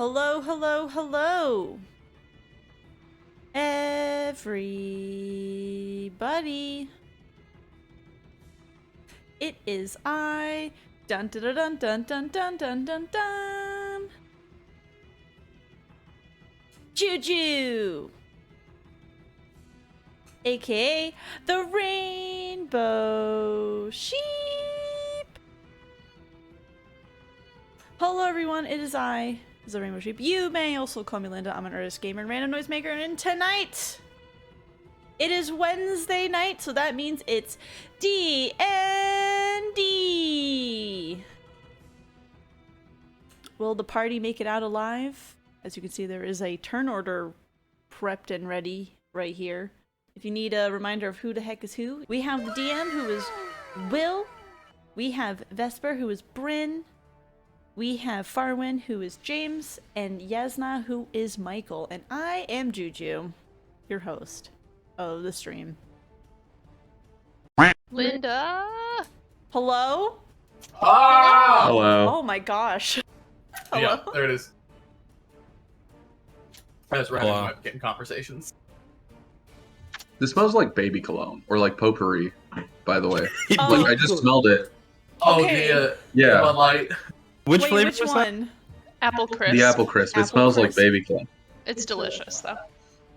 Hello, hello, hello. Everybody. It is I. Dun dun dun dun dun dun dun dun dun. Juju. AKA the Rainbow Sheep. Hello everyone, it is I, the Rainbow Sheep. You may also call me Linda. I'm an artist, gamer, and random noisemaker, and tonight it is Wednesday night, so that means it's D&D. Will the party make it out alive? As you can see, there is a turn order prepped and ready right here. If you need a reminder of who the heck is who, we have the DM, who is Will. We have Vesper, who is Bryn. We have Farwin, who is James, and Jasnah, who is Michael. And I am Juju, your host of the stream. Linda! Hello? Ah! Hello. Oh my gosh. Hello? Yeah, there it is. I was running Hello. my getting conversations. This smells like baby cologne, or like potpourri, by the way. Oh. Like, I just smelled it. Oh, Okay. the Yeah, Bud Light. which Wait, flavor which was that? one? Apple crisp. The apple crisp. It Apple smells like crisp. baby cologne. It's delicious, though.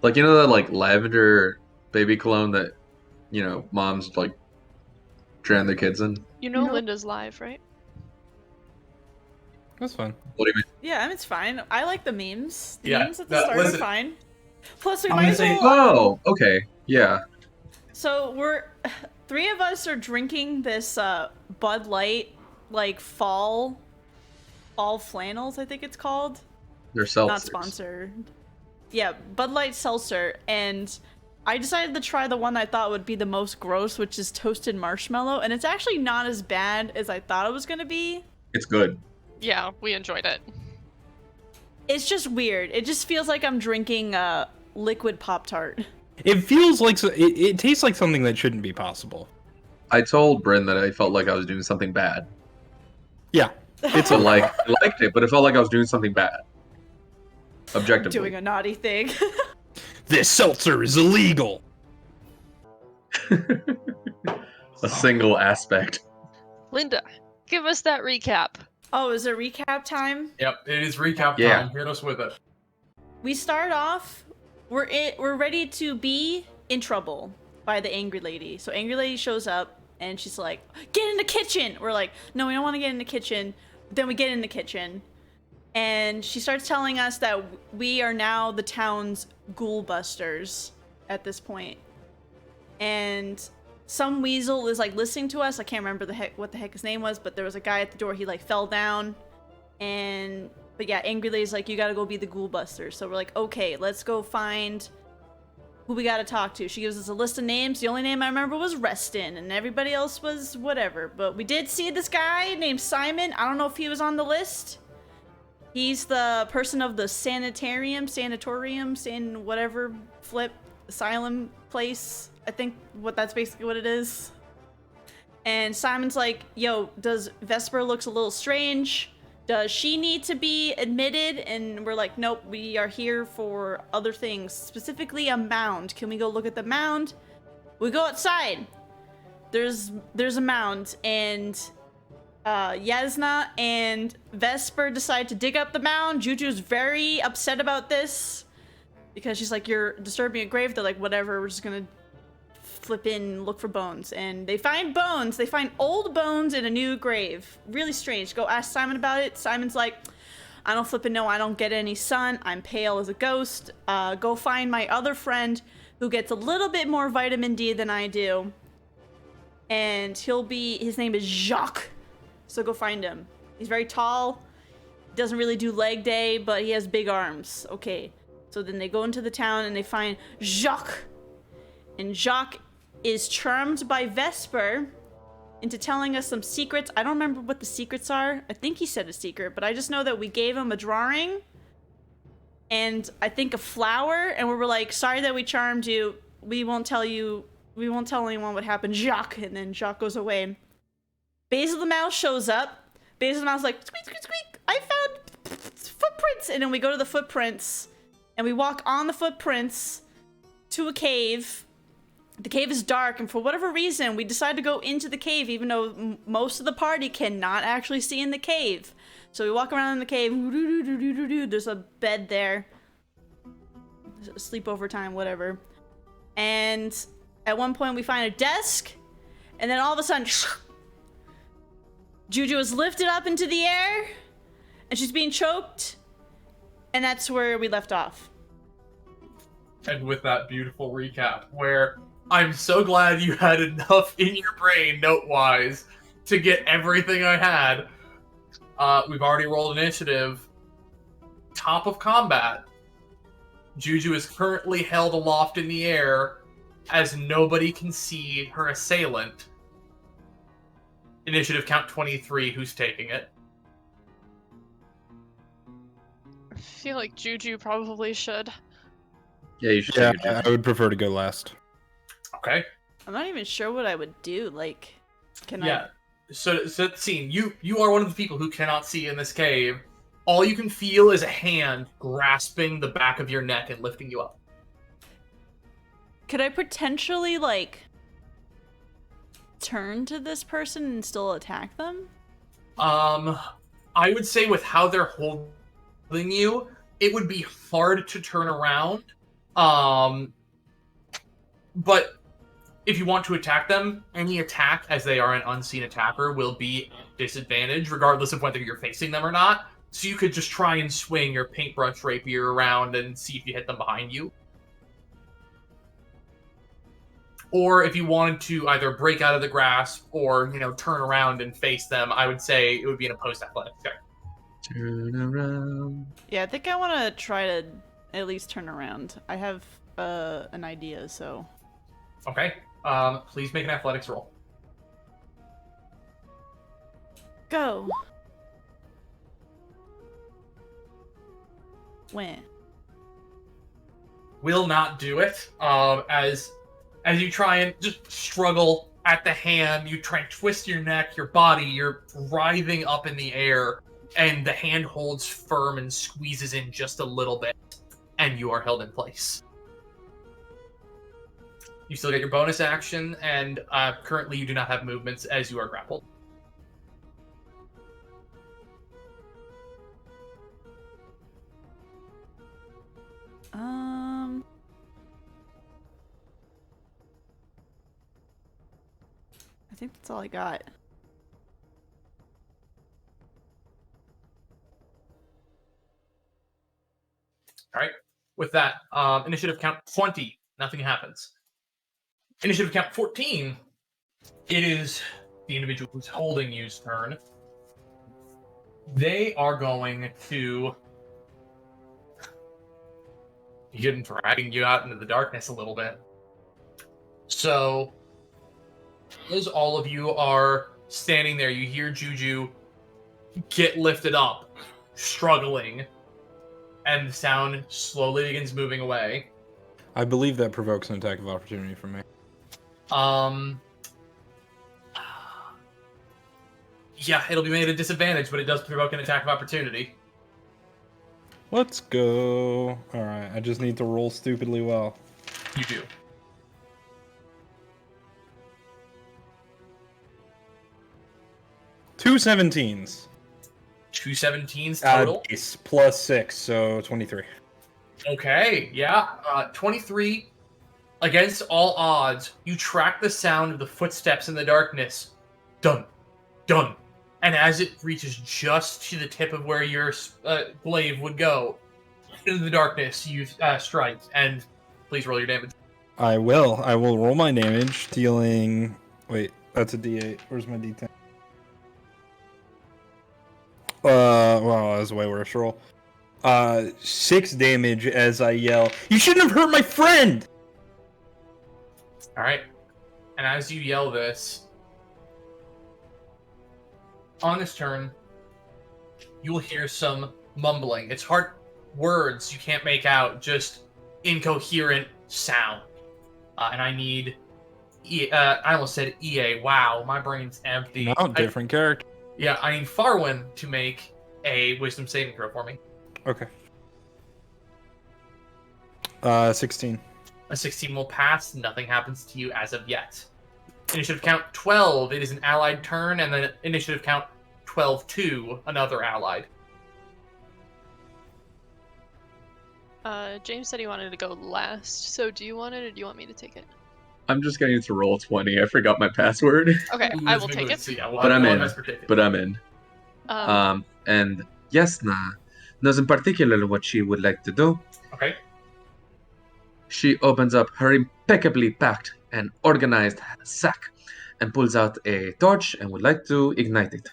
Like, you know that, like, lavender baby cologne that, you know, moms, like, drown their kids in? You know Linda's live, right? That's fine. What do you mean? Yeah, I mean, it's fine. I like the memes. The Yeah, memes at the that- start are listen. fine. Plus, we I'm might gonna as say- well... Oh, okay. Yeah. So we're... Three of us are drinking this Bud Light, like, fall flannels, I think it's called. They're seltzers. Not sponsored. Yeah, Bud Light seltzer, and I decided to try the one I thought would be the most gross, which is toasted marshmallow, and it's actually not as bad as I thought it was gonna be. It's good. Yeah, we enjoyed it. It's just weird. It just feels like I'm drinking liquid Pop-Tart. It feels like it tastes like something that shouldn't be possible. I told Bryn that I felt like I was doing something bad. Yeah, it's So, like, I liked it, but it felt like I was doing something bad. Objectively. Doing a naughty thing. this seltzer is illegal. A single aspect. Linda, give us that recap. Oh, is it recap time? Yep, it is recap Yeah. time. Hit us with it. We start off, we're ready to be in trouble by the angry lady. So angry lady shows up and she's like, "Get in the kitchen." We're like, "No, we don't want to get in the kitchen." Then we get in the kitchen and she starts telling us that we are now the town's ghoul busters at this point. And some weasel is like listening to us. I can't remember what the heck his name was, but there was a guy at the door. He like fell down, but yeah, angry lady's like, "You gotta go be the ghoul buster." So we're like, okay, let's go find who we gotta talk to. She gives us a list of names. The only name I remember was Restin, and everybody else was whatever. But we did see this guy named Simon. I don't know if he was on the list. He's the person of the sanatorium, whatever, flip, asylum place. I think that's basically what it is. And Simon's like, "Yo, does Vesper looks a little strange? Does she need to be admitted?" And we're like, "Nope, we are here for other things, specifically a mound. Can we go look at the mound?" We go outside. There's a mound, and Jasnah and Vesper decide to dig up the mound. Juju's very upset about this because she's like, "You're disturbing a grave." They're like, "Whatever, we're just gonna flip in and look for bones." And they find bones. They find old bones in a new grave. Really strange. Go ask Simon about it. Simon's like, "I don't flippin' know. I don't get any sun. I'm pale as a ghost. Go find my other friend who gets a little bit more vitamin D than I do. And his name is Jacques. So go find him. He's very tall. Doesn't really do leg day, but he has big arms." Okay. So then they go into the town and they find Jacques. And Jacques is charmed by Vesper into telling us some secrets. I don't remember what the secrets are. I think he said a secret, but I just know that we gave him a drawing and I think a flower, and we were like, "Sorry that we charmed you. We won't tell anyone what happened, Jacques." And then Jacques goes away. Basil the Mouse shows up. Basil the Mouse is like, "Squeak, squeak, squeak. I found footprints and then we go to the footprints, and we walk on the footprints to a cave. The cave is dark, and for whatever reason, we decide to go into the cave, even though most of the party cannot actually see in the cave. So we walk around in the cave. There's a bed there. Sleepover time, whatever. And at one point, we find a desk, and then all of a sudden, Juju is lifted up into the air, and she's being choked, and that's where we left off. And with that beautiful recap, where I'm so glad you had enough in your brain, note-wise, to get everything I had. We've already rolled initiative. Top of combat. Juju is currently held aloft in the air as nobody can see her assailant. Initiative count 23, who's taking it? I feel like Juju probably should. Yeah, you should Yeah, take your I would prefer to go last. Okay. I'm not even sure what I would do. Like, can Yeah. So the scene. You are one of the people who cannot see in this cave. All you can feel is a hand grasping the back of your neck and lifting you up. Could I potentially, like, turn to this person and still attack them? I would say with how they're holding you, it would be hard to turn around. But if you want to attack them, any attack, as they are an unseen attacker, will be at disadvantage, regardless of whether you're facing them or not. So you could just try and swing your paintbrush rapier around and see if you hit them behind you. Or if you wanted to either break out of the grasp or, turn around and face them, I would say it would be an opposed athletics check. turn around. Yeah, I think I want to try to at least turn around. I have an idea, so... Okay. Please make an athletics roll. Go! When? Will not do it. As you try and just struggle at the hand, you try and twist your neck, your body, you're writhing up in the air, and the hand holds firm and squeezes in just a little bit, and you are held in place. You still get your bonus action, and currently you do not have movements as you are grappled. I think that's all I got. Alright, with that, initiative count 20, nothing happens. Initiative count 14, it is the individual who's holding you's turn. They are going to begin dragging you out into the darkness a little bit. So, as all of you are standing there, you hear Juju get lifted up, struggling, and the sound slowly begins moving away. I believe that provokes an attack of opportunity from me. Yeah, it'll be made a disadvantage, but it does provoke an attack of opportunity. Let's go. Alright, I just need to roll stupidly well. You do. Two 17s. Two 17s total. Base plus 6, so 23. Okay, yeah. 23. Against all odds, you track the sound of the footsteps in the darkness. Dun, dun. And as it reaches just to the tip of where your glaive would go, into the darkness, you strike. And please roll your damage. I will. I will roll my damage, dealing... Wait, that's a D8. Where's my D10? Well, that's a way worse roll. 6 damage as I yell, "You shouldn't have hurt my friend!" Alright. And as you yell this, on this turn, you will hear some mumbling. It's hard words you can't make out, just incoherent sound. And I need... I almost said EA. Wow, my brain's empty. No, different character. Yeah, I need Farwin to make a wisdom saving throw for me. Okay. 16. A 16 will pass. Nothing happens to you as of yet. Initiative count 12. It is an allied turn, and then initiative count 12-2, another allied. James said he wanted to go last, so do you want it or do you want me to take it? I'm just getting to roll 20. I forgot my password. Okay, Ooh, I let's will move take it. it. So, yeah, But I'm we'll in. have Vesper take it. But I'm in. And Jasnah knows in particular what she would like to do. Okay. She opens up her impeccably packed and organized sack and pulls out a torch and would like to ignite it.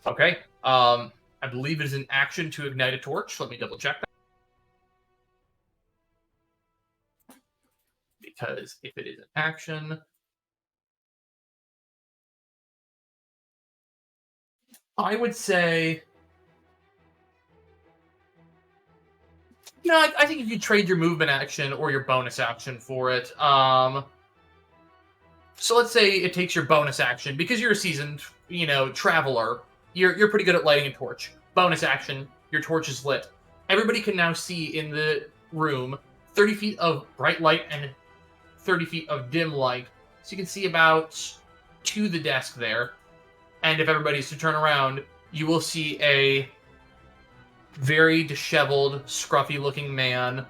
Okay. I believe it is an action to ignite a torch. Let me double check that. Because if it is an action, I would say. I think if you trade your movement action or your bonus action for it. So let's say it takes your bonus action because you're a seasoned, traveler. You're pretty good at lighting a torch. Bonus action, your torch is lit. Everybody can now see in the room 30 feet of bright light and 30 feet of dim light. So you can see about to the desk there. And if everybody's to turn around, you will see a very disheveled, scruffy-looking man,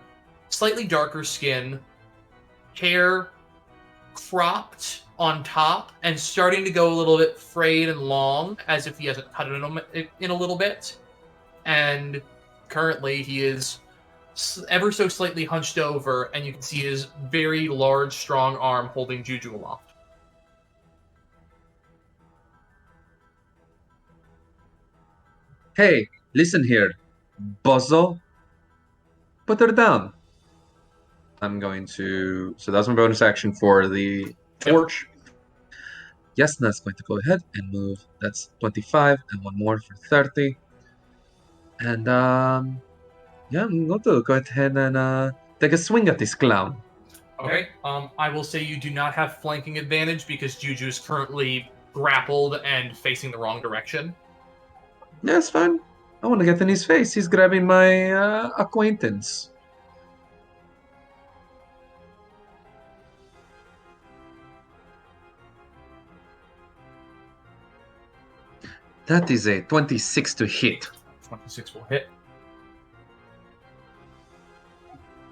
slightly darker skin, hair cropped on top and starting to go a little bit frayed and long, as if he hasn't cut it in a little bit. And currently he is ever so slightly hunched over, and you can see his very large, strong arm holding Juju aloft. Hey, listen here, bozo. Put her down. I'm going to... So that's my bonus action for the torch. Jasnah's going to go ahead and move. That's 25 and one more for 30. And yeah, I'm going to go ahead and take a swing at this clown. Okay. I will say you do not have flanking advantage because Juju is currently grappled and facing the wrong direction. Yeah, it's fine. I want to get in his face. He's grabbing my acquaintance. That is a 26 to hit. 26 will hit.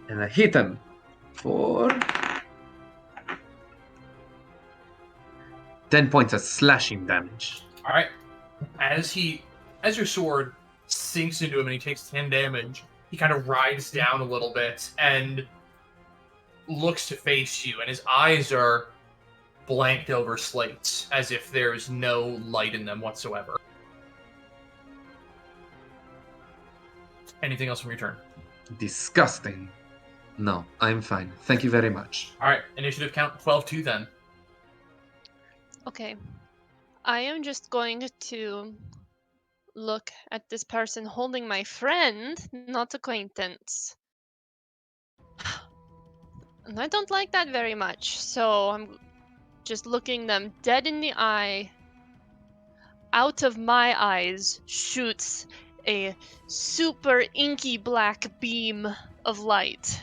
And I hit him for 10 points of slashing damage. All right. As your sword sinks into him and he takes 10 damage, he kind of rides down a little bit and looks to face you, and his eyes are blanked over slates as if there is no light in them whatsoever. Anything else from your turn? Disgusting. No, I'm fine. Thank you very much. All right, initiative count 12-2 then. Okay. I am just going to look at this person holding my friend, not acquaintance. And I don't like that very much, so I'm just looking them dead in the eye. Out of my eyes shoots a super inky black beam of light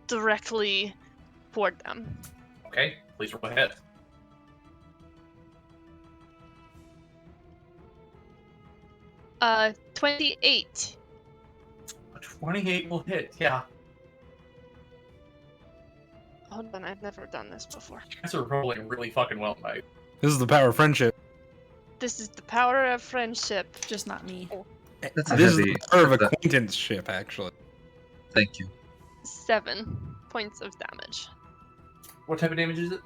directly toward them. Okay, please roll ahead. 28. A 28 will hit, yeah. Hold on, I've never done this before. You guys are rolling really fucking well tonight. This is the power of friendship. This is the power of friendship. Just not me. That's a This is heavy. the power of acquaintanceship, actually. Thank you. 7 points of damage. What type of damage is it?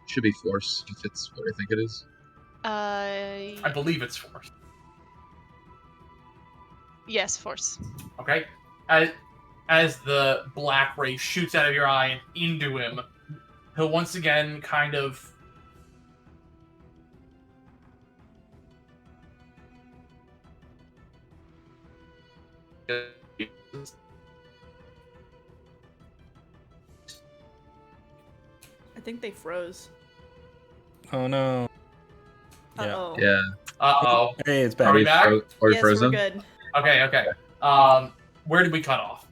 Should be force if it's what I think it is. I believe it's force. Yes, force. Okay? As the black ray shoots out of your eye and into him, he'll once again kind of... I think they froze. Oh no. Yeah. Uh-oh. Yeah. Uh-oh. Hey, it's Are back. we back? Or Yes, frozen? we're good. Okay. Where did we cut off?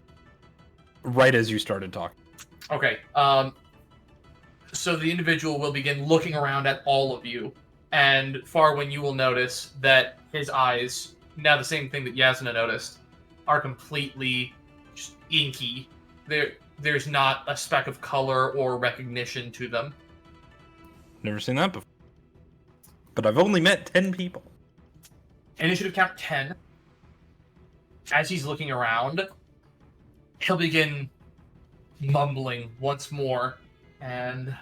Right as you started talking. Okay. So the individual will begin looking around at all of you, and Farwin, you will notice that his eyes, now the same thing that Jasnah noticed, are completely just inky. There's not a speck of color or recognition to them. Never seen that before. But I've only met 10 people. Initiative count 10. As he's looking around, he'll begin mumbling once more, and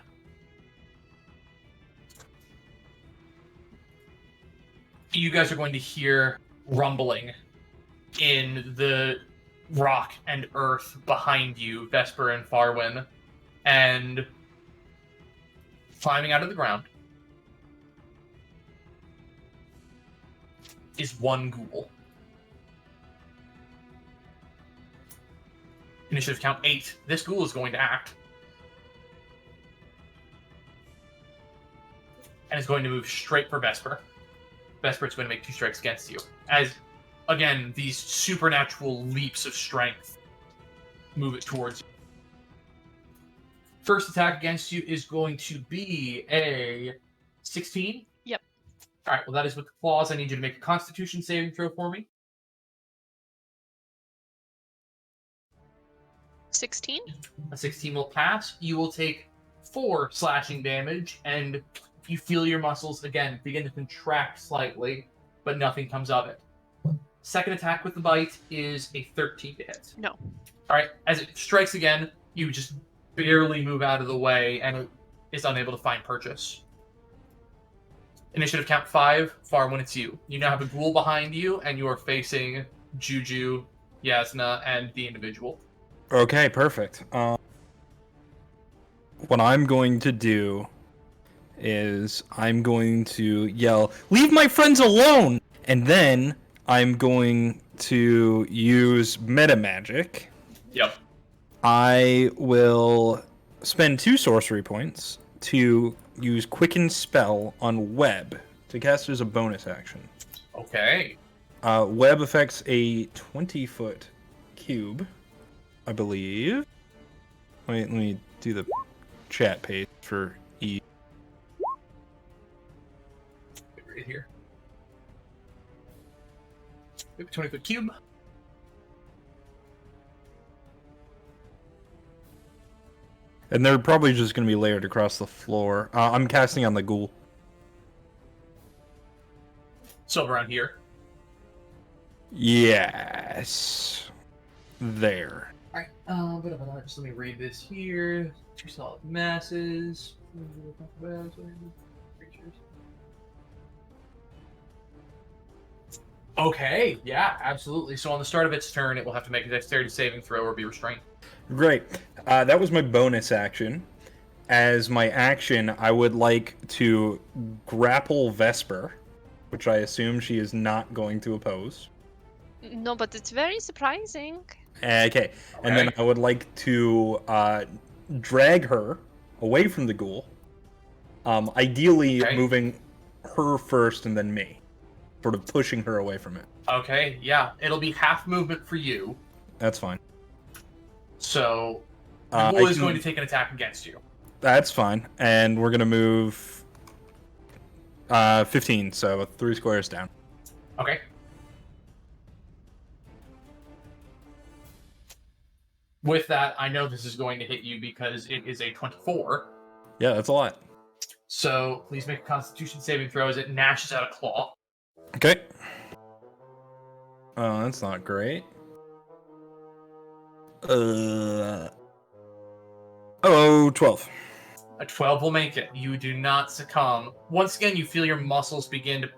you guys are going to hear rumbling in the rock and earth behind you, Vesper and Farwin, and climbing out of the ground is one ghoul. Initiative count 8. This ghoul is going to act. And is going to move straight for Vesper. Vesper is going to make 2 strikes against you. As, again, these supernatural leaps of strength move it towards you. First attack against you is going to be a 16. Yep. Alright, well that is with the claws. I need you to make a Constitution saving throw for me. 16? A 16 will pass. You will take 4 slashing damage, and you feel your muscles, again, begin to contract slightly, but nothing comes of it. Second attack with the bite is a 13 to hit. No. Alright, as it strikes again, you just barely move out of the way, and it is unable to find purchase. Initiative count 5, Farwin, it's you. You now have a ghoul behind you, and you are facing Juju, Jasnah, and the individual. Okay, perfect. What I'm going to do is I'm going to yell, "Leave my friends alone!" And then I'm going to use meta magic. Yep. I will spend 2 sorcery points to use Quicken Spell on Web to cast as a bonus action. Okay. Web affects a 20-foot cube, I believe. Let me do the chat page for ease. Right here. 20-foot cube. And they're probably just going to be layered across the floor. I'm casting on the ghoul. So around here. Yes. There. Alright, just let me read this here. 2 solid masses. Okay, yeah, absolutely. So on the start of its turn, it will have to make a dexterity saving throw or be restrained. Great. That was my bonus action. As my action, I would like to grapple Vesper, which I assume she is not going to oppose. No, but it's very surprising. Okay. And then I would like to drag her away from the ghoul. Ideally moving her first and then me. Sort of pushing her away from it. Okay, yeah. It'll be half movement for you. That's fine. So, the ghoul is going to take an attack against you. That's fine. And we're going to move 15, so 3 squares down. Okay. With that, I know this is going to hit you because it is a 24. Yeah, that's a lot. So, please make a Constitution saving throw as it gnashes out a claw. Okay. Oh, that's not great. 12. A 12 will make it. You do not succumb. Once again, you feel your muscles begin to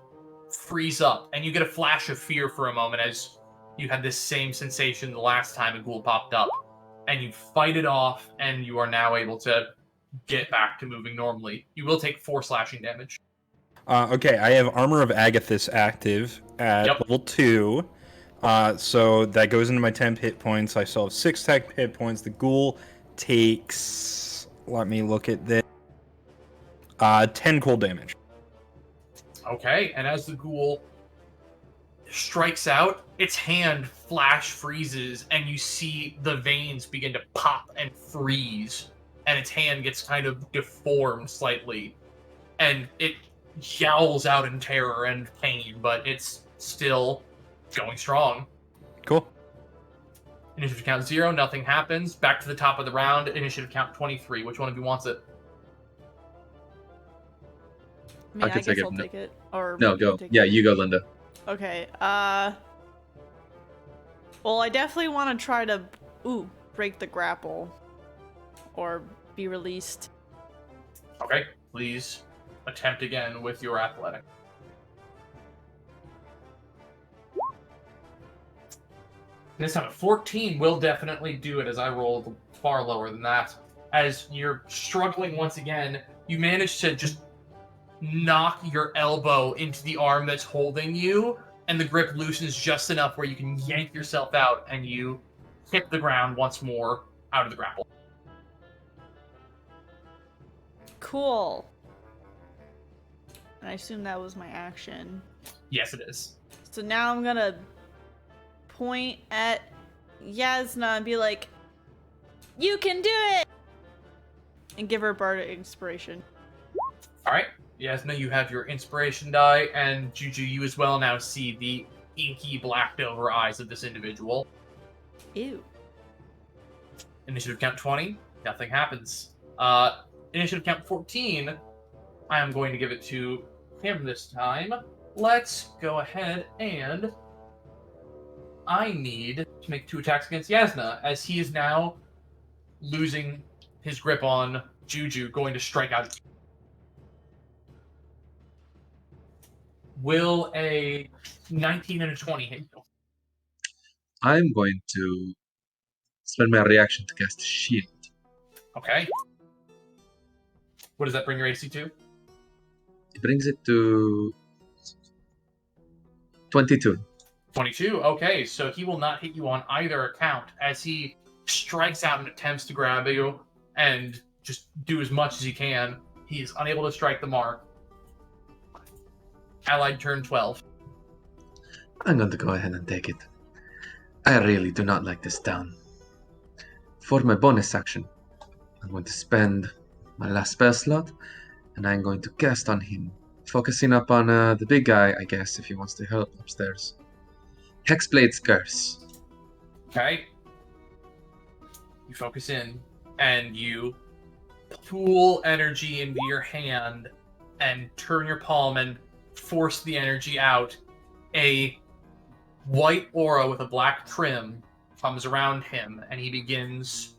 freeze up, and you get a flash of fear for a moment as you had this same sensation the last time a ghoul popped up. And you fight it off, and you are now able to get back to moving normally. You will take 4 slashing damage. Okay, I have Armor of Agathis active at level 2. So that goes into my 10 hit points. I still have 6 tech hit points. The ghoul takes... Let me look at this. 10 cold damage. Okay, and as the ghoul strikes out, its hand flash freezes, and you see the veins begin to pop and freeze, and its hand gets kind of deformed slightly, and it yowls out in terror and pain, but it's still going strong. Cool. Initiative count 0, nothing happens. Back to the top of the round, initiative count 23. Which one of you wants it? I mean, I could guess take it. I'll take it. Or No, you go. can take Yeah, it. you go, Linda. Okay, well, I definitely want to try to, break the grapple. Or be released. Okay, please attempt again with your athletic. This time, a 14 will definitely do it, as I rolled far lower than that. As you're struggling once again, you manage to just knock your elbow into the arm that's holding you, and the grip loosens just enough where you can yank yourself out, and you hit the ground once more out of the grapple. Cool. And I assume that was my action. Yes, it is. So now I'm gonna point at Jasnah and be like, "You can do it!" And give her bardic inspiration. Alright, Jasnah, you have your inspiration die, and Juju, you as well now see the inky, blacked over eyes of this individual. Ew. Initiative count 20, nothing happens. Initiative count 14, I am going to give it to him this time. Let's go ahead and I need to make 2 attacks against Jasnah, as he is now losing his grip on Juju, going to strike out. Will a 19 and a 20 hit you? I'm going to spend my reaction to cast Shield. Okay. What does that bring your AC to? It brings it to 22. 22. Okay, so he will not hit you on either account, as he strikes out and attempts to grab you and just do as much as he can. He is unable to strike the mark. Allied turn 12. I'm going to go ahead and take it. I really do not like this town. For my bonus action, I'm going to spend my last spell slot, and I'm going to cast on him, focusing up on the big guy, I guess, if he wants to help upstairs. Hexblade's Curse. Okay. You focus in, and you pool energy into your hand, and turn your palm and force the energy out. A white aura with a black trim comes around him, and he begins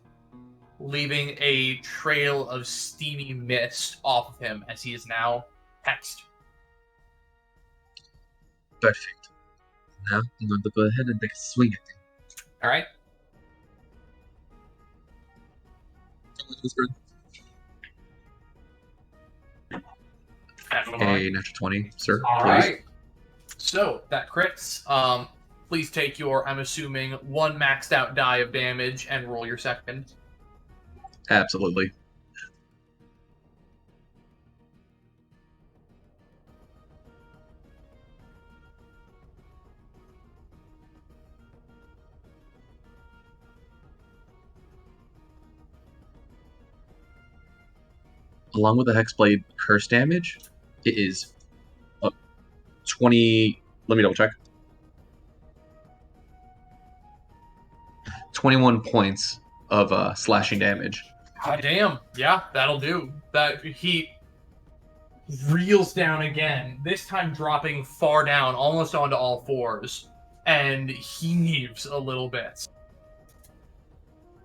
leaving a trail of steamy mist off of him as he is now hexed. Perfect. Now I'm going to go ahead and take a swing at him. All right. A natural 20, sir. All Please. right. So that crits. Please take your, I'm assuming, 1 maxed out die of damage and roll your second. Absolutely. Along with the Hexblade curse damage, it is 20. Let me double check. 21 points of slashing damage. God damn. Yeah, that'll do. That he reels down again, this time dropping far down, almost onto all fours, and heaves a little bit.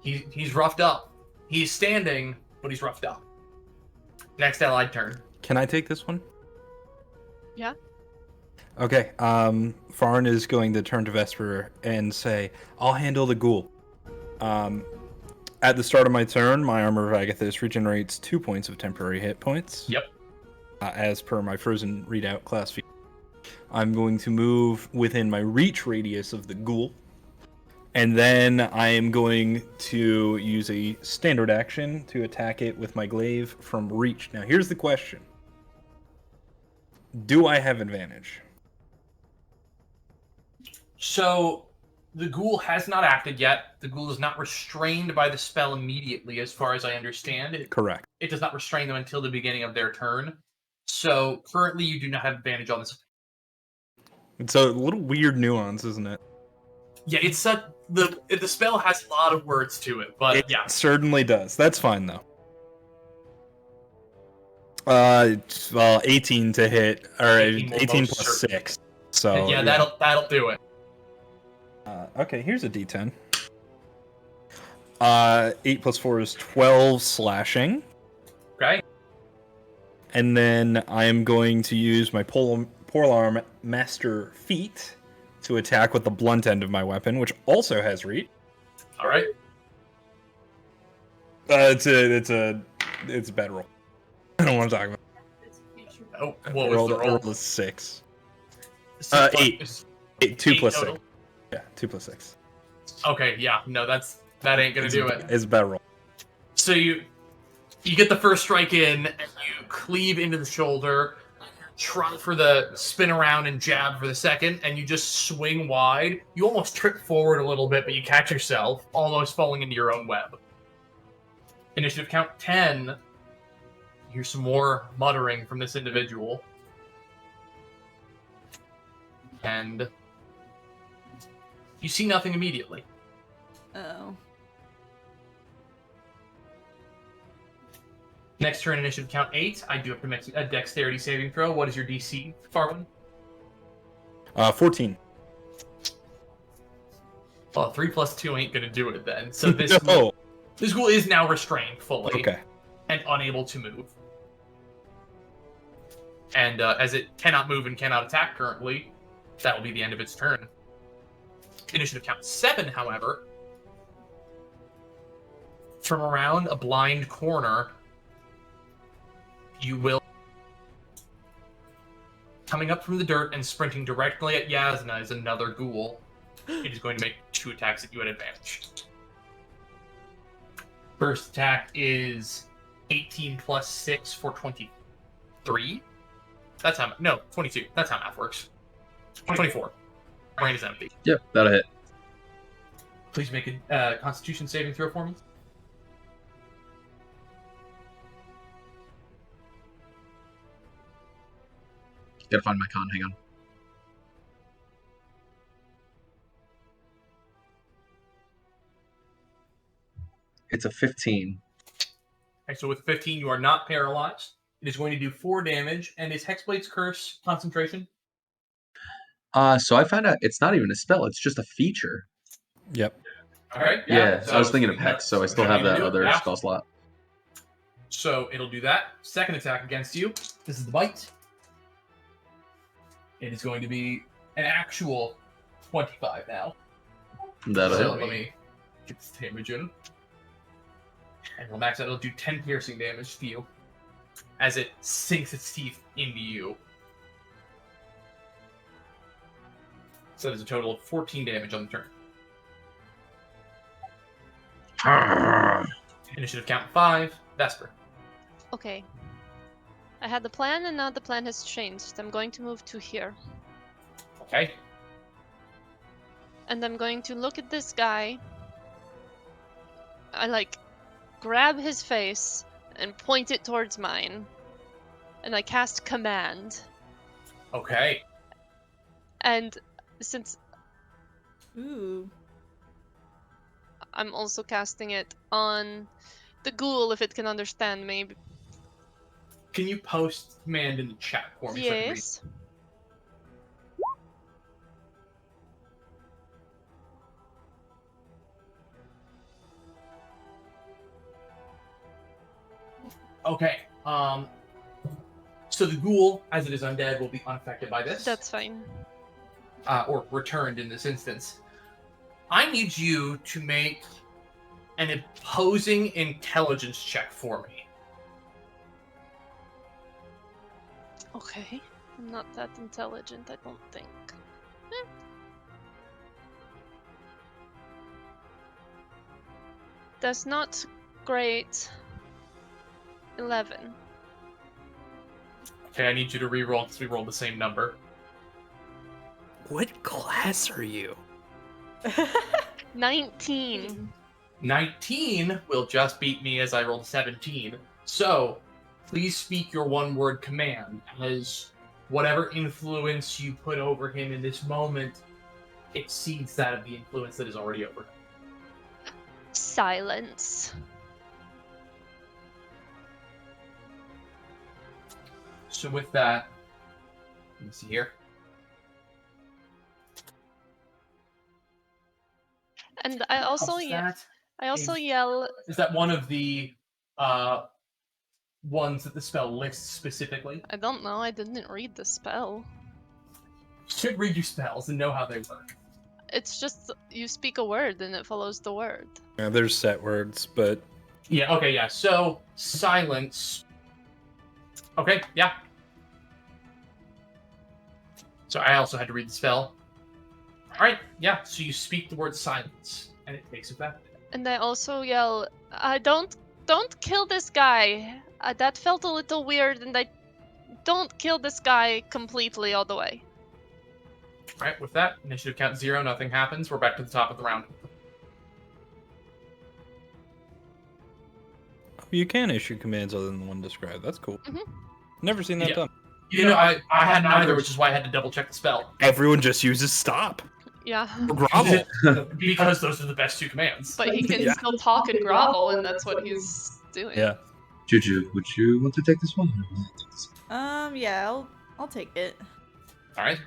He's roughed up. He's standing, but he's roughed up. Next allied turn. Can I take this one? Yeah. Okay. Farn is going to turn to Vesper and say, "I'll handle the ghoul." At the start of my turn, my Armor of Agathis regenerates 2 points of temporary hit points. Yep. As per my Frozen readout class feat. I'm going to move within my reach radius of the ghoul. And then I am going to use a standard action to attack it with my glaive from reach. Now, here's the question. Do I have advantage? So, the ghoul has not acted yet. The ghoul is not restrained by the spell immediately, as far as I understand. Correct. It does not restrain them until the beginning of their turn. So, currently you do not have advantage on this. It's a little weird nuance, isn't it? Yeah, it's the spell has a lot of words to it, but It yeah. certainly does. That's fine, though. Well, 18 to hit, or 18 most plus certainly. 6. So Yeah, that'll do it. Okay, here's a d10. 8 plus 4 is 12 slashing. Okay. And then I am going to use my polearm master feat to attack with the blunt end of my weapon, which also has reach. All right. It's a bad roll. I don't want to talk about. Oh, what was the roll? I rolled a 6. So 8. 2 plus total? 6. Yeah, 2 plus 6. Okay, yeah, no, that ain't gonna do it. It's a bad roll. So you get the first strike in, and you cleave into the shoulder, try for the spin around and jab for the second, and you just swing wide. You almost trip forward a little bit, but you catch yourself, almost falling into your own web. Initiative count 10. You hear some more muttering from this individual. And you see nothing immediately. Oh. Next turn, initiative count 8. I do have to make a dexterity saving throw. What is your DC, Farwin? 14. Well, 3 plus 2 ain't gonna do it then. So this No. this ghoul is now restrained fully. Okay. And unable to move. And as it cannot move and cannot attack currently, that will be the end of its turn. Initiative count 7, however. From around a blind corner, you will... Coming up from the dirt and sprinting directly at Jasnah is another ghoul. It is going to make 2 attacks at you at advantage. First attack is 18 plus 6 for 23. That's how... No, 22. That's how math works. 24. Brain is empty. Yep, that'll hit. Please make a Constitution saving throw for me. Gotta find my con, hang on. It's a 15. Okay, so with 15, you are not paralyzed. It is going to do 4 damage, and is Hexblade's Curse concentration? So I found out it's not even a spell, it's just a feature. Yep. Alright, Yeah, so I was thinking of Hex, so I still have that other spell slot. So it'll do that. Second attack against you. This is the bite. It is going to be an actual 25 now. That'll So hit. let me get this damage in. And we'll max out. It'll do 10 piercing damage to you as it sinks its teeth into you. So there's a total of 14 damage on the turn. Initiative count 5. Vesper. Okay. I had the plan, and now the plan has changed. I'm going to move to here. Okay. And I'm going to look at this guy. I, grab his face and point it towards mine. And I cast Command. Okay. And since Ooh. I'm also casting it on the ghoul, if it can understand me. Can you post command in the chat for me? Yes. Okay. So the ghoul, as it is undead, will be unaffected by this. That's fine. Or returned in this instance. I need you to make an opposing intelligence check for me. Okay. I'm not that intelligent, I don't think. That's not great. 11. Okay, I need you to re-roll because we rolled the same number. What class are you? 19. 19 will just beat me as I rolled 17. So, please speak your one-word command, as whatever influence you put over him in this moment exceeds that of the influence that is already over him. Silence. So with that, let me see here. And I also Is that yell. Is that one of the ones that the spell lists specifically? I don't know. I didn't read the spell. You should read your spells and know how they work. It's just you speak a word and it follows the word. Yeah, there's set words, but Yeah, okay, yeah. So, silence. Okay, yeah. So I also had to read the spell. Alright, yeah, so you speak the word silence, and it takes effect. And I also yell, don't kill this guy. That felt a little weird, and I don't kill this guy completely all the way. Alright, with that, initiative count 0, nothing happens. We're back to the top of the round. you can issue commands other than the one described. That's cool. Mhm. Never seen that Yeah. done. You know, I hadn't either, which is why I had to double check the spell. Everyone just uses stop Yeah. or grovel. Because those are the best 2 commands. But he can Yeah. still talk and grovel, and that's what he's doing. Yeah. Juju, would you want to take this one? Yeah, I'll take it. Alright.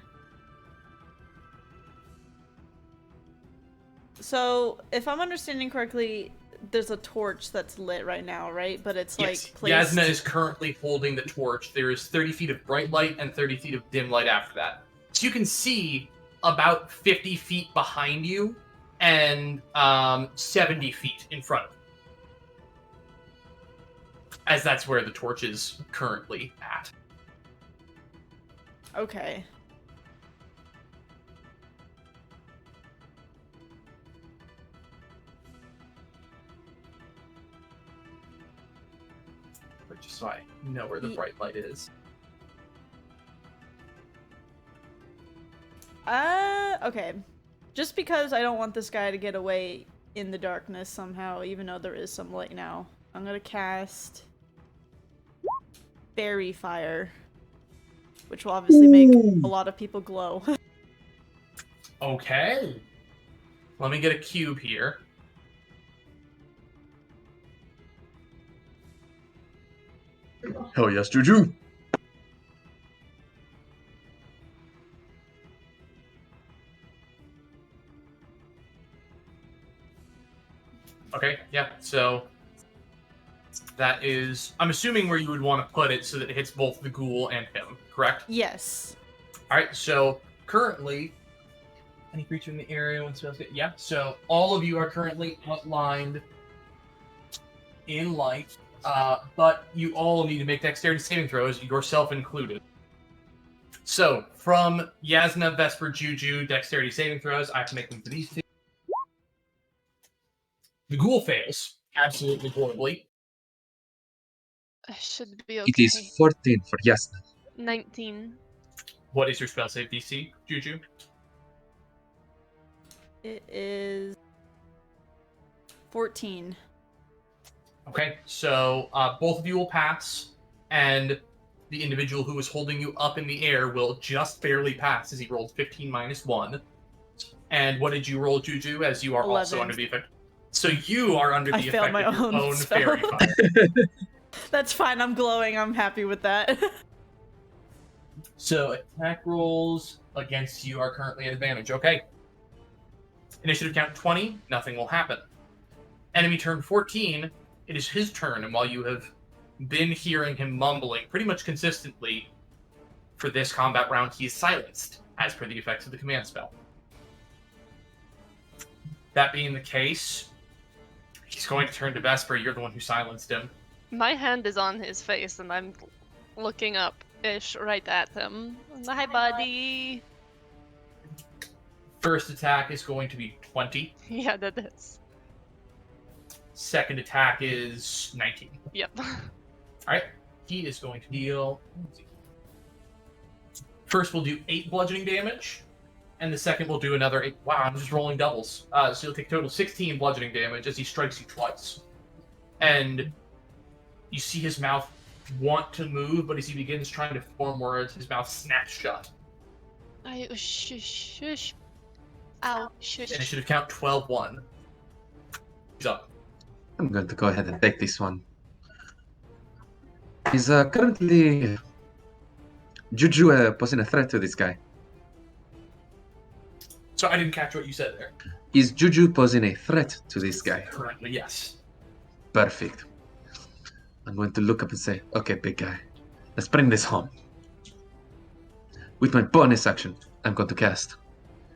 So, if I'm understanding correctly, there's a torch that's lit right now, right? But it's Yes, like placed... Jasnah is currently holding the torch. There is 30 feet of bright light and 30 feet of dim light after that. So you can see about 50 feet behind you and 70 feet in front of you. As that's where the torch is currently at. Okay. But just so I know where the bright light is. Okay. Just because I don't want this guy to get away in the darkness somehow, even though there is some light now, I'm gonna cast Fairy Fire, which will obviously make a lot of people glow. Okay. Let me get a cube here. Hell yes, Juju. Okay, yeah, so that is, I'm assuming where you would want to put it so that it hits both the ghoul and him, correct? Yes. Alright, so currently, any creature in the area when spells get, yeah, so all of you are currently outlined in light, but you all need to make dexterity saving throws, yourself included. So, from Jasnah, Vesper, Juju, dexterity saving throws, I have to make them for these two. The ghoul fails, absolutely horribly. I should be It okay. is 14 for Jasnah. 19. What is your spell save DC, Juju? It is 14. Okay, so both of you will pass, and the individual who is holding you up in the air will just barely pass as he rolled 15 minus 1. And what did you roll, Juju, as you are 11. also under the effect? So you are under the I failed effect my of your own own spell. fairy fire. That's fine, I'm glowing, I'm happy with that. So attack rolls against you are currently at advantage. Okay. Initiative count 20, nothing will happen. Enemy turn 14, it is his turn, and while you have been hearing him mumbling pretty much consistently for this combat round, he is silenced, as per the effects of the command spell. That being the case, he's going to turn to Vesper. You're the one who silenced him. My hand is on his face, and I'm looking up-ish right at him. Hi, buddy. First attack is going to be 20. Yeah, that is. Second attack is 19. Yep. Alright, he is going to deal... First we'll do 8 bludgeoning damage, and the second will do another 8. Wow, I'm just rolling doubles. So you'll take a total of 16 bludgeoning damage as he strikes you twice. And you see his mouth want to move, but as he begins trying to form words, his mouth snaps shut. Shush. Ow, shush. Initiative count 12-1. He's up. I'm going to go ahead and take this one. Is currently Juju posing a threat to this guy? So I didn't catch what you said there. Is Juju posing a threat to this guy? Currently, yes. Perfect. I'm going to look up and say, okay, big guy, let's bring this home. With my bonus action, I'm going to cast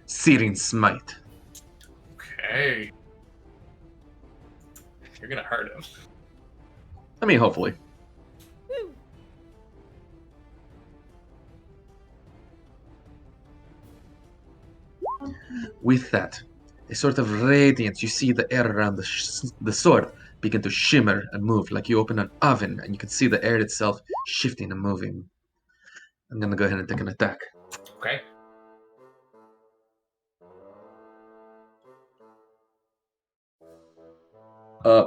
Searing Smite. Okay. You're gonna hurt him. I mean, hopefully. With that, a sort of radiance, you see the air around the sword begin to shimmer and move like you open an oven, and you can see the air itself shifting and moving. I'm gonna go ahead and take an attack. Okay.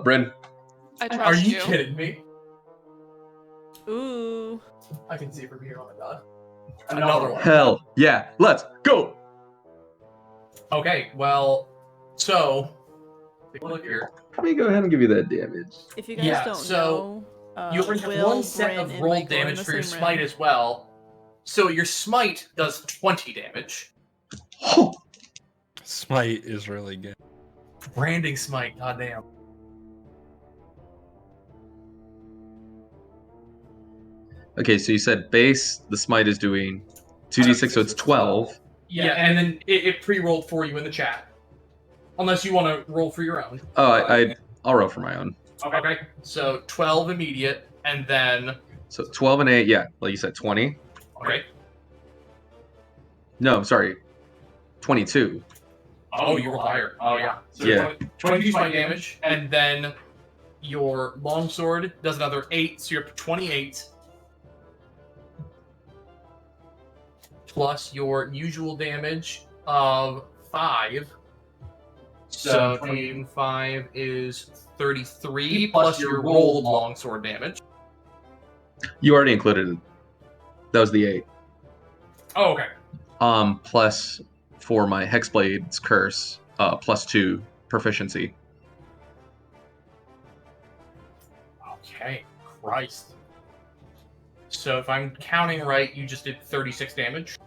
Bryn. I trust Are you kidding me? Ooh. I can see from here. Oh my god. Another one. Hell yeah, let's go! Okay, well, so take a look here. Let me go ahead and give you that damage. If you guys Yeah, don't so know, You already have Will, one set Bryn, of and roll Michael are in damage the for your same smite room. as well. So your smite does 20 damage. Oh, Smite is really good. Branding smite, goddamn. okay, so you said base, the smite is doing 2d6, so it's 12. Yeah, and then it pre-rolled for you in the chat. Unless you want to roll for your own. Oh, I'll roll for my own. Okay, so 12 immediate, and then... So 12 and 8, yeah, like you said, 20. Okay. No, sorry, 22. Oh, you roll higher. Oh, yeah. So Yeah. 22 smite damage, and then your longsword does another 8, so you're up to 28. Plus your usual damage of 5. So 25 is 33, plus your rolled longsword damage. You already included it. That was the 8. Oh, okay. Plus for my Hexblade's curse, plus 2 proficiency. Okay, Christ. So if I'm counting right, you just did 36 damage.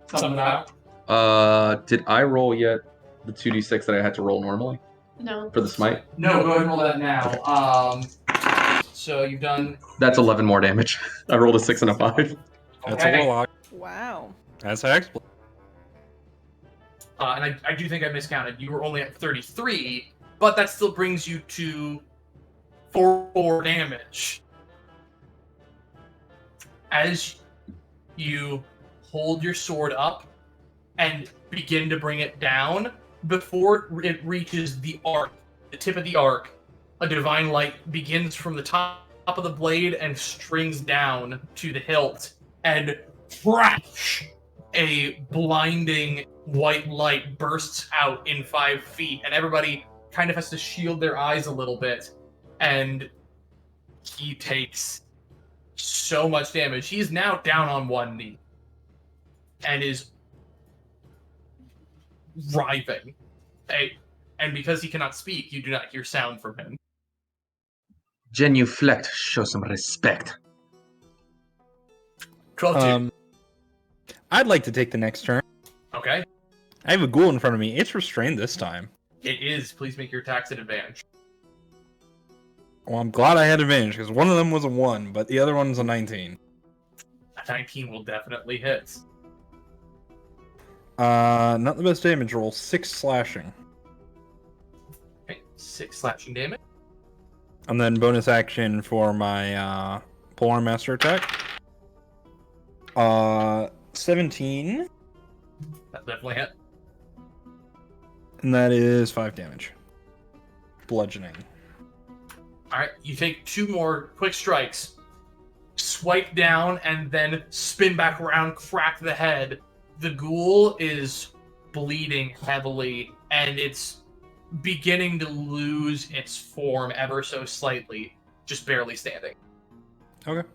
Something like that. Did I roll yet the 2d6 that I had to roll normally No. for the smite? No, go ahead and roll that now. So you've done... That's 11 more damage. I rolled a 6 and a 5. That's a warlock. Wow. That's Hexblade. And I do think I miscounted. You were only at 33, but that still brings you to 4 damage. As you hold your sword up and begin to bring it down, before it reaches the arc, the tip of the arc, a divine light begins from the top of the blade and strings down to the hilt, and crash! A blinding white light bursts out in 5 feet, and everybody kind of has to shield their eyes a little bit, and he takes so much damage. He's now down on one knee and is writhing. And because he cannot speak, you do not hear sound from him. Genuflect, show some respect. 12-2. I'd like to take the next turn. Okay. I have a ghoul in front of me. It's restrained this time. It is. Please make your attacks at advantage. Well, I'm glad I had advantage because one of them was a 1, but the other one's a 19. A 19 will definitely hit. Not the best damage roll. 6 slashing. Okay, 6 slashing damage. And then bonus action for my Polearm Master attack. 17. That definitely hit. And that is 5 damage. Bludgeoning. Alright, you take 2 more quick strikes. Swipe down and then spin back around, crack the head. The ghoul is bleeding heavily, and it's beginning to lose its form ever so slightly, just barely standing. Okay.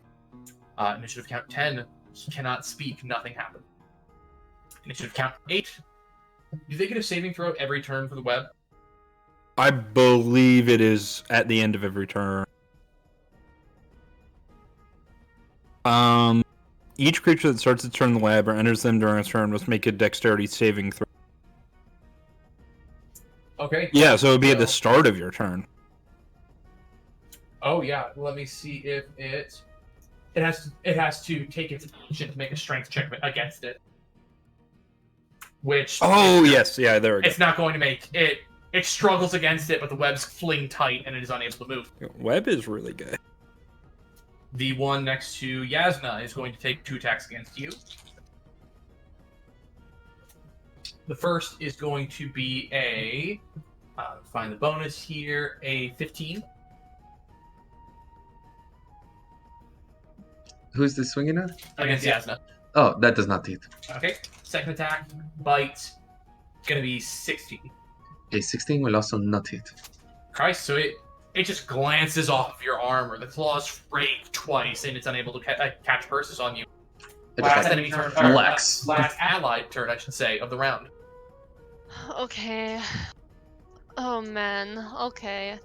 Initiative count 10, he cannot speak, nothing happened. Initiative count 8, do they get a saving throw every turn for the web? I believe it is at the end of every turn. Each creature that starts its turn in the web or enters them during its turn must make a dexterity saving throw. Okay. Yeah, so it would be at the start of your turn. Oh yeah, let me see if it has to take its action to make a strength check against it. Which Yes, yeah, there we go. It's not going to make it. It struggles against it, but the web's fling tight and it is unable to move. Web is really good. The one next to Jasnah is going to take 2 attacks against you. The first is going to be a, find the bonus here, a 15. Who's this swinging at? Against Jasnah. Oh, that does not hit. Okay. Second attack, bite, gonna be 16. A 16 will also not hit. Christ, so it just glances off of your armor. The claws rake twice, and it's unable to catch purses on you. Last enemy turn, flex. last allied turn, I should say, of the round. Okay. Oh man, okay.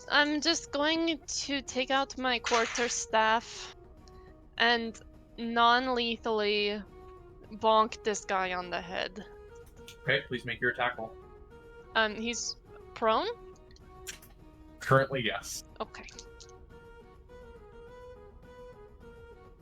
I'm just going to take out my quarterstaff and non-lethally bonk this guy on the head. Okay, please make your attack roll. He's prone? Currently, yes. Okay.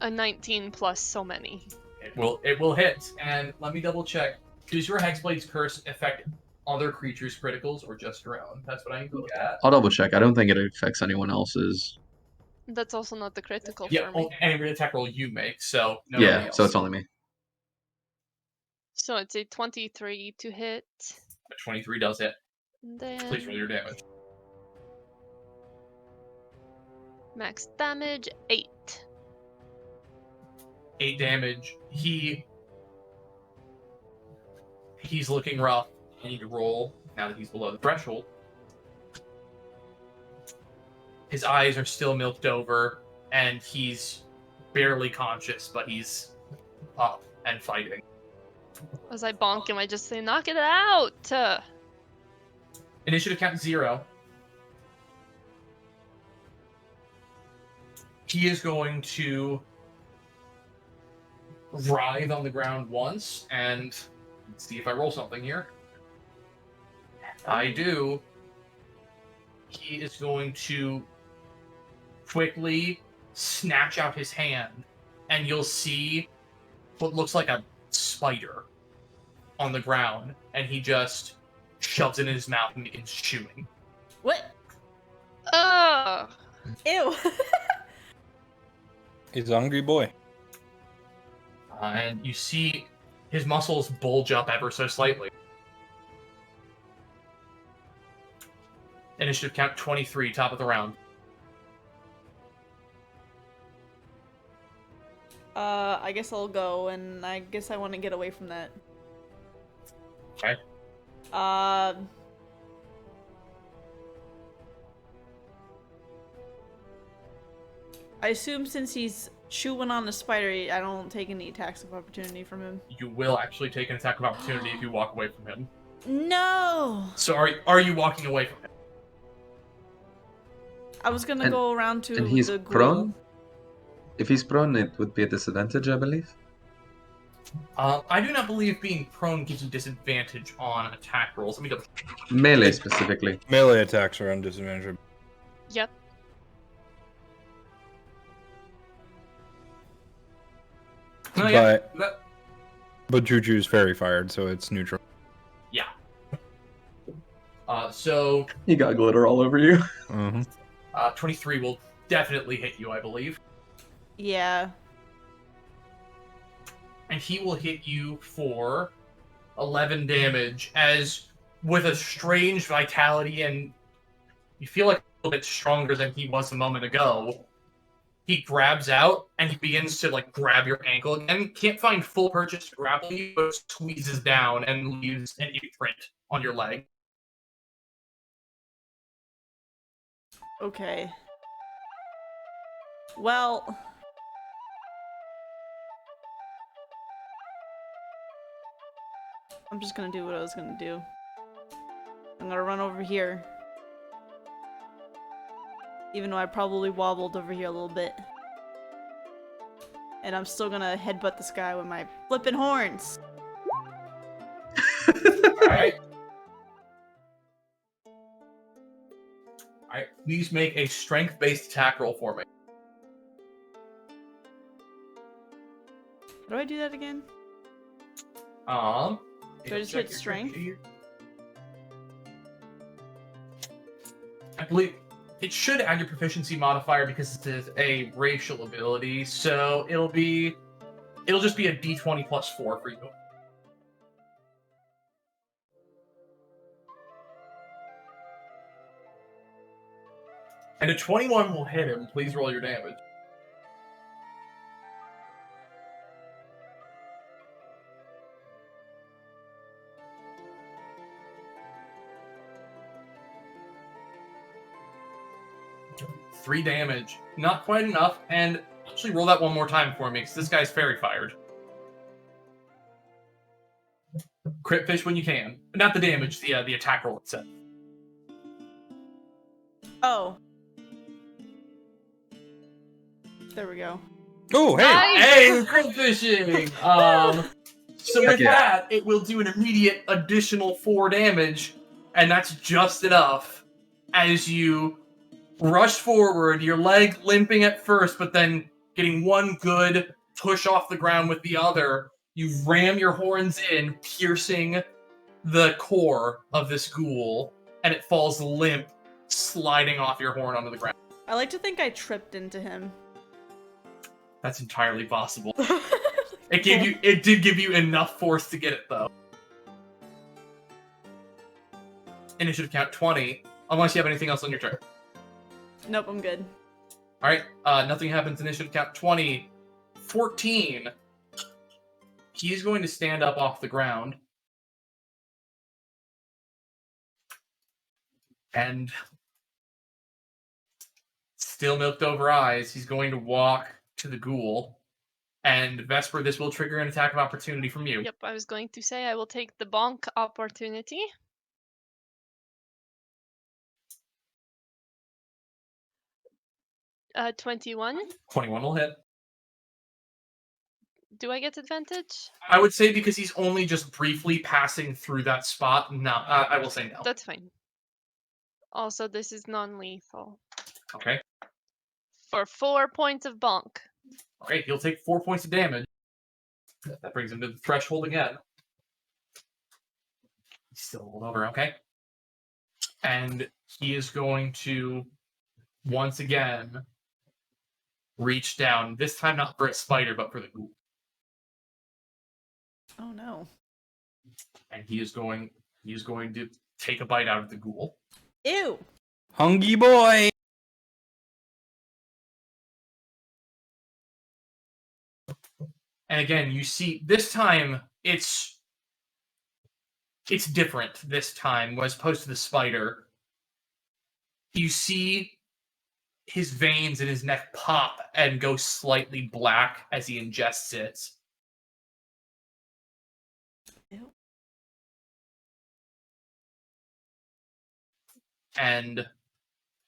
A 19 plus so many. It will hit, and let me double check. Does your Hexblade's curse affect other creatures' criticals or just your own? That's what I need to look at. I'll double check. I don't think it affects anyone else's. That's also not the critical Yeah, for me. any attack roll you make, so Yeah, so it's only me. So it's a 23 to hit. A 23 does hit. And then Please roll your damage. max damage 8. 8 damage. He's looking rough. I need to roll now that he's below the threshold. His eyes are still milked over, and he's barely conscious, but he's up and fighting. As I bonk him, I just say, knock it out! Initiative count 0. He is going to writhe on the ground once, and let's see if I roll something here. I do. He is going to quickly snatch out his hand, and you'll see what looks like a spider on the ground, and he just shoves it in his mouth and begins chewing. What? Ugh! Ew. He's a hungry boy. And you see his muscles bulge up ever so slightly. Initiative count 23, top of the round. I guess I'll go, and I guess I want to get away from that. Okay. I assume since he's chewing on the spider, I don't take any attacks of opportunity from him. You will actually take an attack of opportunity if you walk away from him. No! So are you walking away from him? I was gonna go around to And he's the ghoul. prone? If he's prone, it would be a disadvantage, I believe. I do not believe being prone gives you disadvantage on attack rolls. Let me double. Melee specifically. Melee attacks are on disadvantage. Yep. No, yeah, But Juju's fairy fired, so it's neutral. yeah. So You got glitter all over you. 23 will definitely hit you, I believe. Yeah. And he will hit you for 11 damage, as with a strange vitality, and you feel like a little bit stronger than he was a moment ago. he grabs out and he begins to like grab your ankle again. Can't find full purchase to grapple you, but squeezes down and leaves an imprint on your leg. Okay. Well... I'm just gonna do what I was gonna do. I'm gonna run over here. Even though I probably wobbled over here a little bit. And I'm still gonna headbutt this guy with my flippin' horns. Alright. Alright, please make a strength-based attack roll for me. How do I do that again? Do I just hit strength? I believe it should add your proficiency modifier because it is a racial ability, so it'll just be a d20 plus 4 for you. And a 21 will hit him. Please roll your damage. Three damage. Not quite enough, and actually roll that one more time for me, because this guy's fairy fired. Crit fish when you can. Not the damage, the attack roll itself. Oh. There we go. Oh, hey! Nice. Hey, crit fishing! So with Heck yeah. that, it will do an immediate additional 4 damage, and that's just enough as you rush forward, your leg limping at first, but then getting one good push off the ground with the other. You ram your horns in, piercing the core of this ghoul, and it falls limp, sliding off your horn onto the ground. I like to think I tripped into him. That's entirely possible. It did give you enough force to get it, though. Initiative count 20, unless you have anything else on your turn. Nope, I'm good. Alright, nothing happens. Initiative count 20. 14. He's going to stand up off the ground. And still milked over eyes, he's going to walk to the ghoul. And Vesper, this will trigger an attack of opportunity from you. Yep, I was going to say I will take the bonk opportunity. Uh, 21. 21 will hit. Do I get advantage? I would say because he's only just briefly passing through that spot, no. I will say no. That's fine. Also, this is non-lethal. Okay. For 4 points of bonk. Okay, he'll take 4 points of damage. That brings him to the threshold again. He's still rolled over, okay? And he is going to, once again, reach down. This time not for a spider, but for the ghoul. Oh no. And he is going to take a bite out of the ghoul. Ew! Hungry boy! And again, you see, this time, it's different this time, as opposed to the spider. You see his veins in his neck pop and go slightly black as he ingests it. Ew. And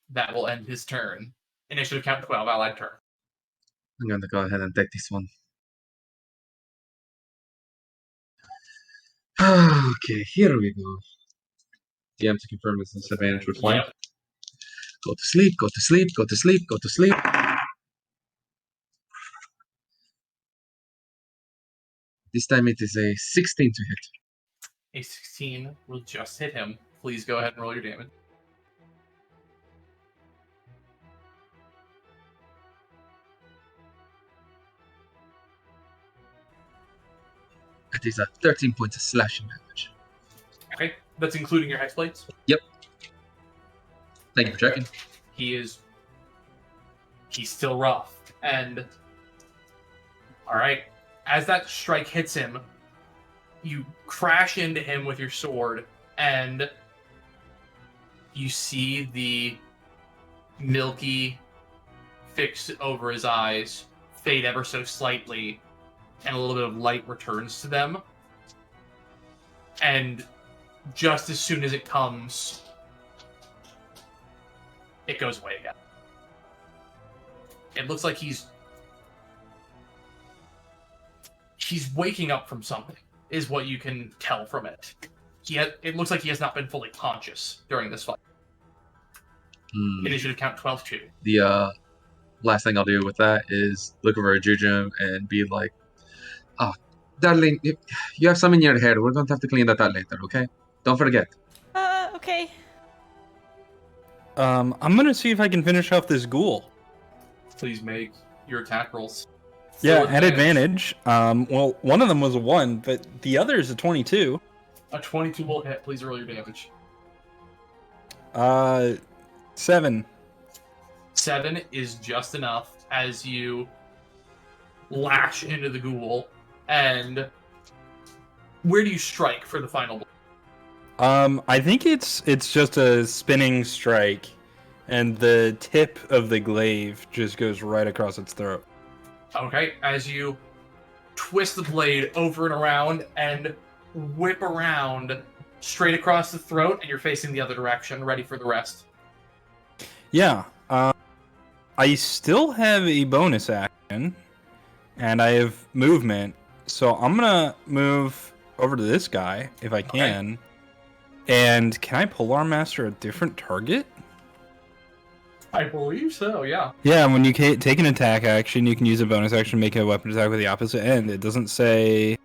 that will end his turn. Initiative count 12, allied turn. I'm going to go ahead and take this one. Okay, here we go. DM to confirm this disadvantage with flank. Yep. Go to sleep, go to sleep, go to sleep, go to sleep. This time it is a 16 to hit. A 16 will just hit him. Please go ahead and roll your damage. It is a 13 points of slashing damage. Okay, that's including your hex plates. Yep. Thank you for checking. He's still rough. And all right, as that strike hits him, you crash into him with your sword, and you see the milky fix over his eyes fade ever so slightly, and a little bit of light returns to them. And just as soon as it comes, it goes away again. It looks like he's waking up from something, is what you can tell from it. It looks like he has not been fully conscious during this fight. Initiative count 12-2. The last thing I'll do with that is look over at Juju and be like, "Ah, darling, you have some in your hair. We're going to have to clean that out later, okay? Don't forget." Okay. I'm gonna see if I can finish off this ghoul. Please make your attack rolls. Yeah, Full at advantage. Well, one of them was a 1, but the other is a 22. A 22 will hit. Please roll your damage. 7. 7 is just enough as you lash into the ghoul. And where do you strike for the final blow? I think it's just a spinning strike, and the tip of the glaive just goes right across its throat. Okay, as you twist the blade over and around and whip around straight across the throat, and you're facing the other direction, ready for the rest. Yeah. I still have a bonus action, and I have movement, so I'm gonna move over to this guy if I can. Okay. And can I Polearm Master a different target? I believe so, yeah. Yeah, when you take an attack action, you can use a bonus action to make a weapon attack with the opposite end. It doesn't say...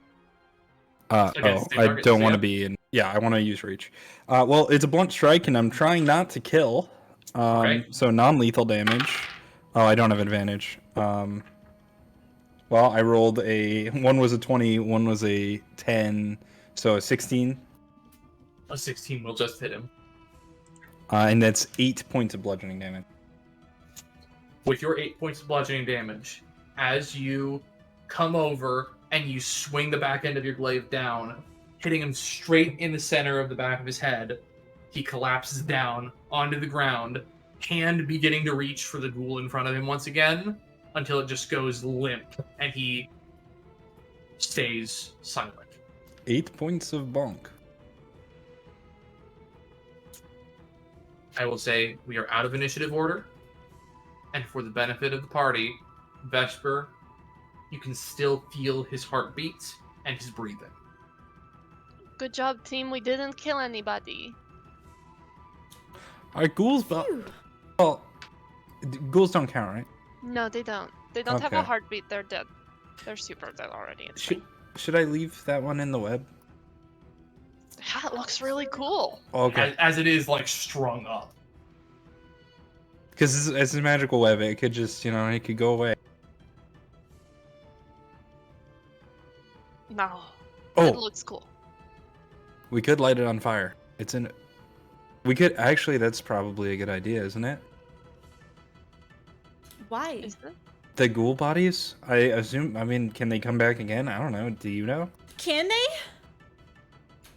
I don't want to be in... Yeah, I want to use reach. Well, it's a blunt strike, and I'm trying not to kill. Okay. So non-lethal damage. Oh, I don't have advantage. Well, I rolled a... One was a 20, one was a 10, so a 16. A 16 will just hit him. And that's 8 points of bludgeoning damage. With your 8 points of bludgeoning damage, as you come over and you swing the back end of your glaive down, hitting him straight in the center of the back of his head, he collapses down onto the ground, hand beginning to reach for the ghoul in front of him once again, until it just goes limp, and he stays silent. 8 points of bonk. I will say we are out of initiative order, and for the benefit of the party, Vesper, you can still feel his heartbeat and his breathing. Good job, team. We didn't kill anybody. Are ghouls... Well, ghouls don't count, right? No, they don't. They don't have a heartbeat. They're dead. They're super dead already. Should I leave that one in the web? Yeah, it looks really cool. Okay. As it is, like, strung up. Because it's a magical web, it could just, it could go away. No. Oh. It looks cool. We could light it on fire. We could, actually, that's probably a good idea, isn't it? Why? Is it? The ghoul bodies? I assume, can they come back again? I don't know. Do you know? Can they?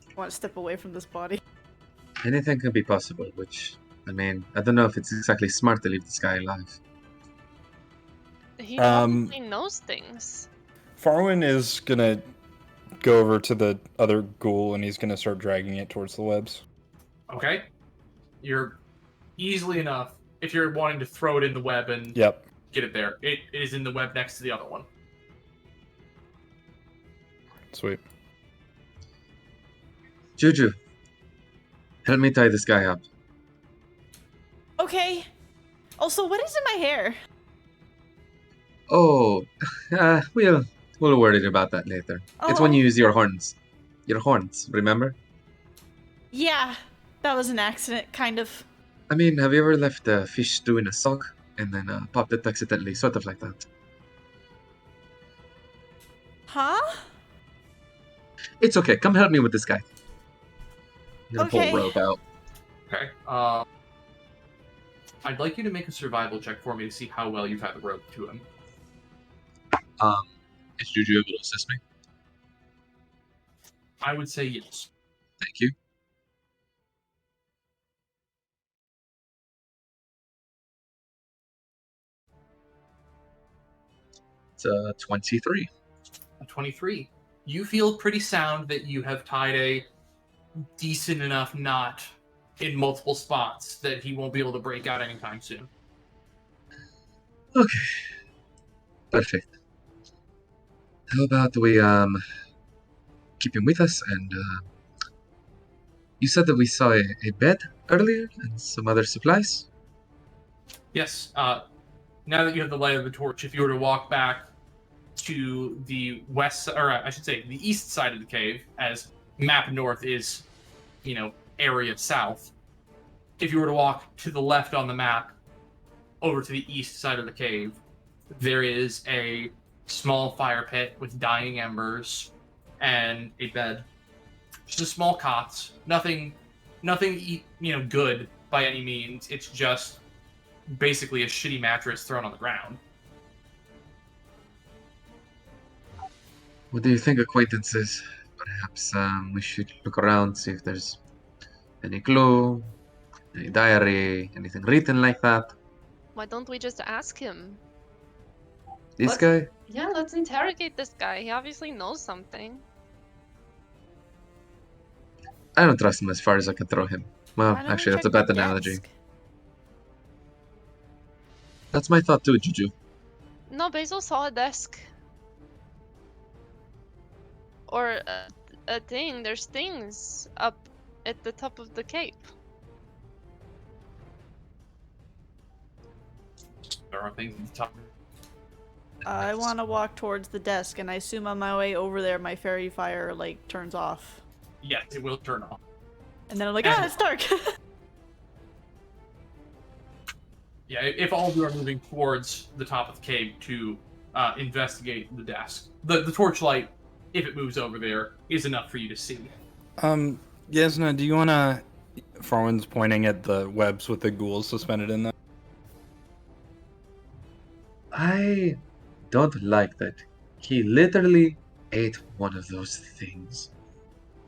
I want to step away from this body. Anything can be possible, which, I don't know if it's exactly smart to leave this guy alive. He probably knows things. Farwin is gonna go over to the other ghoul and he's gonna start dragging it towards the webs. Okay. You're easily enough, if you're wanting to throw it in the web and get it there. It is in the web next to the other one. Sweet. Juju, help me tie this guy up. Okay. Also, what is in my hair? Oh, we'll worry about that later. It's when you use your horns. Your horns, remember? Yeah, that was an accident, kind of. Have you ever left a fish stew in a sock and then popped it accidentally, sort of like that? Huh? It's okay. Come help me with this guy. I'm gonna Okay. pull a rope out. Okay. I'd like you to make a survival check for me to see how well you've had the rope to him. Is Juju able to assist me? I would say yes. Thank you. It's 23. A 23. You feel pretty sound that you have tied a decent enough knot in multiple spots that he won't be able to break out anytime soon. Okay. Perfect. How about we keep him with us and you said that we saw a bed earlier and some other supplies? Yes, now that you have the light of the torch, if you were to walk back to the west, or I should say the east side of the cave, as map north is, area south. If you were to walk to the left on the map, over to the east side of the cave, there is a small fire pit with dying embers and a bed. Just a small cot. Nothing, good by any means. It's just basically a shitty mattress thrown on the ground. What do you think, acquaintances? Perhaps we should look around, see if there's any clue, any diary, anything written like that. Why don't we just ask him? This guy? Yeah, let's interrogate this guy. He obviously knows something. I don't trust him as far as I can throw him. Well, Why don't we actually, that's a check bad the analogy. desk? That's my thought too, Juju. No, Basil saw a desk. Or a thing. There's things up at the top of the cape. There are things at the top. I want to walk towards the desk, and I assume on my way over there, my fairy fire turns off, Yes, it will turn off. and then I'm like, And- it's dark. Yeah, if all of you are moving towards the top of the cave to investigate the desk, the torchlight, if it moves over there, is enough for you to see. Jasnah, do you wanna... Farwan's pointing at the webs with the ghouls suspended in them. I don't like that. He literally ate one of those things.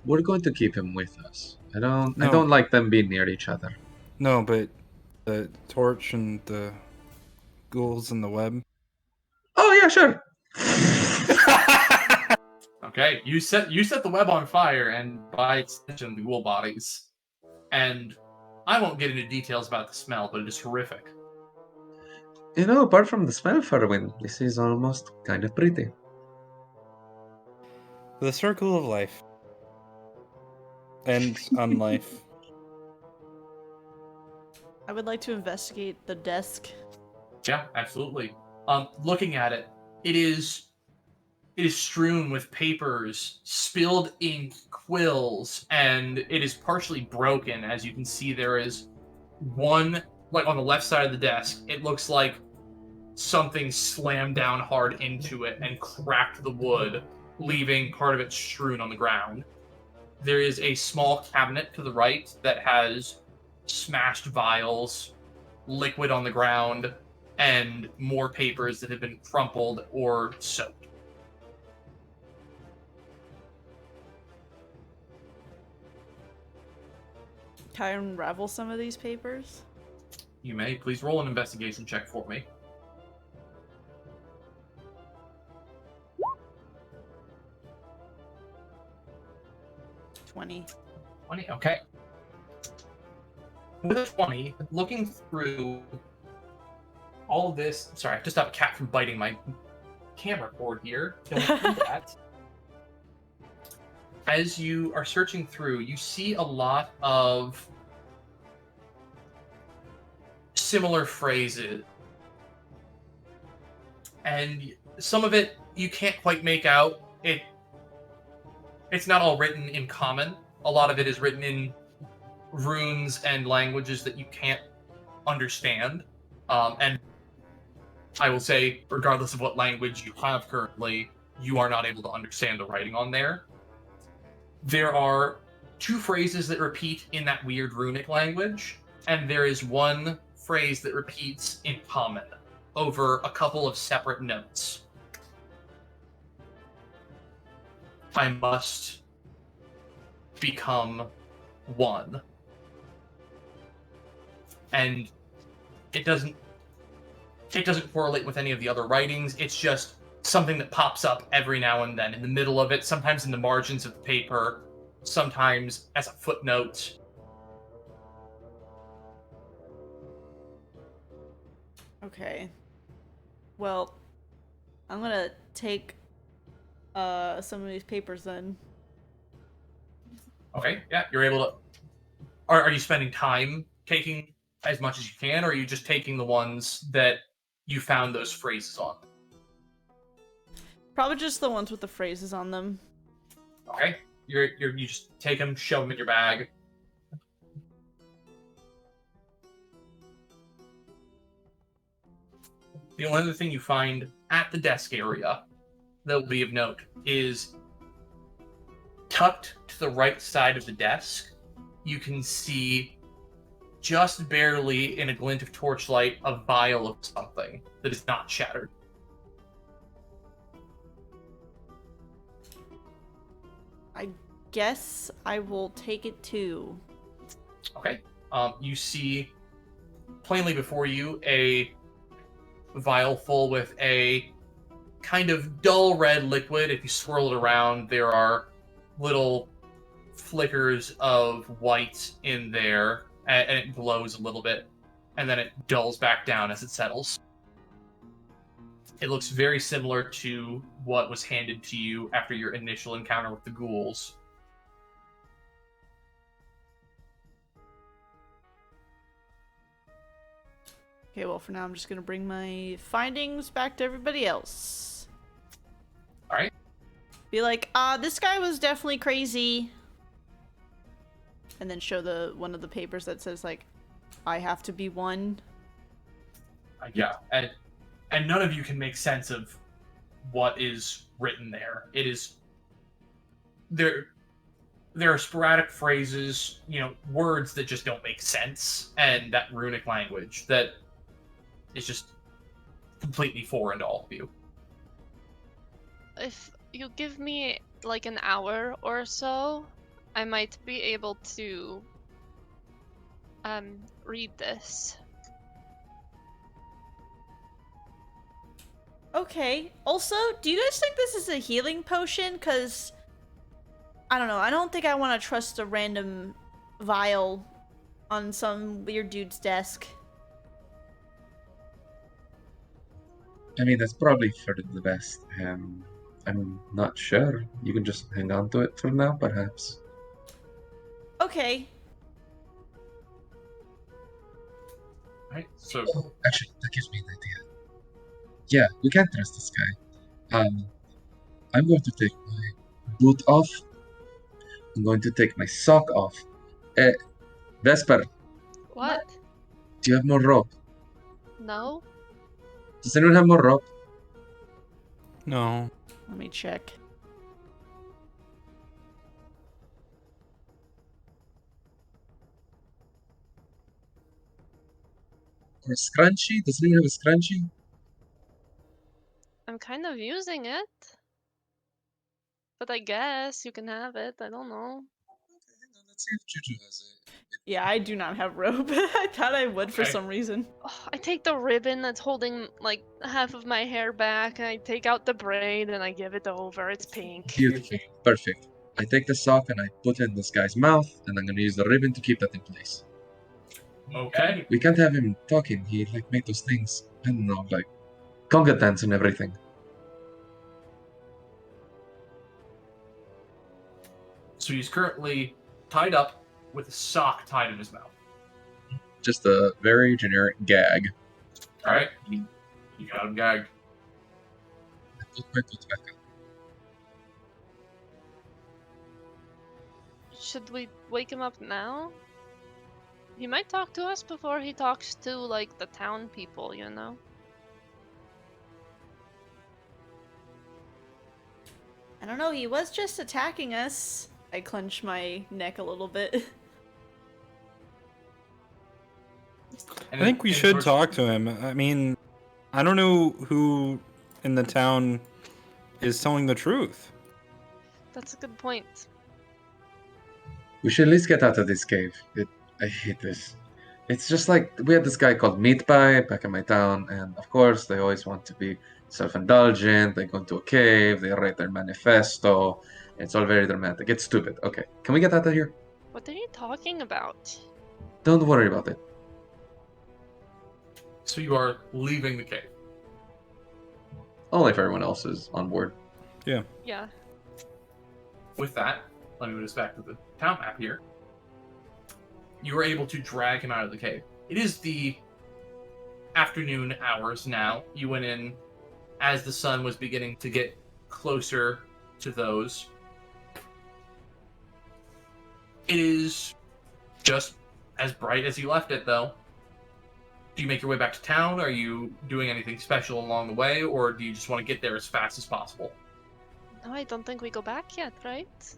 We're going to keep him with us. I No. don't like them being near each other. No, but the torch and the ghouls and the web. Oh yeah, sure. Okay, you set the web on fire, and by extension, the ghoul bodies. And I won't get into details about the smell, but it is horrific. Apart from the smell, Farwin, this is almost kind of pretty. The circle of life. Ends on life. I would like to investigate the desk. Yeah, absolutely. Looking at it, it is strewn with papers, spilled ink, quills, and it is partially broken. As you can see, there is one, on the left side of the desk, it looks like something slammed down hard into it and cracked the wood, leaving part of it strewn on the ground. There is a small cabinet to the right that has smashed vials, liquid on the ground, and more papers that have been crumpled or soaked. Can I unravel some of these papers? You may. Please roll an investigation check for me. $20. 20, okay. With a 20, looking through all of this... Sorry, I just stopped a cat from biting my camera cord here. Don't do that. As you are searching through, you see a lot of similar phrases. And some of it you can't quite make out. It's not all written in common. A lot of it is written in runes and languages that you can't understand. And I will say, regardless of what language you have currently, you are not able to understand the writing on there. There are 2 phrases that repeat in that weird runic language, and there is 1 phrase that repeats in common over a couple of separate notes. I must become one. And it doesn't correlate with any of the other writings. It's just something that pops up every now and then in the middle of it, sometimes in the margins of the paper, sometimes as a footnote. Okay. Well, I'm gonna take some of these papers then. Okay, yeah, you're able to. Are you spending time taking as much as you can, or are you just taking the ones that you found those phrases on? Probably just the ones with the phrases on them. Okay, you just take them, shove them in your bag. The only other thing you find at the desk area that will be of note is tucked to the right side of the desk, you can see just barely in a glint of torchlight a vial of something that is not shattered. I guess I will take it too. Okay. You see plainly before you a vial full with a kind of dull red liquid. If you swirl it around, there are little flickers of white in there, and it glows a little bit, and then it dulls back down as it settles. It looks very similar to what was handed to you after your initial encounter with the ghouls. Okay, well, for now, I'm just gonna bring my findings back to everybody else. Alright. Be like, this guy was definitely crazy. And then show one of the papers that says, like, I have to be one. Yeah, and none of you can make sense of what is written there. It is... There are sporadic phrases, words that just don't make sense, and that runic language that is just completely foreign to all of you. If you give me like an hour or so, I might be able to read this. Okay. Also, do you guys think this is a healing potion? Because, I don't know, I don't think I want to trust a random vial on some weird dude's desk. I mean, that's probably for the best. I'm not sure. You can just hang on to it for now, perhaps. Okay. Right? So, Oh, actually, that gives me an idea. Yeah, we can't trust this guy. I'm going to take my boot off. I'm going to take my sock off. Vesper, What? do you have more rope? No? Does anyone have more rope? No. Let me check. Or a scrunchie? Does anyone have a scrunchie? I'm kind of using it. But I guess you can have it. I don't know. Okay, hang on, let's see if Juju has it. Yeah, I do not have rope. I thought I would for Okay. some reason. Oh, I take the ribbon that's holding like half of my hair back, and I take out the braid and I give it over. It's pink. Beautiful. Perfect. I take the sock and I put it in this guy's mouth, and I'm gonna use the ribbon to keep that in place. okay. We can't have him talking. He made those things. I don't know, conga dance and everything. So he's currently tied up with a sock tied in his mouth. Just a very generic gag. Alright? You got him gagged. I put my foot back up. Should we wake him up now? He might talk to us before he talks to like the town people, you know? I don't know, he was just attacking us. I clench my neck a little bit. I think we should talk to him. I mean, I don't know who in the town is telling the truth. That's a good point. We should at least get out of this cave. I hate this. It's just like we had this guy called Meat Pie back in my town, and of course they always want to be self-indulgent. They go into a cave, they write their manifesto. It's all very dramatic. It's stupid. Okay, can we get out of here? What are you talking about? Don't worry about it. So you are leaving the cave. Only if everyone else is on board. Yeah. Yeah. With that, let me move us back to the town map here. You were able to drag him out of the cave. It is the afternoon hours now. You went in as the sun was beginning to get closer to those. It is just as bright as you left it, though. Do you make your way back to town? Are you doing anything special along the way, or do you just want to get there as fast as possible? No, I don't think we go back yet, right?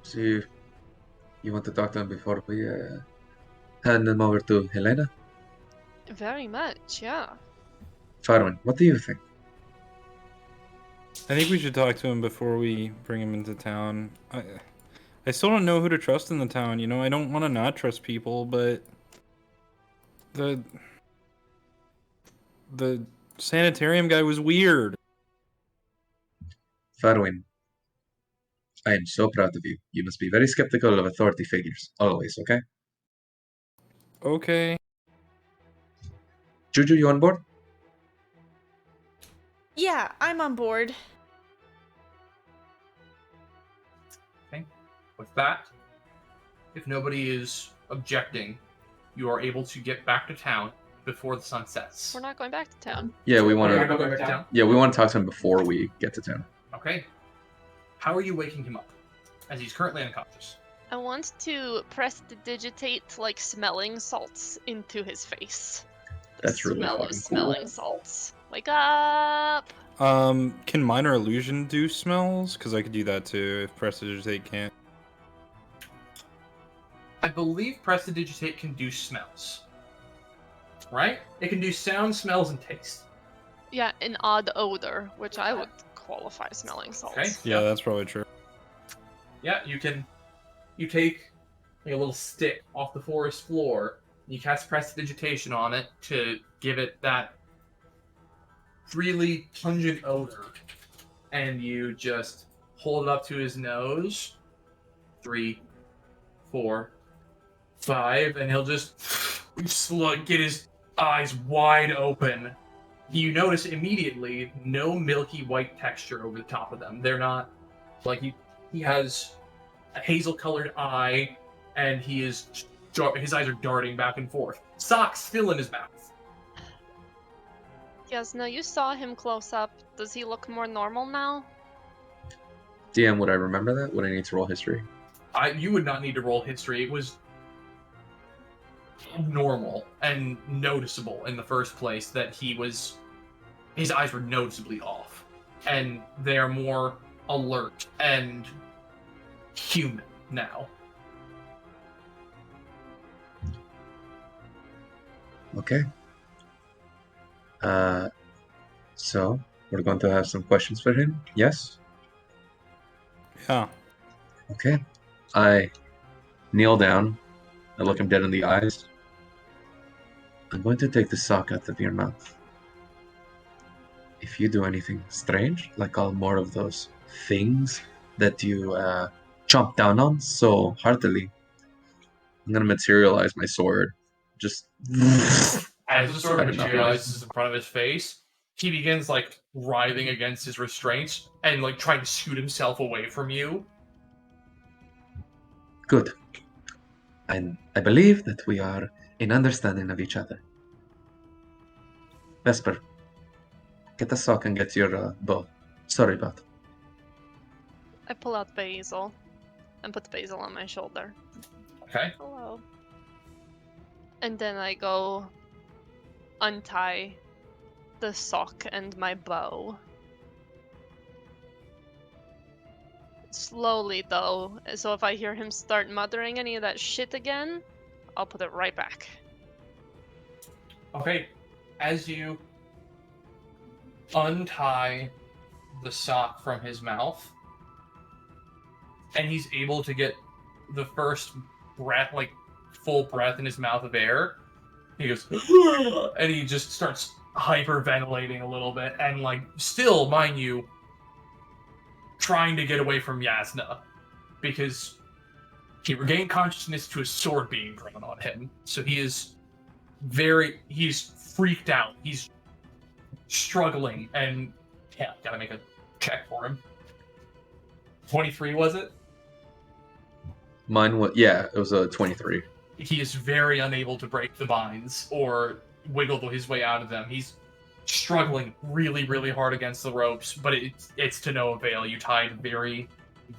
So you want to talk to him before we hand him over to Helena? Very much, yeah. Farwin, what do you think? I think we should talk to him before we bring him into town. I still don't know who to trust in the town. You know, I don't want to not trust people, but the sanitarium guy was weird. Farwin, I am so proud of you. You must be very skeptical of authority figures, always, okay? Okay. Juju, you on board? Yeah, I'm on board. Okay. With that, if nobody is objecting, you are able to get back to town before the sun sets. We're not going back to town. Yeah, we want You're to. going back to town? Yeah, we want to talk to him before we get to town. Okay. How are you waking him up? As he's currently unconscious. I want to prestidigitate like smelling salts into his face. The That's really smell of fucking cool. smelling salts. Wake up! Can minor illusion do smells? Because I could do that too if prestidigitate can't. I believe Prestidigitate can do smells. Right? It can do sound, smells, and taste. Yeah, an odd odor, which I would qualify smelling salts. Okay. Yeah, that's probably true. Yeah, you take like a little stick off the forest floor, you cast Prestidigitation on it to give it that really pungent odor, and you just hold it up to his nose. 3, 4, 5, and he'll just get his eyes wide open. You notice immediately no milky white texture over the top of them. They're not like he has a hazel-colored eye, and his eyes are darting back and forth. Socks still in his mouth. Jasnah, you saw him close up. Does he look more normal now? DM, would I remember that? Would I need to roll history? You would not need to roll history. It was normal and noticeable in the first place that his eyes were noticeably off, and they are more alert and human now. Okay. So we're going to have some questions for him. Yes. Yeah. Okay. I kneel down. I look him dead in the eyes. I'm going to take the sock out of your mouth. If you do anything strange, like all more of those things that you chomp down on so heartily, I'm going to materialize my sword. Just As the sword materializes in front of his face, he begins like writhing against his restraints and like trying to scoot himself away from you. good. And I believe that we are in understanding of each other. Vesper, get the sock and get your bow. Sorry, but I pull out Basil and put Basil on my shoulder. Okay. Hello. And then I go untie the sock and my bow. Slowly though, so if I hear him start muttering any of that shit again, I'll put it right back. Okay. As you untie the sock from his mouth, and he's able to get the first breath, like full breath in his mouth of air. He goes, and he just starts hyperventilating a little bit, and like still, mind you, trying to get away from Jasnah, because he regained consciousness to a sword being drawn on him. So he's freaked out. He's struggling, and yeah, gotta make a check for him. 23, was it? Mine was, yeah, it was a 23. He is very unable to break the binds or wiggle his way out of them. He's struggling really, really hard against the ropes, but it's to no avail. You tied very,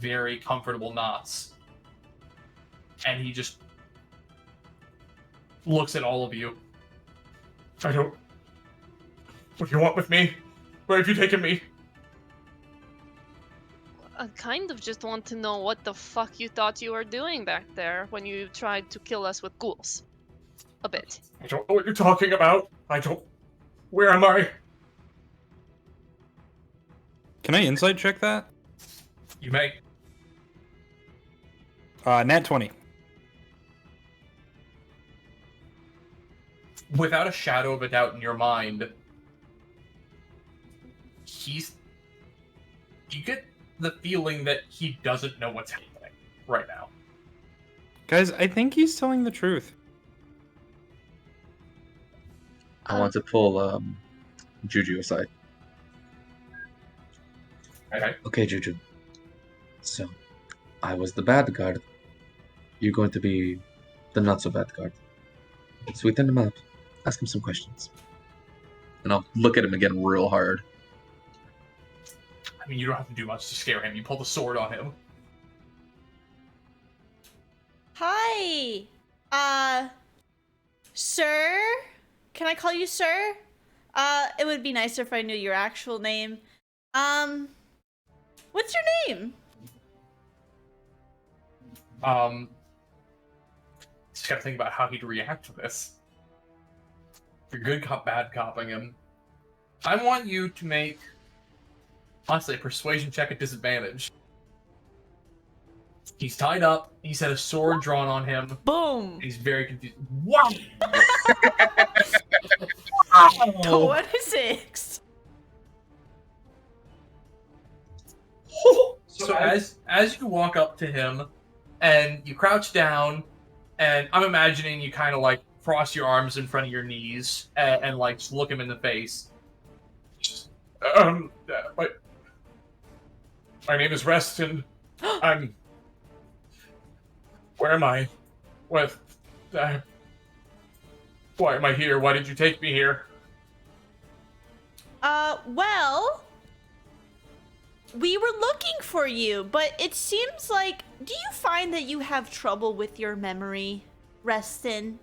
very comfortable knots. And he just looks at all of you. What do you want with me? Where have you taken me? I kind of just want to know what the fuck you thought you were doing back there when you tried to kill us with ghouls. A bit. I don't know what you're talking about. Where am I? Can I insight check that? You may. Nat 20. Without a shadow of a doubt in your mind, you get the feeling that he doesn't know what's happening right now. Guys, I think he's telling the truth. I want to pull Juju aside. Okay. Okay, Juju. So, I was the bad guard. You're going to be the not so bad guard. Sweeten him up. Ask him some questions. And I'll look at him again real hard. I mean, you don't have to do much to scare him. You pull the sword on him. Hi. Sir? Can I call you sir? It would be nicer if I knew your actual name. What's your name? Just gotta think about how he'd react to this. You're good cop, bad copping him. I want you to make, honestly, a persuasion check at disadvantage. He's tied up. He's had a sword drawn on him. Boom. He's very confused. Wow! 26. So as you walk up to him, and you crouch down, and I'm imagining you kind of like cross your arms in front of your knees and like just look him in the face. My name is Restin. Where am I? Why am I here? Why did you take me here? Well, we were looking for you, but it seems like, do you find that you have trouble with your memory, Restin?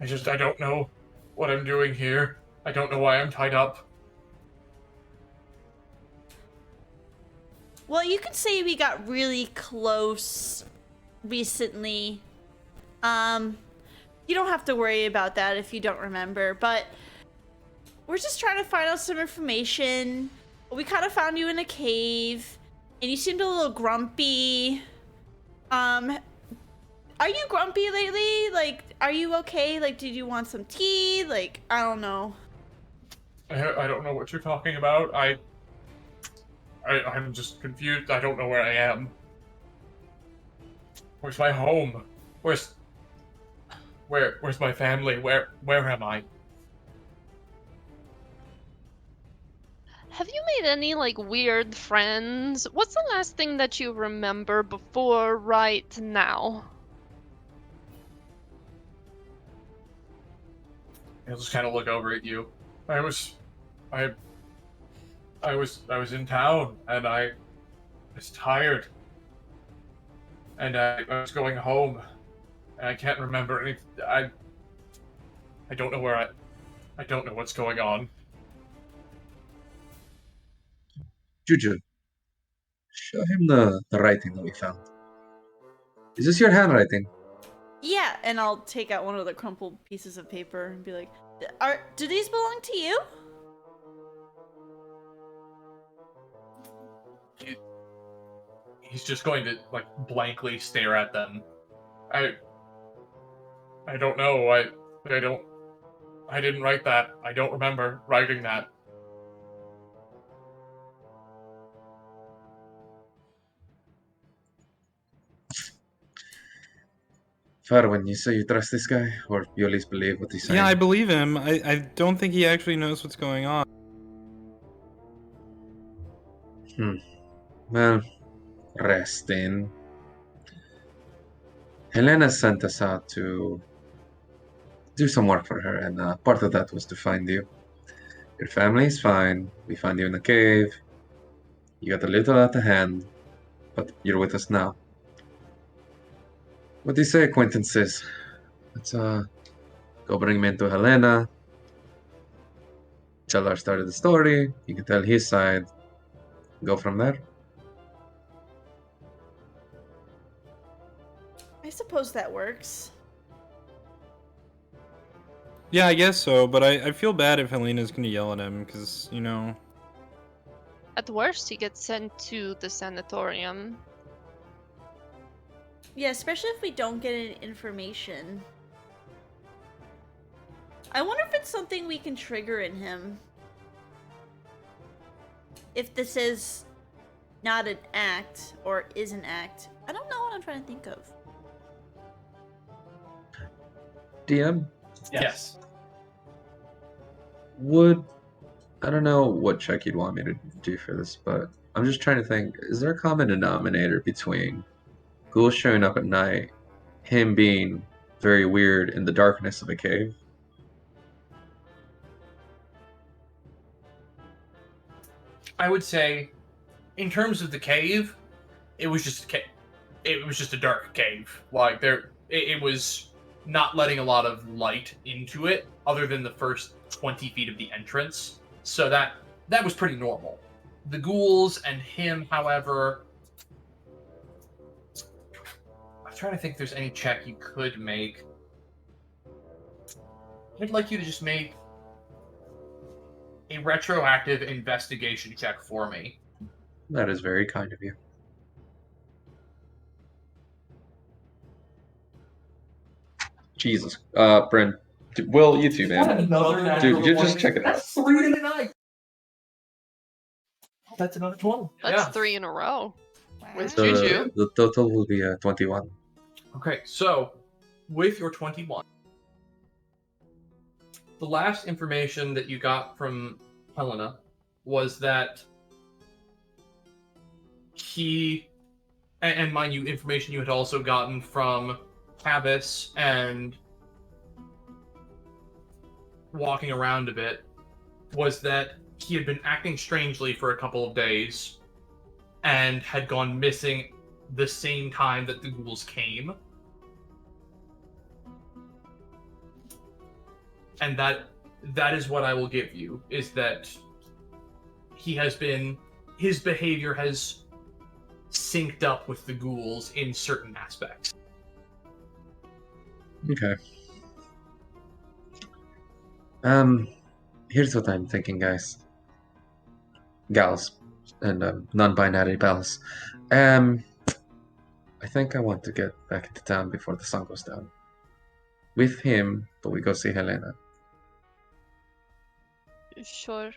I don't know what I'm doing here. I don't know why I'm tied up. Well, you could say we got really close recently. You don't have to worry about that if you don't remember, but we're just trying to find out some information. We kind of found you in a cave, and you seemed a little grumpy. Are you grumpy lately? Like, are you okay? Like, did you want some tea? Like, I don't know. I don't know what you're talking about. I'm just confused. I don't know where I am. Where's my home? Where's my family? Where am I? Have you made any, like, weird friends? What's the last thing that you remember before right now? I'll just kind of look over at you. I was in town, and I was tired, and I was going home, and I can't remember anything. I don't know I don't know what's going on. Juju, show him the writing that we found. Is this your handwriting? Yeah, and I'll take out one of the crumpled pieces of paper and be like, do these belong to you? He's just going to like blankly stare at them. I don't know. I didn't write that. I don't remember writing that. Farwin, you say you trust this guy, or you at least believe what he's saying? Yeah, I believe him. I don't think he actually knows what's going on. Well, Restin. Helena sent us out to do some work for her, and part of that was to find you. Your family is fine. We found you in a cave. You got a little out of hand, but you're with us now. What do you say, acquaintances? Let's go bring him into Helena. Tell our side of the story. You can tell his side. Go from there. I suppose that works. Yeah, I guess so, but I feel bad if Helena's gonna yell at him, because, you know... At worst, he gets sent to the sanatorium. Yeah, especially if we don't get any information. I wonder if it's something we can trigger in him. If this is not an act, or is an act. I don't know what I'm trying to think of. DM? Yes. I don't know what check you'd want me to do for this, but I'm just trying to think, is there a common denominator between ghouls showing up at night, him being very weird in the darkness of a cave? I would say, in terms of the cave, it was just a dark cave. Like it was not letting a lot of light into it, other than the first 20 feet of the entrance. So that was pretty normal. The ghouls and him, however, I'm trying to think if there's any check you could make. I'd like you to just make a retroactive investigation check for me. That is very kind of you. Jesus. Brent. Will, you too, man. Dude, you just check it out. That's 3 in a night. That's another 12. That's Yeah. 3 in a row. With The, Juju. the total will be 21. Okay, so with your 21, the last information that you got from Helena was that he, and mind you, information you had also gotten from Cabas and walking around a bit, was that he had been acting strangely for a couple of days and had gone missing the same time that the ghouls came. And that is what I will give you, is that his behavior has synced up with the ghouls in certain aspects. Okay. Here's what I'm thinking, guys. Gals. And non-binary pals. I think I want to get back into town before the sun goes down. With him, but we go see Helena. Sure.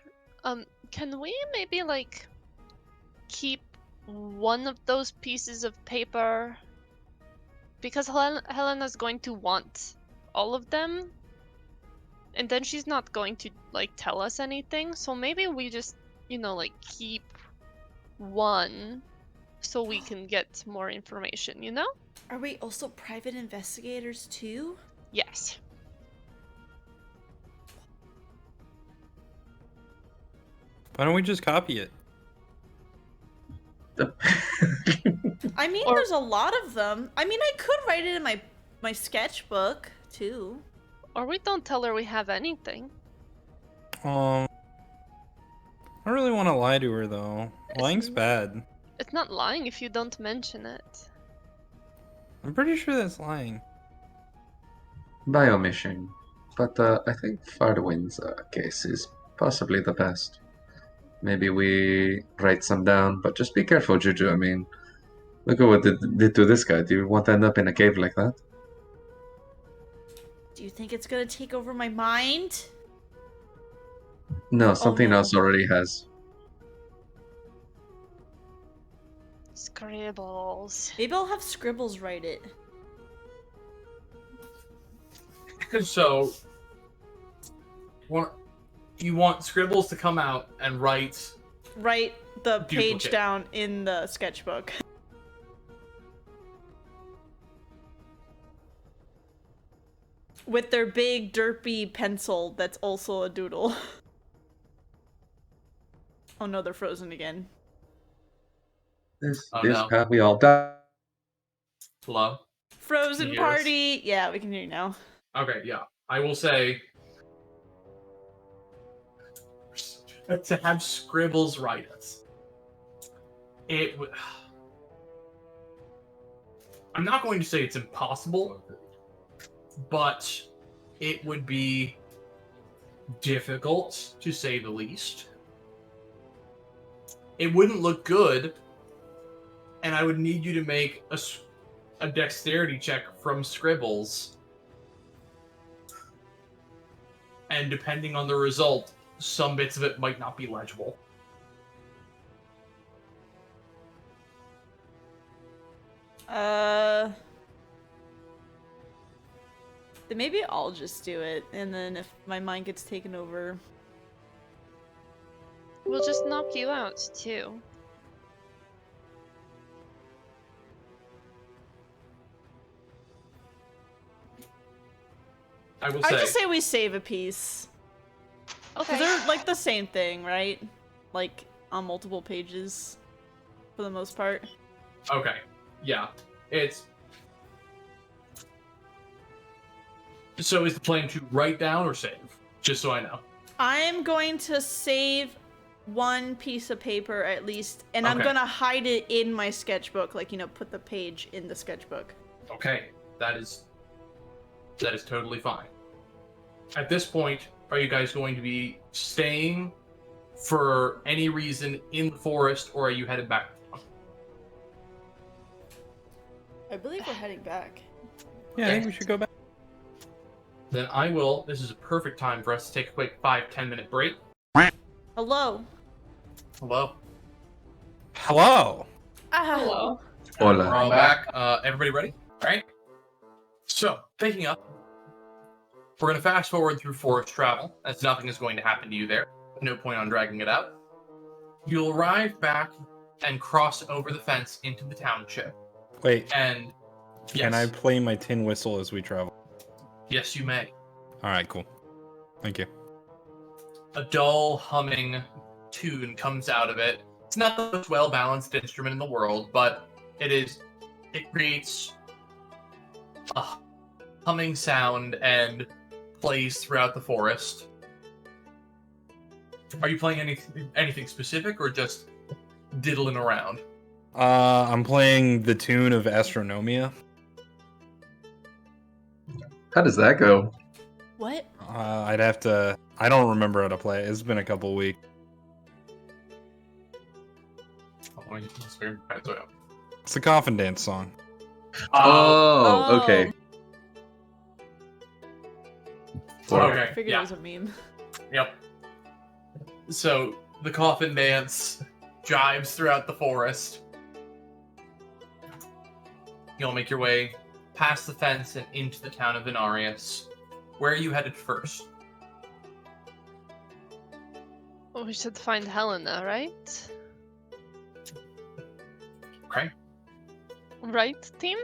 Can we maybe, like, keep one of those pieces of paper? Because Helena's going to want all of them. And then she's not going to, like, tell us anything. So maybe we just, like, keep one so we can get more information, you know? Are we also private investigators too? Yes. Why don't we just copy it? I mean, Or- there's a lot of them. I mean, I could write it in my sketchbook too. Or we don't tell her we have anything. I don't really want to lie to her, though. Lying's bad. It's not lying if you don't mention it. I'm pretty sure that's lying. By omission. But I think Farwin's case is possibly the best. maybe we write some down, but just be careful, Juju. I mean, look at what did to this guy. Do you want to end up in a cave like that? Do you think it's gonna take over my mind? No, Oh, something no. else already has. Scribbles. Maybe I'll have Scribbles write it. So, you want Scribbles to come out and write... Write the page Duplicate. down in the sketchbook. With their big derpy pencil that's also a doodle. Oh no, they're frozen again. This Oh, is no. how we all die. Hello? Frozen Can you hear us? party! Yeah, we can hear you now. Okay, yeah. I will say... to have Scribbles write us. It would... I'm not going to say it's impossible, but it would be difficult, to say the least. It wouldn't look good, and I would need you to make a dexterity check from Scribbles. And depending on the result, some bits of it might not be legible. Then maybe I'll just do it, and then if my mind gets taken over... We'll just knock you out, too. I will I say... just say we save a piece. Okay. Because they're like the same thing, right? Like, on multiple pages, for the most part. Okay, yeah. It's... So is the plan to write down or save? Just so I know. I'm going to save one piece of paper at least, and I'm Okay. gonna hide it in my sketchbook, like, you know, put the page in the sketchbook. Okay, that is totally fine. At this point, are you guys going to be staying for any reason in the forest, or are you headed back? I believe we're heading back. Yeah, I think we should go back. Then I will. This is a perfect time for us to take a quick 5-10 minute break. Hello. Hello. Hello. Ah. Hello. We're Hola. all back. Everybody ready? All right. So, picking up, we're going to fast forward through forest travel, as nothing is going to happen to you there. No point on dragging it out. You'll arrive back and cross over the fence into the township. Wait, And can I play my tin whistle as we travel? Yes, you may. All right, cool. Thank you. A dull humming tune comes out of it. It's not the most well-balanced instrument in the world, but it creates a humming sound and plays throughout the forest. Are you playing anything specific or just diddling around? I'm playing the tune of Astronomia. How does that go? What? I'd have to. I don't remember how to play it. It's been a couple weeks. It's a coffin dance song. Oh, okay. Okay, I figured yeah. it was a meme. Yep. So the coffin dance jives throughout the forest. You'll make your way past the fence and into the town of Venarius. Where are you headed first? Well, we should find Helena, right? Okay. Right, team?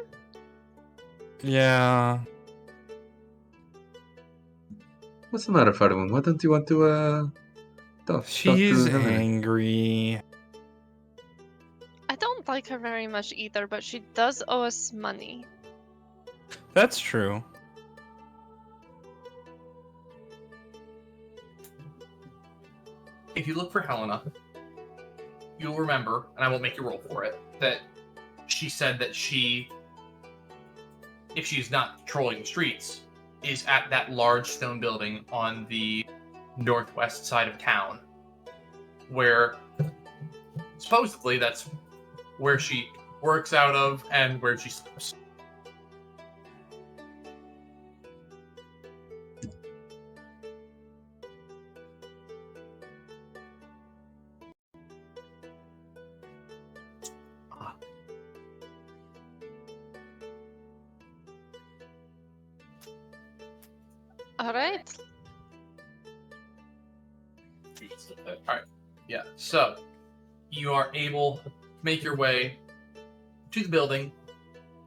Yeah. What's the matter, Fatima? Why don't you want to, talk She's to Helena? angry. I don't like her very much either, but she does owe us money. That's true. If you look for Helena, you'll remember, and I won't make you roll for it, that she said that she, if she's not patrolling the streets, is at that large stone building on the northwest side of town. where supposedly that's where she works out of and where she sleeps. All right. Alright, yeah, so you are able to make your way to the building.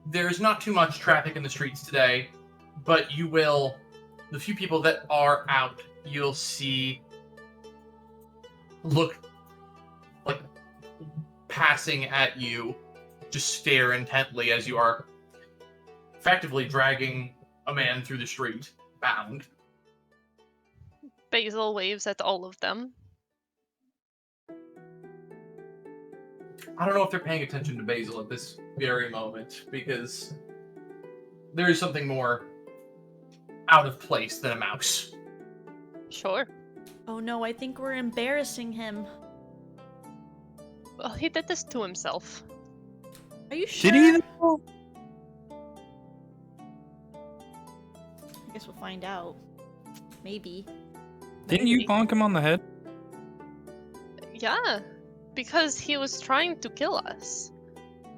There's not too much traffic in the streets today, but you will, the few people that are out, you'll see look like passing at you, just stare intently as you are effectively dragging a man through the street, bound. Basil waves at all of them. I don't know if they're paying attention to Basil at this very moment, because there is something more out of place than a mouse. Sure. Oh no, I think we're embarrassing him. Well, he did this to himself. Are you sure? Did he? I guess we'll find out. Maybe. Didn't you Maybe. bonk him on the head? Yeah, because he was trying to kill us.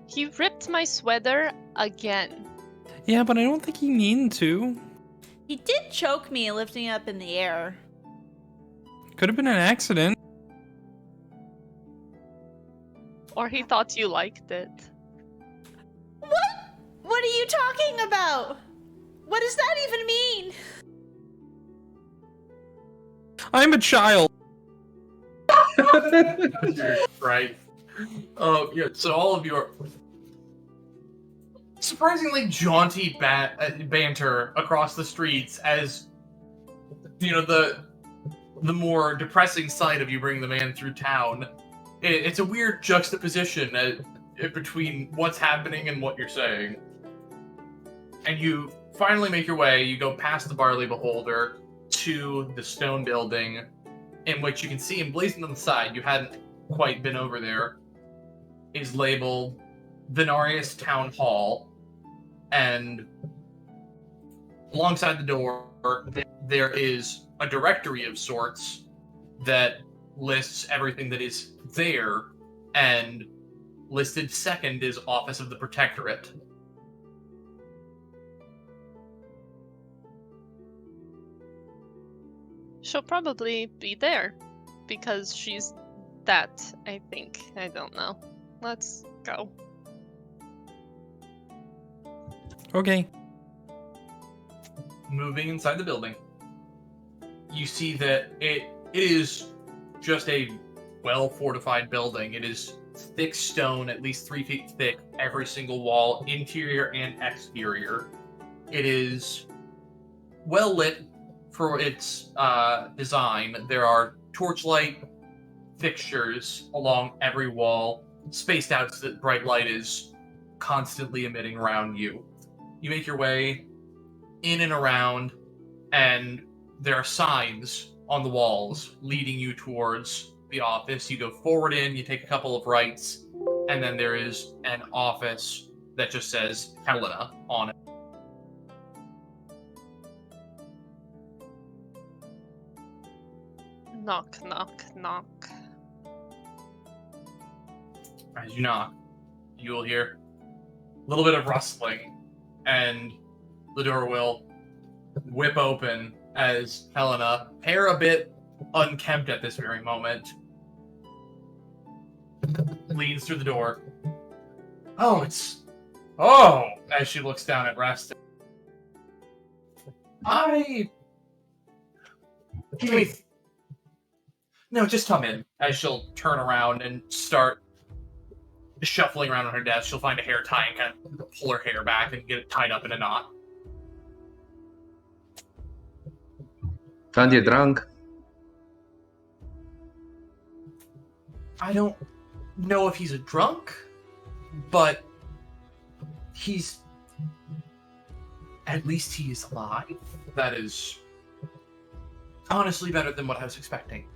He ripped my sweater again. Yeah, but I don't think he meant to. He did choke me, lifting it up in the air. Could have been an accident. Or he thought you liked it. What? What are you talking about? What does that even mean? I'm a child. Right. Oh, yeah, so all of your surprisingly jaunty banter across the streets as, you know, the more depressing side of you bringing the man through town. It's a weird juxtaposition between what's happening and what you're saying. And you finally make your way, you go past the Barley Beholder to the stone building, in which you can see emblazoned on the side, you hadn't quite been over there, is labeled Venarius Town Hall. And alongside the door, there is a directory of sorts that lists everything that is there, and listed second is Office of the Protectorate. She'll probably be there. Because she's that, I think. I don't know. Let's go. Okay. Moving inside the building, you see that it is just a well-fortified building. It is thick stone, at least 3 feet thick, every single wall, interior and exterior. It is well lit for its design. There are torchlight fixtures along every wall, spaced out so that bright light is constantly emitting around you. You make your way in and around, and there are signs on the walls leading you towards the office. You go forward in, you take a couple of rights, and then there is an office that just says Helena on it. Knock, knock, knock. As you knock, you will hear a little bit of rustling, and the door will whip open as Helena, hair a bit unkempt at this very moment, leads through the door. Oh, as she looks down at Restin. No, just come in. As she'll turn around and start shuffling around on her desk, she'll find a hair tie and kind of pull her hair back and get it tied up in a knot. Found you drunk? I don't know if he's a drunk, but at least he is alive. That is honestly better than what I was expecting.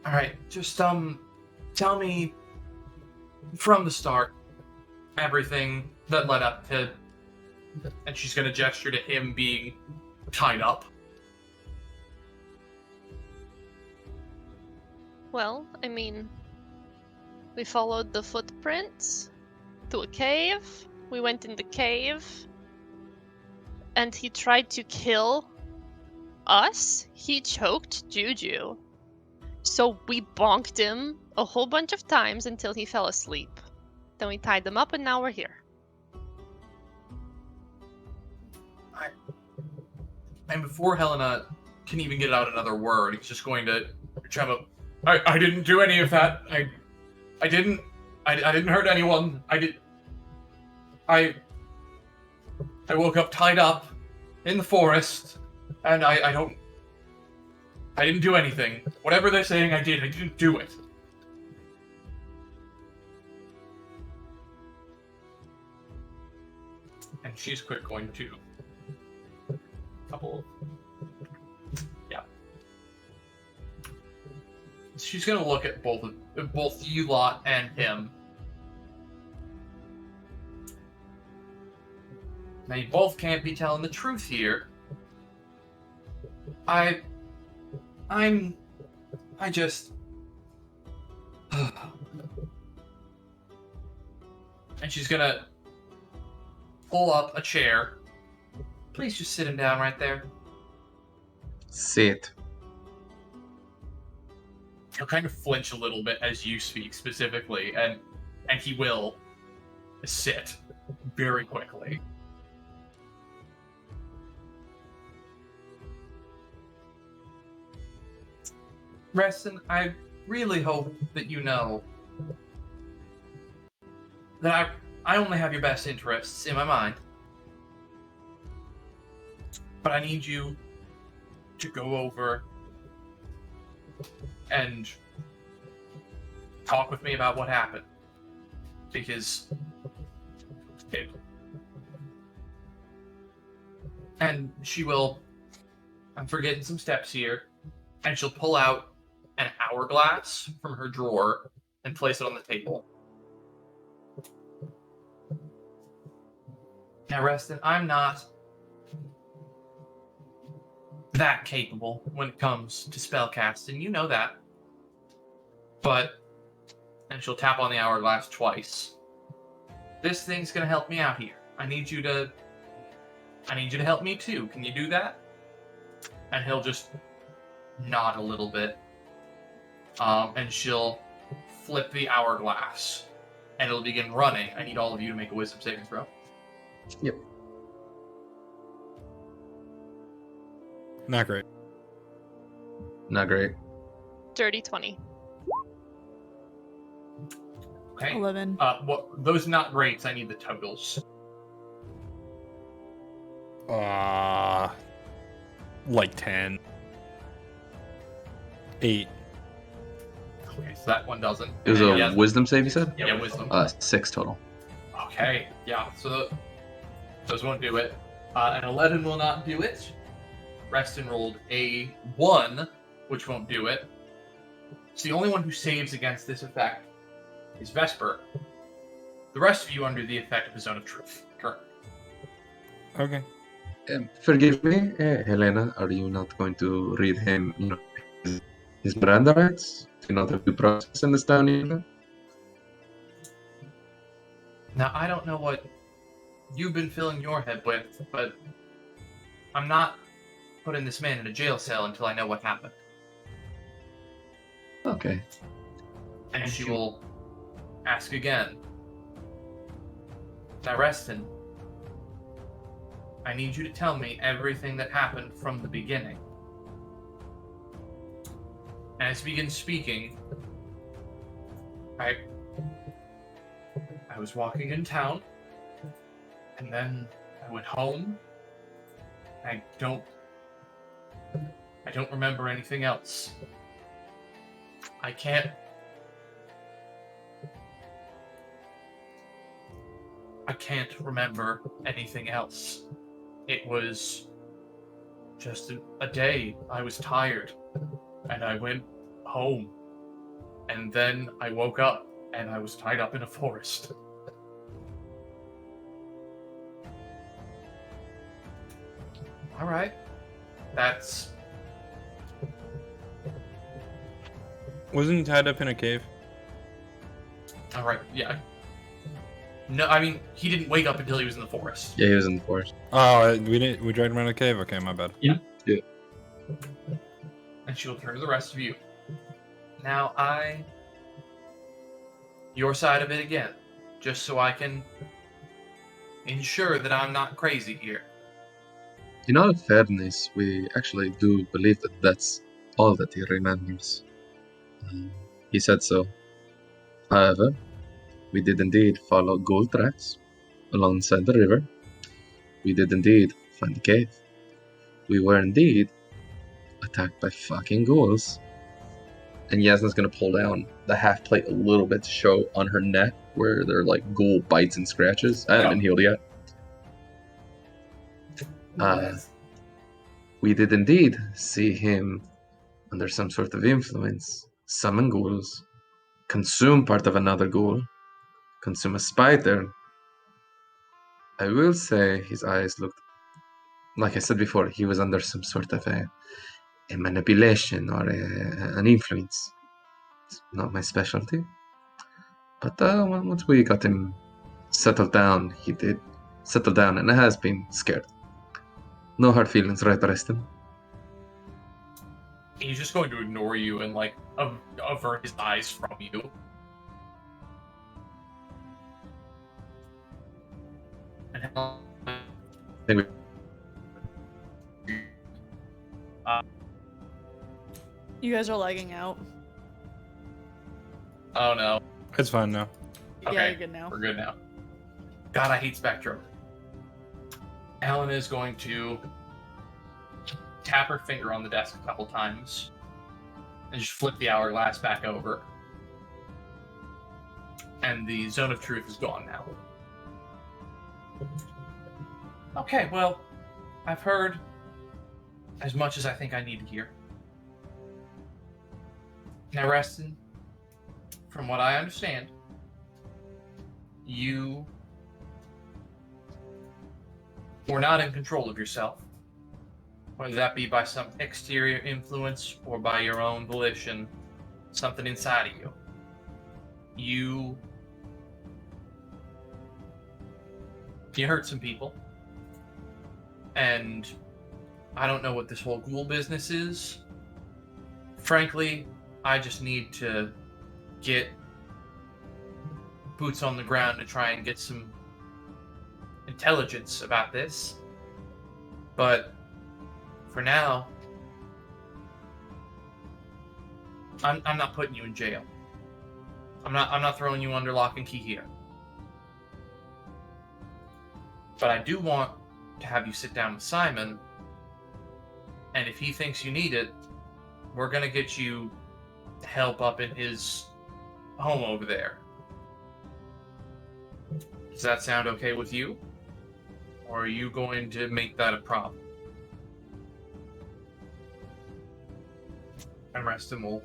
All right, just tell me from the start everything that led up to, and she's gonna gesture to him being tied up. Well, I mean, we followed the footprints to a cave. We went in the cave, and he tried to kill us. He choked Juju. So we bonked him a whole bunch of times until he fell asleep. Then we tied them up, and now we're here. And before Helena can even get out another word, he's just going to tremble. I didn't do any of that. I didn't hurt anyone. I woke up tied up in the forest, and I didn't do anything. Whatever they're saying I didn't do it. And she's going to yeah. She's gonna look at both you lot and him. Now you both can't be telling the truth here. I just and she's gonna pull up a chair. Please just sit him down right there. Sit. He'll kind of flinch a little bit as you speak specifically, and he will sit very quickly. Restin, I really hope that you know that I only have your best interests in my mind. But I need you to go over and talk with me about what happened. Because and she will, I'm forgetting some steps here, and she'll pull out an hourglass from her drawer and place it on the table. Now, Restin, I'm not that capable when it comes to spellcasting. You know that. But, and she'll tap on the hourglass twice. This thing's gonna help me out here. I need you to help me too. Can you do that? And he'll just nod a little bit. And she'll flip the hourglass. And it'll begin running. I need all of you to make a wisdom saving throw. Yep. Not great. Not great. Dirty 20. Okay. 11. Those not greats, I need the totals. Like 10. 8. Okay, so that one doesn't. It was Yeah. a wisdom save, you said? Yeah, wisdom. 6 total. Okay, yeah, so those won't do it. An 11 will not do it. Restin rolled a 1, which won't do it. So the only one who saves against this effect is Vesper. The rest of you under the effect of the Zone of Truth. Currently. Okay. Forgive me, Helena, are you not going to read him, his Miranda rights? Do you not have due process in this town either? Now, I don't know what you've been filling your head with, but I'm not putting this man in a jail cell until I know what happened. Okay. And she will ask again. Now, Restin, I need you to tell me everything that happened from the beginning. As he begins speaking, I was walking in town, and then I went home. I don't remember anything else. I can't remember anything else. It was just a day. I was tired, and I went home, And then I woke up and I was tied up in a forest. All right. That's... Wasn't he tied up in a cave? All right, yeah. No, I mean, he didn't wake up until he was in the forest. Yeah, he was in the forest. Oh, we dragged him out of the cave? Okay, my bad. And she'll turn to the rest of you. Now, your side of it again, just so I can ensure that I'm not crazy here. In all fairness, we actually do believe that that's all that he remembers. He said so. However, we did indeed follow ghoul tracks alongside the river. We did indeed find the cave. We were indeed attacked by fucking ghouls. And Jasnah's gonna pull down the half plate a little bit to show on her neck where there are like ghoul bites and scratches. I haven't been healed yet. We did indeed see him under some sort of influence, summon ghouls, consume part of another ghoul, consume a spider. I will say his eyes looked, like I said before, he was under some sort of a manipulation or an influence. It's not my specialty. But once we got him settled down, he did settle down and has been scared. No hard feelings, right, Restin? He's just going to ignore you and, like, avert his eyes from you. And I think You guys are lagging out. oh no. It's fine now. Okay, Yeah, you're good now. we're good now. God, I hate Spectrum. Ellen is going to tap her finger on the desk a couple times and just flip the hourglass back over. And the zone of truth is gone now. Okay, well, I've heard as much as I think I need to hear. Now, Restin, from what I understand, you were not in control of yourself, whether that be by some exterior influence or by your own volition, something inside of you. You hurt some people, and I don't know what this whole ghoul business is. Frankly, I just need to get boots on the ground to try and get some intelligence about this. But for now, I'm not putting you in jail. I'm not throwing you under lock and key here. But I do want to have you sit down with Simon, and if he thinks you need it, we're gonna get you help up in his home over there. Does that sound okay with you? Or are you going to make that a problem? And Restin will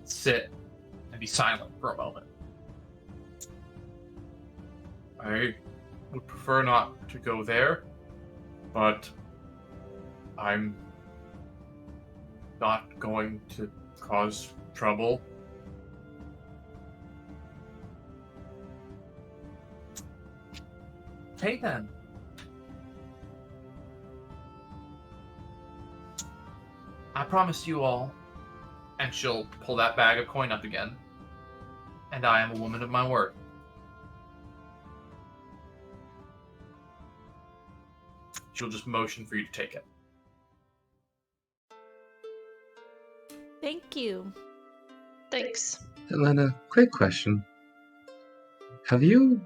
sit and be silent for a moment. I would prefer not to go there, but I'm not going to cause trouble. Okay then. I promise you all, and she'll pull that bag of coin up again, and I am a woman of my word. She'll just motion for you to take it. Thank you. Thanks. Helena, quick question. Have you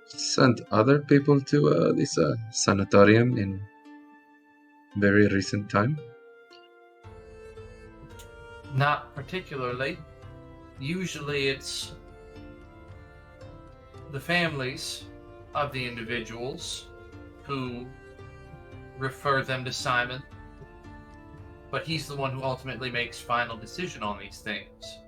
sent other people to this sanatorium in very recent time? Not particularly. Usually it's the families of the individuals who refer them to Simon. but he's the one who ultimately makes final decision on these things.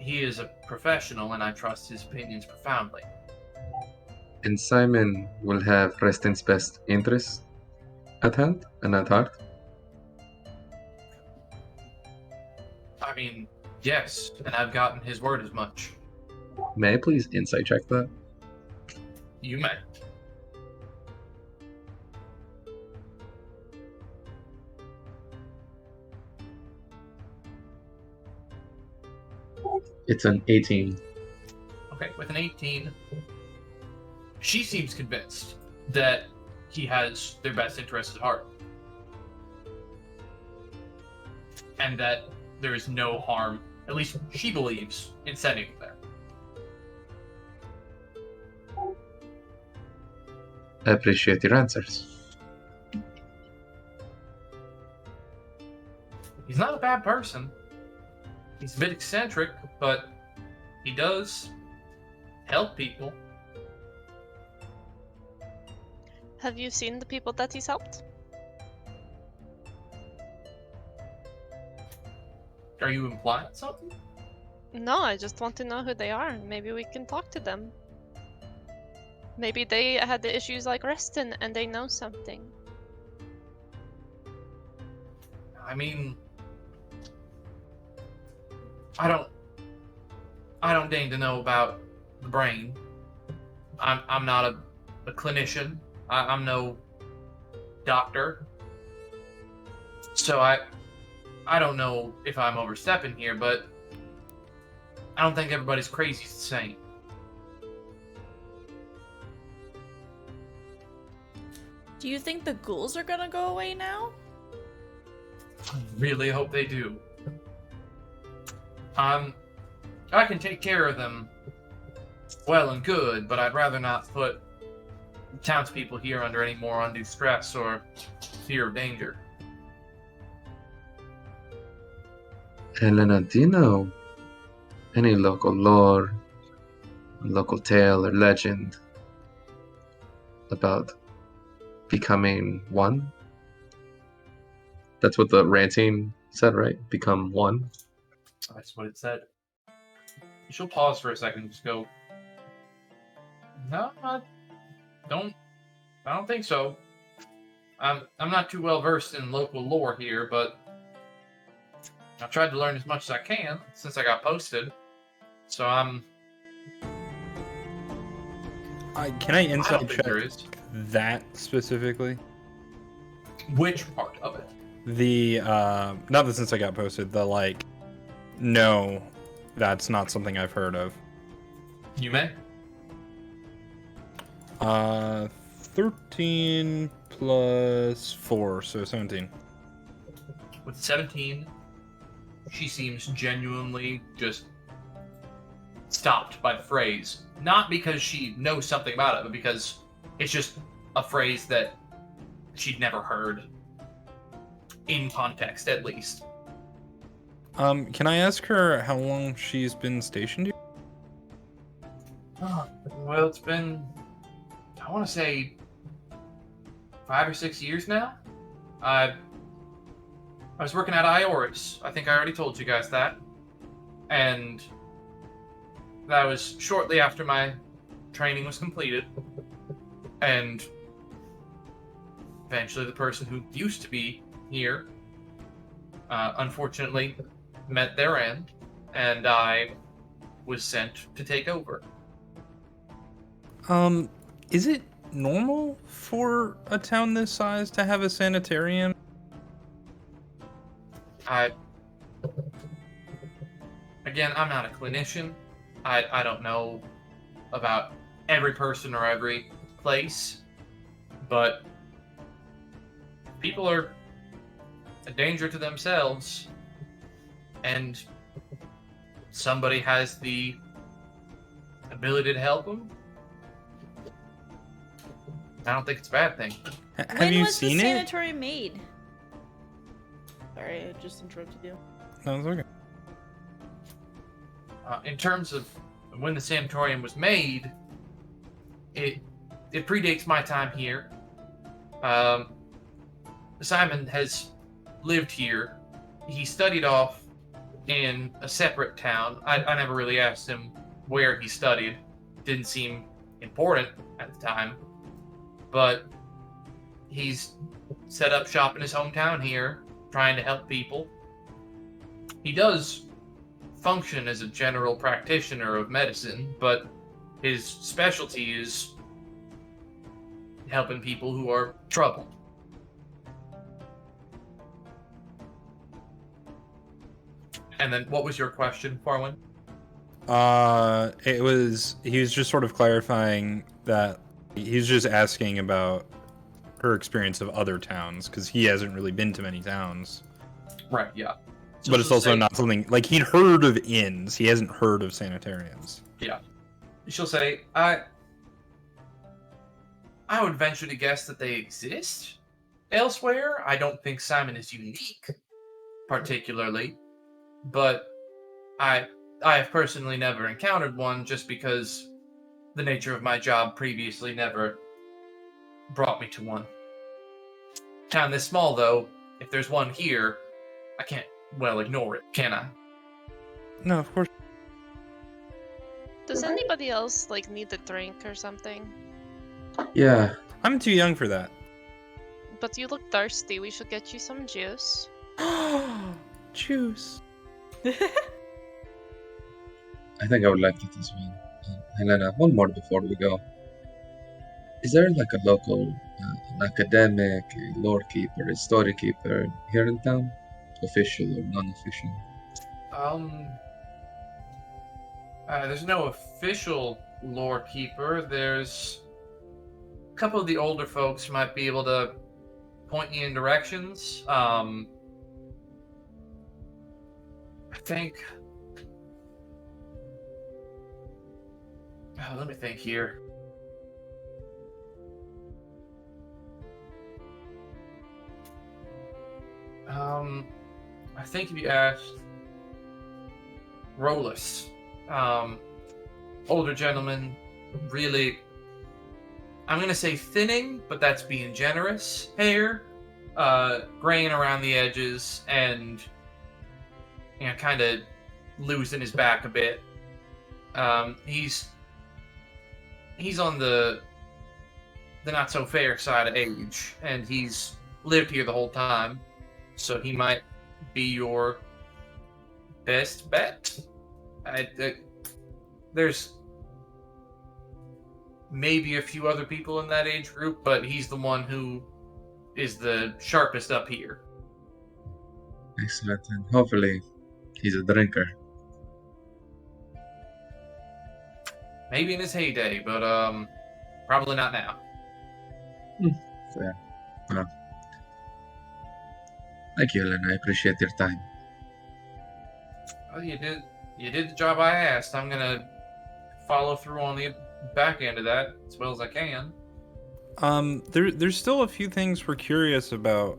He is a professional, and I trust his opinions profoundly. And Simon will have Restin's best interests at hand and at heart. I mean, yes, and I've gotten his word as much. May I please insight check that? You may. It's an 18. Okay, with an 18, she seems convinced that he has their best interests at heart. And that there is no harm, at least she believes, in sending him there. I appreciate your answers. He's not a bad person. He's a bit eccentric, but he does help people. Have you seen the people that he's helped? Are you implying something? No, I just want to know who they are, and maybe we can talk to them. Maybe they had the issues like Restin, and they know something. I mean, I don't deign to know about the brain. I'm not a clinician. I'm no doctor. So I don't know if I'm overstepping here, but I don't think everybody's crazy the same. Do you think the ghouls are gonna go away now? I really hope they do. I can take care of them well and good, but I'd rather not put townspeople here under any more undue stress or fear of danger. Helena, do you know any local lore, local tale, or legend about becoming one? That's what the ranting said, right? Become one? That's what it said. She'll pause for a second and just go, No, I don't think so. I'm not too well versed in local lore here, but I've tried to learn as much as I can since I got posted. So Can I I insight don't think check there is. that specifically? Which part of it? The not that since I got posted, the like, no, that's not something I've heard of. You may. 13 plus 4, so 17. With 17, she seems genuinely just stopped by the phrase. Not because she knows something about it, but because it's just a phrase that she'd never heard. In context, at least. Can I ask her how long she's been stationed here? Well, it's been, I want to say, 5 or 6 years now. I was working at Ioris. I think I already told you guys that. And that was shortly after my training was completed. And eventually the person who used to be here, unfortunately, met their end, and I was sent to take over. Is it normal for a town this size to have a sanitarium? Again, I'm not a clinician. I don't know about every person or every place, but people are a danger to themselves, and somebody has the ability to help them. I don't think it's a bad thing. Have When you was seen the it? sanitarium made? Sorry, I just interrupted you. No, it's okay. In terms of when the sanatorium was made, it predates my time here. Simon has lived here. He studied off in a separate town. I never really asked him where he studied. Didn't seem important at the time. But he's set up shop in his hometown here, trying to help people. He does function as a general practitioner of medicine, but his specialty is helping people who are troubled. And then, what was your question, Farwin? He was just sort of clarifying that he's just asking about her experience of other towns, because he hasn't really been to many towns. Right, yeah. So but it's also not something, like, he'd heard of inns, he hasn't heard of sanitariums. Yeah. She'll say, I would venture to guess that they exist elsewhere. I don't think Simon is unique, particularly, but I have personally never encountered one, just because the nature of my job previously never brought me to one. Town this small, though, if there's one here, I can't, well, ignore it, can I? No, of course. Does anybody else like need a drink or something? Yeah. I'm too young for that. But you look thirsty. We should get you some juice. Juice. I think I would like it as well. Helena, one more before we go. Is there like a local an academic, a lore keeper, a story keeper here in town? Official or non-official? There's no official lore keeper. There's a couple of the older folks might be able to point you in directions. I think. Let me think here. I think if you asked Rolus, older gentleman, really, I'm gonna say thinning, but that's being generous. Hair, graying around the edges, and kind of losing his back a bit. He's on the not so fair side of age, and he's lived here the whole time, so he might be your best bet. There's maybe a few other people in that age group, but he's the one who is the sharpest up here. Excellent. And hopefully he's a drinker. Maybe in his heyday, but probably not now. Fair. Well, thank you, Helena. I appreciate your time. Oh, you did the job I asked. I'm gonna follow through on the back end of that as well as I can. There's still a few things we're curious about.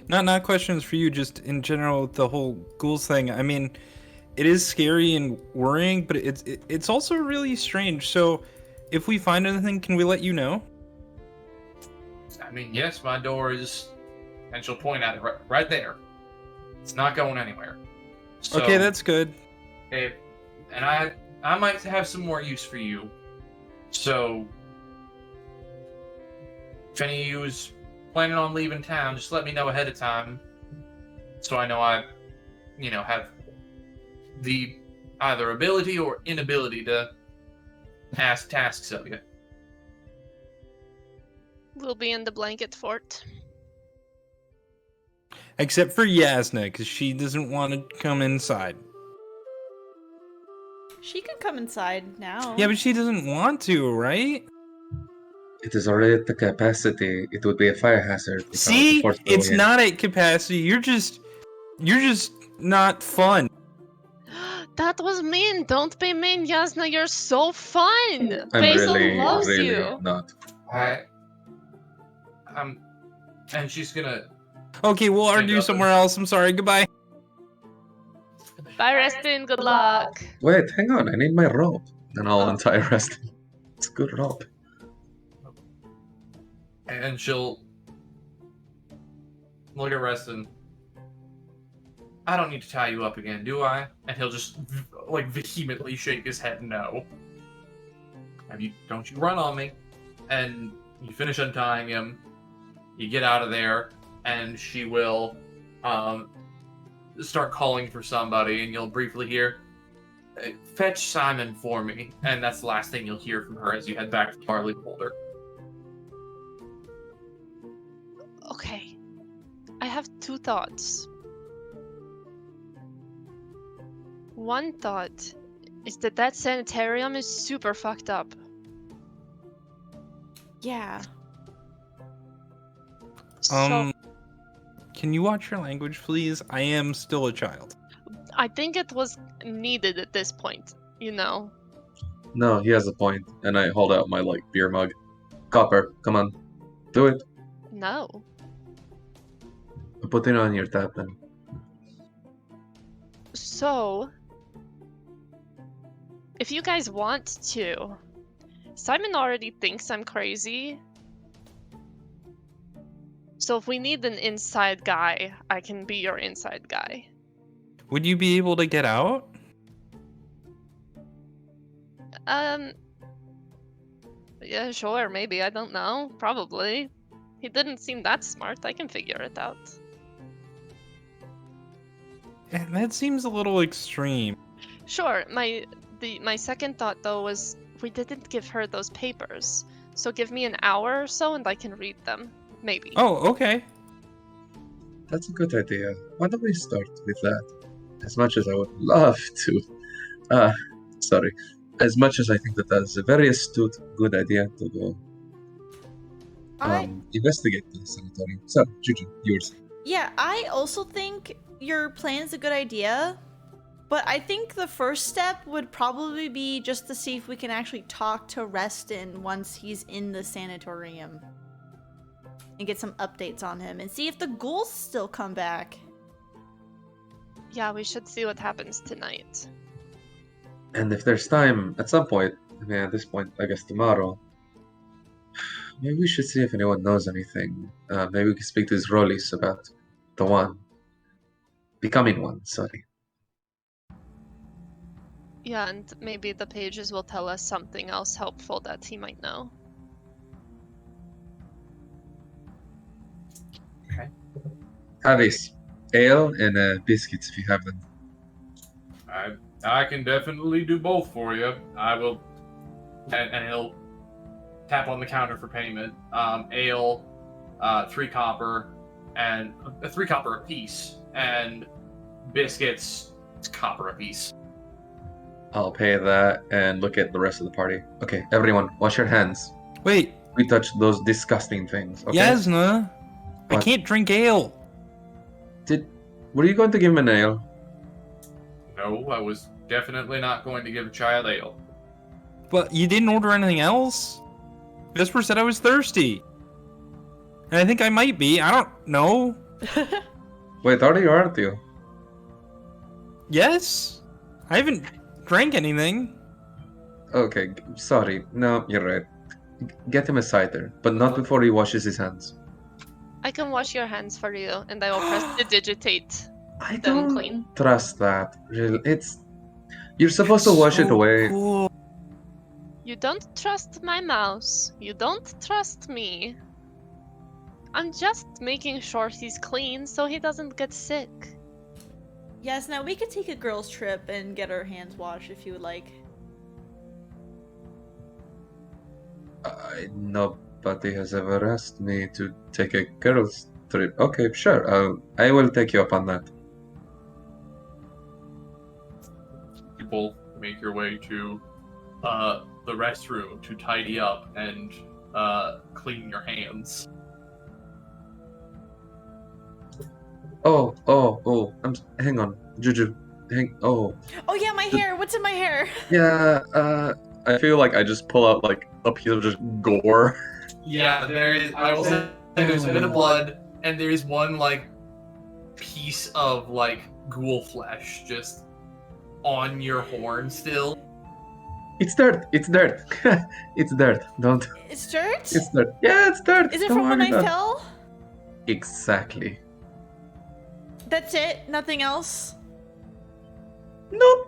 Not questions for you, just in general, the whole ghouls thing. I mean, it is scary and worrying, but it's also really strange. So, if we find anything, can we let you know? I mean, yes, my door is, and she'll point at it right there. It's not going anywhere. So, Okay, that's good. and I might have some more use for you. So, if any of you is planning on leaving town, just let me know ahead of time, so I know I, have the either ability or inability to ask tasks of you. We'll be in the blanket fort. Except for Jasnah, because she doesn't want to come inside. She can come inside now. Yeah, but she doesn't want to, right? It is already at the capacity. It would be a fire hazard. without the See, force it's going in. not at capacity. You're just not fun. That was mean. Don't be mean, Jasnah. You're so fun. I'm Basil really, loves really you. not. And she's gonna. Okay, we'll argue up somewhere else. I'm sorry. Goodbye. Bye, Restin. Good luck. Wait, hang on. I need my rope. And I'll untie Restin. It's a good rope. And she'll look at Restin. I don't need to tie you up again, do I? And he'll just like vehemently shake his head no. Don't you run on me. And you finish untying him, you get out of there, and she will start calling for somebody, and you'll briefly hear, fetch Simon for me. And that's the last thing you'll hear from her as you head back to the barley boulder. Okay. I have two thoughts. One thought is that sanitarium is super fucked up. Yeah. So Can you watch your language, please? I am still a child. I think it was needed at this point, you know. No, he has a point, and I hold out my like beer mug. Copper, come on, do it. No. Put it on your tab then. So, if you guys want to, Simon already thinks I'm crazy. So if we need an inside guy, I can be your inside guy. Would you be able to get out? Yeah, sure, maybe, I don't know. Probably. He didn't seem that smart, I can figure it out. That seems a little extreme. Sure, my second thought though was we didn't give her those papers. So give me an hour or so and I can read them. Maybe. Oh, okay. That's a good idea. Why don't we start with that? As much as I would love to. Sorry. As much as I think that is a very astute, good idea to go investigate the sanitarium. So, Juju, yours. Yeah, I also think your plan's a good idea, but I think the first step would probably be just to see if we can actually talk to Restin once he's in the sanatorium. And get some updates on him, and see if the ghouls still come back. Yeah, we should see what happens tonight. And if there's time, at some point, I mean, at this point, I guess tomorrow, maybe we should see if anyone knows anything. Maybe we can speak to his Rollis about the one. Becoming one, sorry. Yeah, and maybe the pages will tell us something else helpful that he might know. Okay. Avis, ale and biscuits if you have them. I can definitely do both for you. I will, and he'll tap on the counter for payment. Ale, 3 copper, and 3 copper a piece, and biscuits, copper a piece. I'll pay that and look at the rest of the party. Okay, everyone, wash your hands. Wait, We touch those disgusting things. Okay. Jasnah, I What? can't drink ale. Were you going to give him an ale? No, I was definitely not going to give a child ale. But you didn't order anything else? Vesper said I was thirsty. And I think I might be. I don't know. Wait, are you or aren't you? Yes? I haven't drank anything. Okay, sorry. No, you're right. Get him a cider, but not before he washes his hands. I can wash your hands for you, and I will prestidigitate I them don't clean. trust that. Really, you're supposed to wash it So away. cool. You don't trust my mouse. You don't trust me. I'm just making sure he's clean so he doesn't get sick. Yes, now we could take a girls' trip and get our hands washed if you would like. Nobody has ever asked me to take a girls' trip. Okay, sure. I will take you up on that. You both make your way to the restroom to tidy up and clean your hands. Hang on, Juju. Oh yeah, my hair! What's in my hair? Yeah, I feel like I just pull out like a piece of just gore. Yeah, there is. I will say there's a bit of blood, and there is one like piece of like ghoul flesh just on your horn still. It's dirt. It's dirt. It's dirt. Don't. It's dirt? It's dirt. Yeah, it's dirt. Is it Don't from when worry I about it. fell? Exactly. That's it? Nothing else? Nope.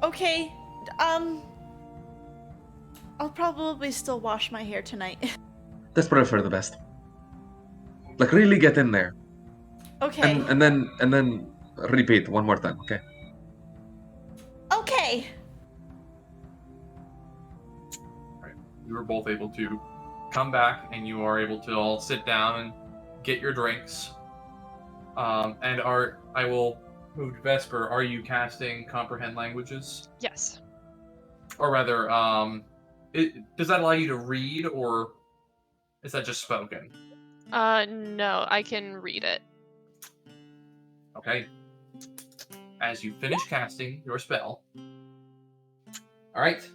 Okay, I'll probably still wash my hair tonight. That's probably for the best. Like, really get in there. Okay. And then repeat one more time, okay? Okay. Right. You were both able to come back, and you are able to all sit down and get your drinks. I will move to Vesper. Are you casting Comprehend Languages? Yes. Or rather, does that allow you to read, or is that just spoken? No, I can read it. Okay. As you finish casting your spell. Alright.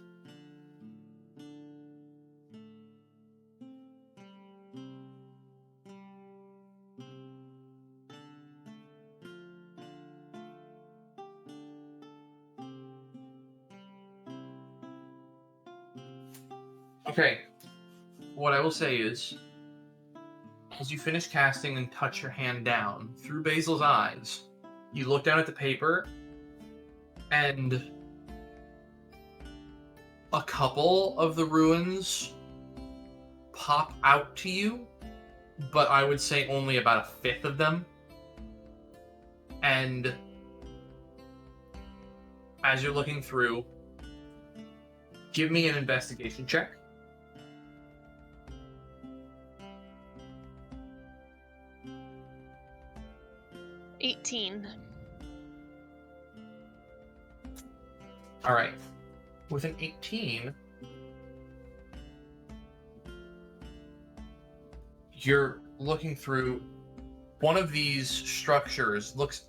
Okay. What I will say is, as you finish casting and touch your hand down, through Basil's eyes, you look down at the paper, and a couple of the ruins pop out to you, but I would say only about a fifth of them. And as you're looking through, give me an investigation check. $18. All right. With an 18, you're looking through one of these structures. Looks,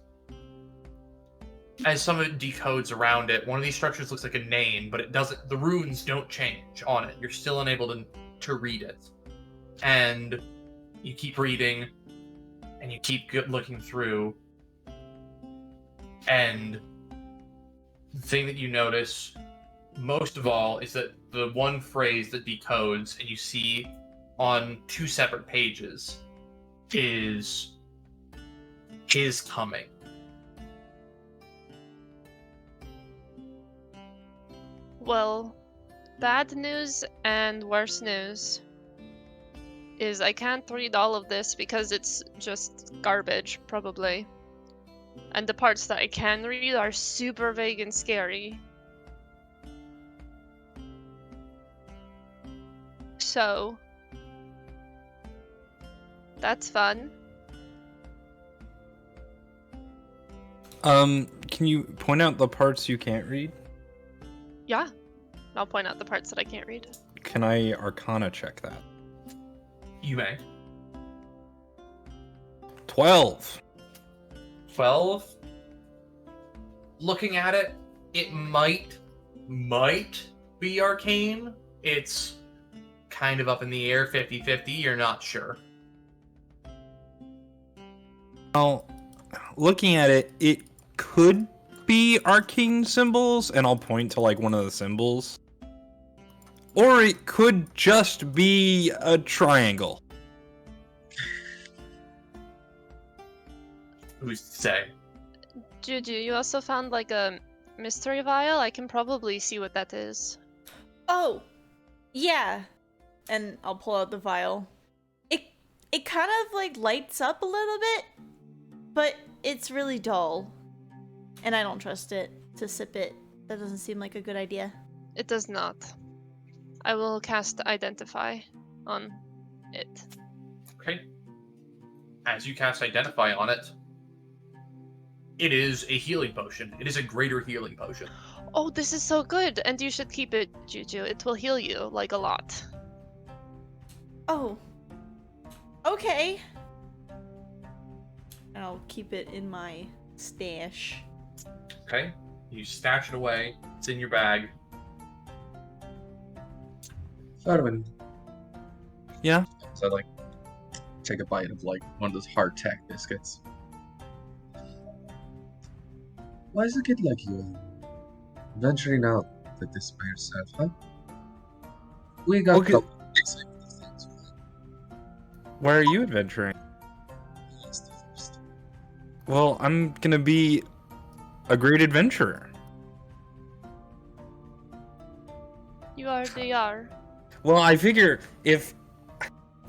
as some of it decodes around it, one of these structures looks like a name, but it doesn't. The runes don't change on it. You're still unable to read it, and you keep reading, and you keep looking through, and the thing that you notice most of all is that the one phrase that decodes, and you see on two separate pages, is coming. Well, bad news and worse news is I can't read all of this because it's just garbage, probably. And the parts that I can read are super vague and scary. So, that's fun. Can you point out the parts you can't read? Yeah, I'll point out the parts that I can't read. Can I Arcana check that? You may. 12. 12. Looking at it, it might be arcane. It's kind of up in the air, 50-50. You're not sure. Well, looking at it, it could be arcane symbols, and I'll point to like one of the symbols. Or it could just be a triangle. Who's to say? Juju, you also found like a mystery vial? I can probably see what that is. Oh, yeah. And I'll pull out the vial. It kind of like lights up a little bit, but it's really dull. And I don't trust it to sip it. That doesn't seem like a good idea. It does not. I will cast Identify on it. Okay. As you cast Identify on it, it is a healing potion. It is a greater healing potion. Oh, this is so good! And you should keep it, Juju. It will heal you, like, a lot. Oh. Okay. I'll keep it in my stash. Okay. You stash it away. It's in your bag. Arvin. Yeah? So like, take a bite of like one of those hardtack biscuits. Why is a kid like you venturing out like this by yourself, huh? We got Okay. couple of things. Where are you adventuring? That's the first. Well, I'm gonna be a great adventurer. You already are. Well, I figure if...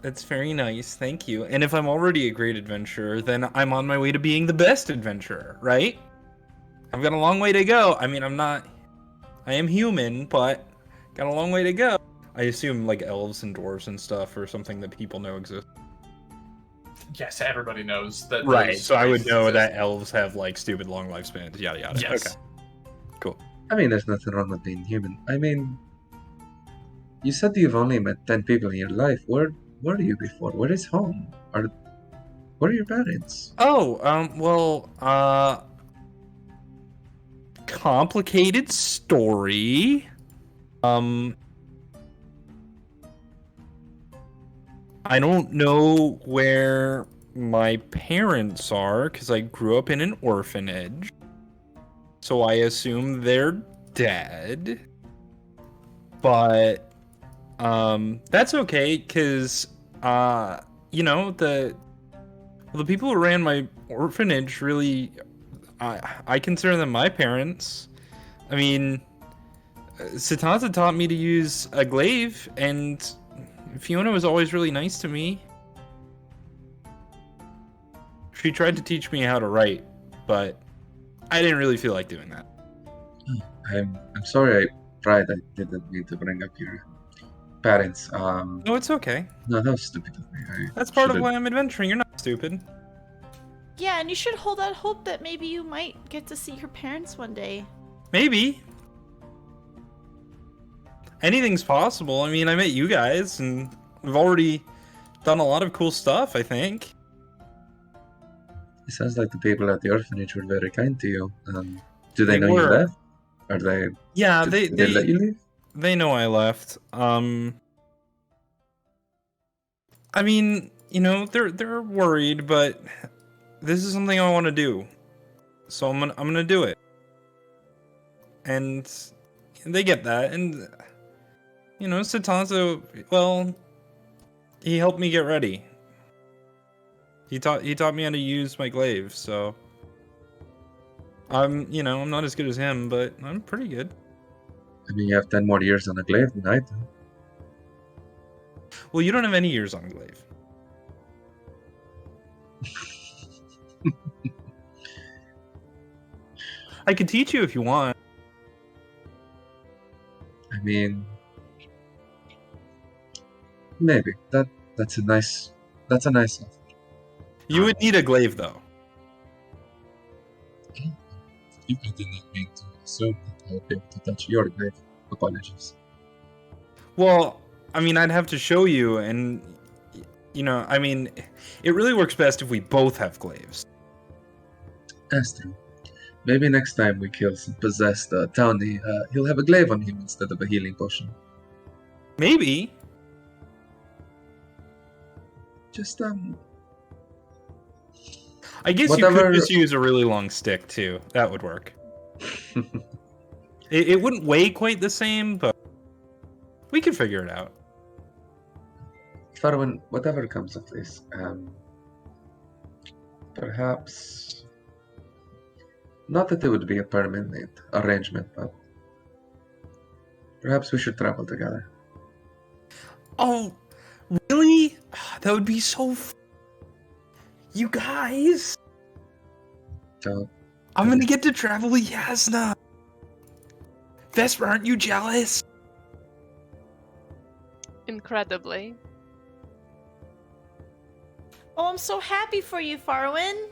That's very nice, thank you. And if I'm already a great adventurer, then I'm on my way to being the best adventurer, right? I've got a long way to go. I mean, I am human, but got a long way to go. I assume like elves and dwarves and stuff or something that people know exist. Yes, everybody knows that. Right, those so I would races know exist. that elves have like stupid long lifespans, yada yada. Yes. Okay, cool. I mean, there's nothing wrong with being human. I mean, you said you've only met 10 people in your life. Where were you before? Where is home? Where are your parents? Oh, complicated story. I don't know where my parents are because I grew up in an orphanage. So I assume they're dead. But that's okay because you know, the people who ran my orphanage really I consider them my parents. I mean, Satanta taught me to use a glaive, and Fiona was always really nice to me. She tried to teach me how to write, but I didn't really feel like doing that. I'm sorry. I didn't mean to bring up your parents. No, it's okay. No, that was stupid of me. That's part of should've- why I'm adventuring. You're not stupid. Yeah, and you should hold out hope that maybe you might get to see your parents one day. Maybe. Anything's possible. I mean, I met you guys, and we've already done a lot of cool stuff, I think. It sounds like the people at the orphanage were very kind to you. Do they They know you were. left? Are they? Yeah, Did they let you leave? They know I left. I mean, you know, they're worried, but this is something I want to do, so I'm gonna do it, and they get that, and you know, Satanzo, well, he helped me get ready. He taught me how to use my glaive, so I'm not as good as him, but I'm pretty good. I mean, you have 10 more years on a glaive than I do. Well, you don't have any years on glaive. I could teach you if you want. I mean, maybe that's a nice offer. You would need a glaive, though. You did not mean to assume that I would be able to touch your glaive. Apologies. Well, I mean, I'd have to show you, and you know, I mean, it really works best if we both have glaives. That's true. Maybe next time we kill some possessed townie, he'll have a glaive on him instead of a healing potion. Maybe. Just I guess you whatever- could just use a really long stick too. That would work. It wouldn't weigh quite the same, but we could figure it out. Farwin, whatever comes of this, perhaps not that it would be a permanent arrangement, but perhaps we should travel together. Oh, really? That would be so. You guys, So, I'm gonna get to travel with Jasnah. Vesper, aren't you jealous? Incredibly. Oh, I'm so happy for you, Farwin.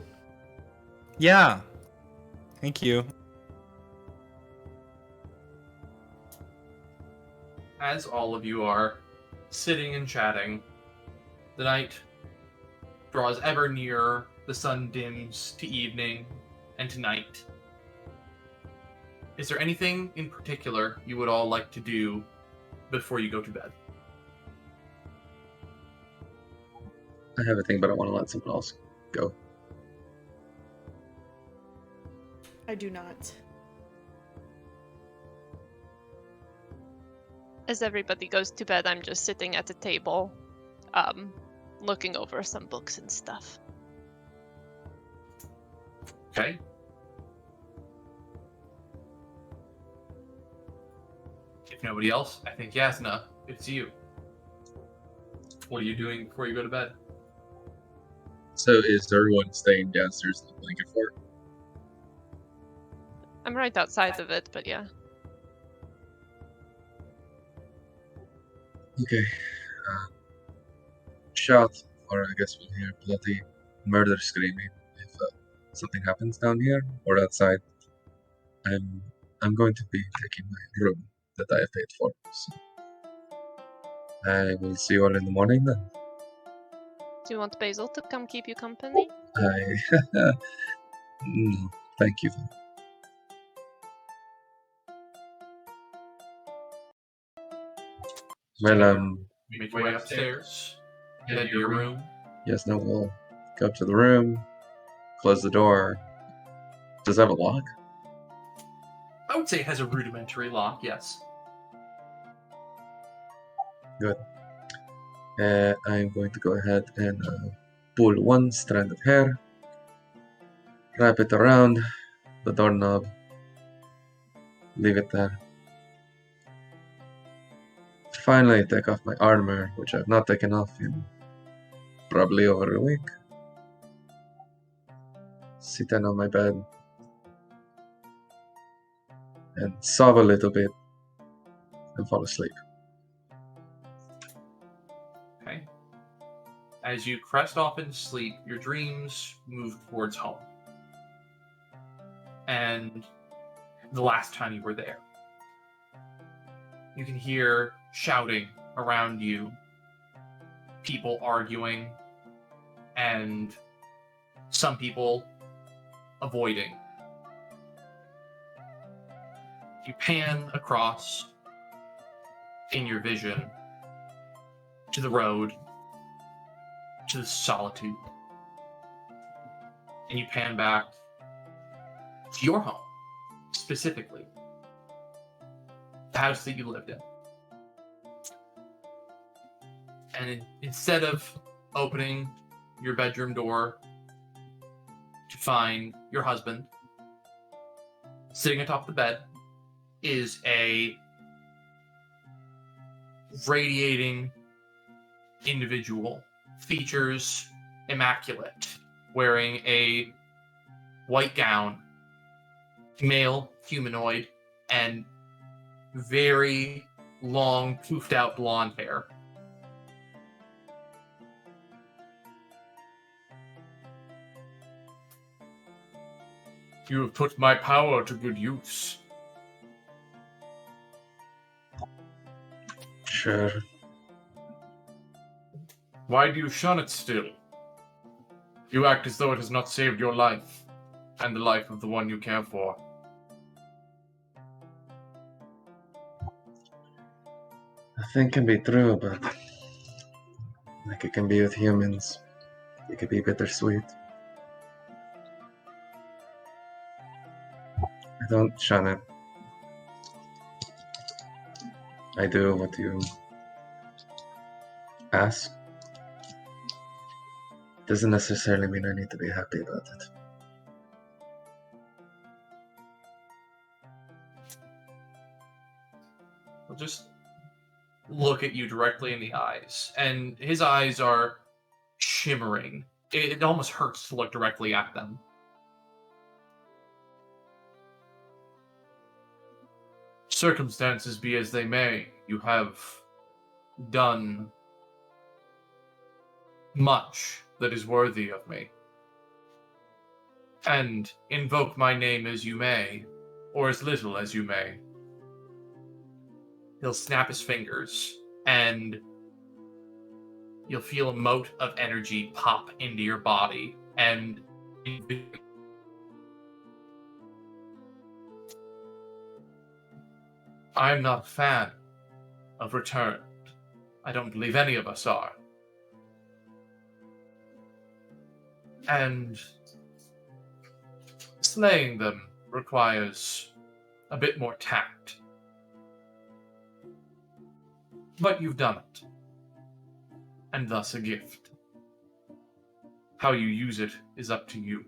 Yeah. Thank you. As all of you are sitting and chatting, the night draws ever nearer, the sun dims to evening and to night. Is there anything in particular you would all like to do before you go to bed? I have a thing, but I want to let someone else go. I do not. As everybody goes to bed, I'm just sitting at the table, looking over some books and stuff. Okay. If nobody else, I think Jasnah, it's you. What are you doing before you go to bed? So is everyone staying downstairs in the blanket fort? I'm right outside of it, but yeah. Okay. Shout, or I guess we'll hear bloody murder screaming if something happens down here or outside. I'm going to be taking my room that I have paid for. So I will see you all in the morning then. Do you want Basil to come keep you company? No, thank you. Well, Make your way upstairs. Head to your room. yes, no, we'll go up to the room, close the door. Does it have a lock? I would say it has a rudimentary lock, yes. Good. I'm going to go ahead and pull one strand of hair, wrap it around the doorknob, leave it there. Finally, take off my armor, which I've not taken off in probably over a week. Sit down on my bed and sob a little bit and fall asleep. Okay. As you crest off into sleep, your dreams move towards home. And the last time you were there. You can hear shouting around you, people arguing, and some people avoiding. You pan across in your vision to the road, to the solitude, and you pan back to your home, specifically the house that you lived in. And instead of opening your bedroom door to find your husband, sitting atop the bed is a radiating individual, features immaculate, wearing a white gown, male humanoid, and very long, poofed out blonde hair. You have put my power to good use. Sure. Why do you shun it still? You act as though it has not saved your life, and the life of the one you care for. I think it can be true, but like it can be with humans. It could be bittersweet. I don't shun it. I do what you ask. Doesn't necessarily mean I need to be happy about it. He'll just look at you directly in the eyes, and his eyes are shimmering. It almost hurts to look directly at them. Circumstances be as they may, you have done much that is worthy of me. And invoke my name as you may, or as little as you may. He'll snap his fingers, and you'll feel a mote of energy pop into your body, and I'm not a fan of Returned. I don't believe any of us are. And slaying them requires a bit more tact. But you've done it. And thus a gift. How you use it is up to you.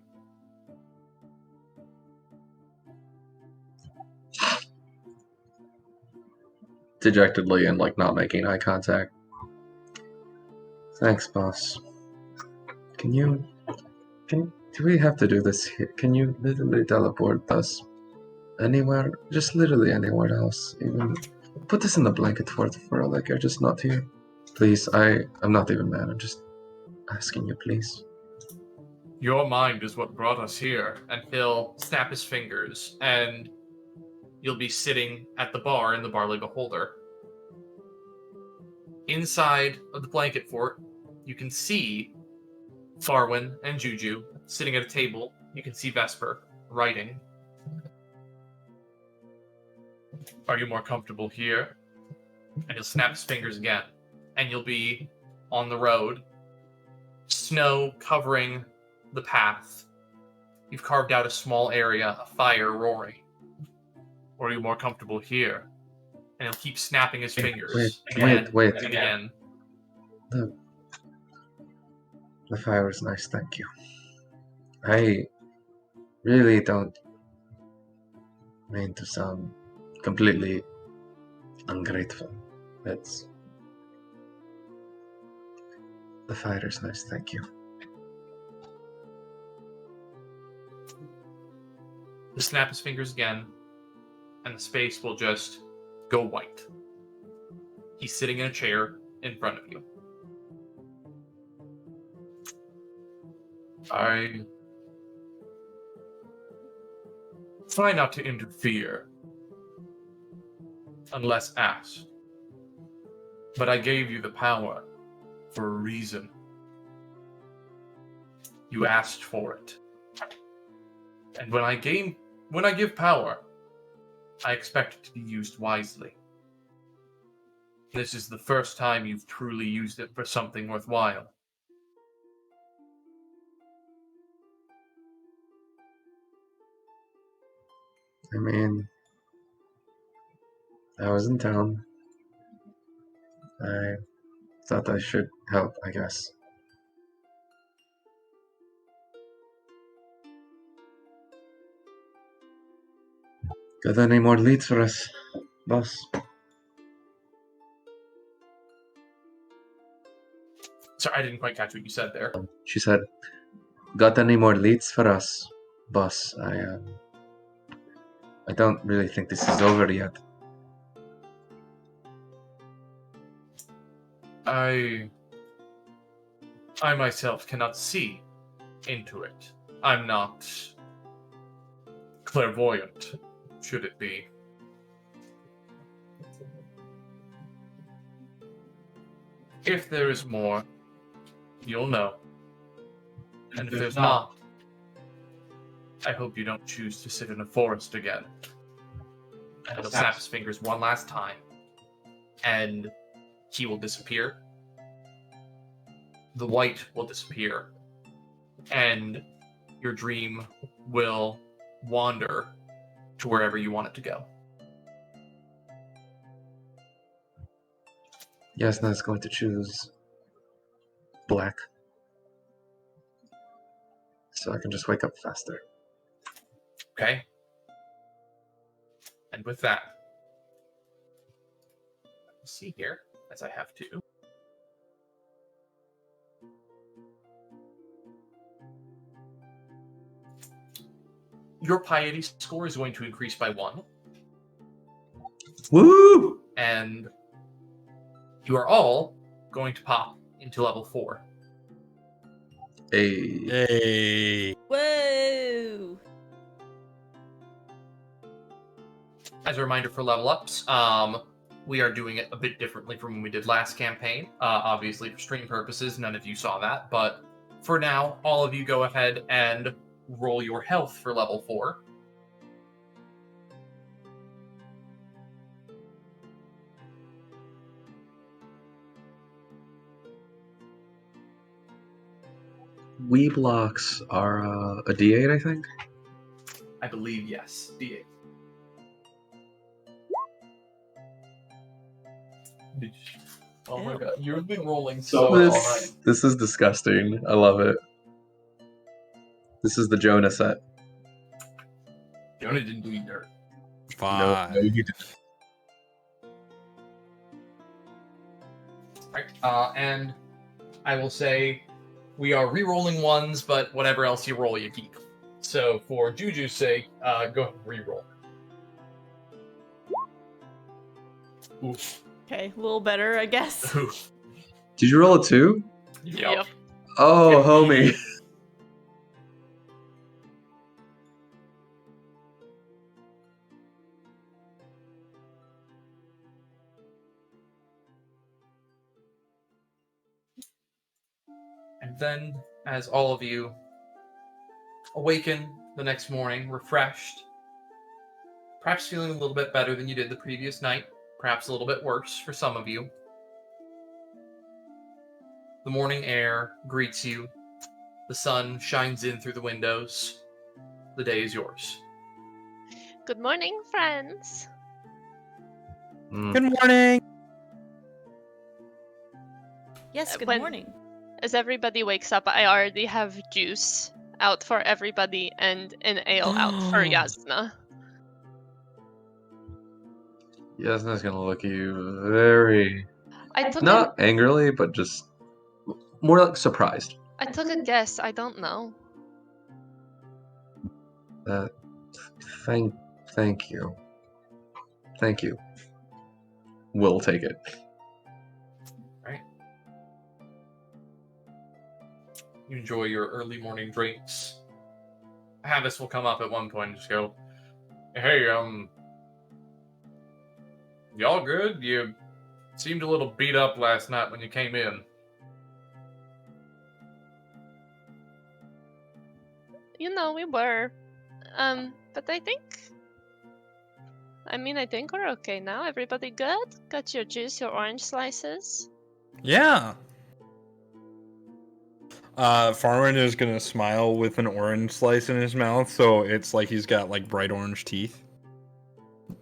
dejectedly and like not making eye contact. Thanks, boss. Do we have to do this here? Can you literally teleport us anywhere? Just literally anywhere else. Even put this in the blanket for like you're just not here. Please, I'm not even mad. I'm just asking you, please. Your mind is what brought us here. And he'll snap his fingers, and you'll be sitting at the bar in the Barley Beholder. Inside of the blanket fort, you can see Farwin and Juju sitting at a table. You can see Vesper writing. Are you more comfortable here? And he'll snap his fingers again. And you'll be on the road. Snow covering the path. You've carved out a small area, a fire roaring. Or are you more comfortable here? And he'll keep snapping his fingers. Wait. And again. The fire is nice, thank you. I really don't mean to sound completely ungrateful. The fire is nice, thank you. He'll snap his fingers again, and the space will just go white. He's sitting in a chair in front of you. I try not to interfere unless asked, but I gave you the power for a reason. You asked for it. And when I give power, I expect it to be used wisely. This is the first time you've truly used it for something worthwhile. I mean, I was in town. I thought I should help, I guess. Got any more leads for us, boss? Sorry, I didn't quite catch what you said there. She said, got any more leads for us, boss? I don't really think this is over yet. I myself cannot see into it. I'm not clairvoyant, should it be. If there is more, you'll know. And if there's not, I hope you don't choose to sit in a forest again. And he'll snap his fingers one last time, and he will disappear. The white will disappear, and your dream will wander to wherever you want it to go. Jasnah is going to choose black. So I can just wake up faster. Okay? And with that, let's see here, as I have to. Your piety score is going to increase by 1. Woo! And you are all going to pop into level 4. Hey. Whoa! As a reminder for level ups, we are doing it a bit differently from when we did last campaign. Obviously, for stream purposes, none of you saw that, but for now, all of you go ahead and roll your health for level 4. Wee blocks are a D8, I think. I believe, yes. D8. Oh my god, you've been rolling so well all night. This is disgusting. I love it. This is the Jonah set. Jonah didn't do you dirt. 5. No, you didn't. Right. And I will say we are re-rolling ones, but whatever else you roll, you keep. So for Juju's sake, go ahead and re-roll. Oof. Okay, a little better, I guess. Oof. Did you roll a 2? Yep. Oh, Yep. homie. And then, as all of you awaken the next morning, refreshed, perhaps feeling a little bit better than you did the previous night, perhaps a little bit worse for some of you, the morning air greets you. The sun shines in through the windows. The day is yours. Good morning, friends. Good morning. Yes, good When- morning. As everybody wakes up, I already have juice out for everybody and an ale out for Jasnah. Jasnah's gonna look at you very, I took not angrily, but just more like surprised. I took a guess. I don't know. Thank you. Thank you. We'll take it. Right? You enjoy your early morning drinks. Havis will come up at one point and just go, "Hey, y'all good? You seemed a little beat up last night when you came in." You know, we were. But I think we're okay now. Everybody good? Got your juice, your orange slices? Yeah. Farman is gonna smile with an orange slice in his mouth, so it's like he's got like bright orange teeth. I got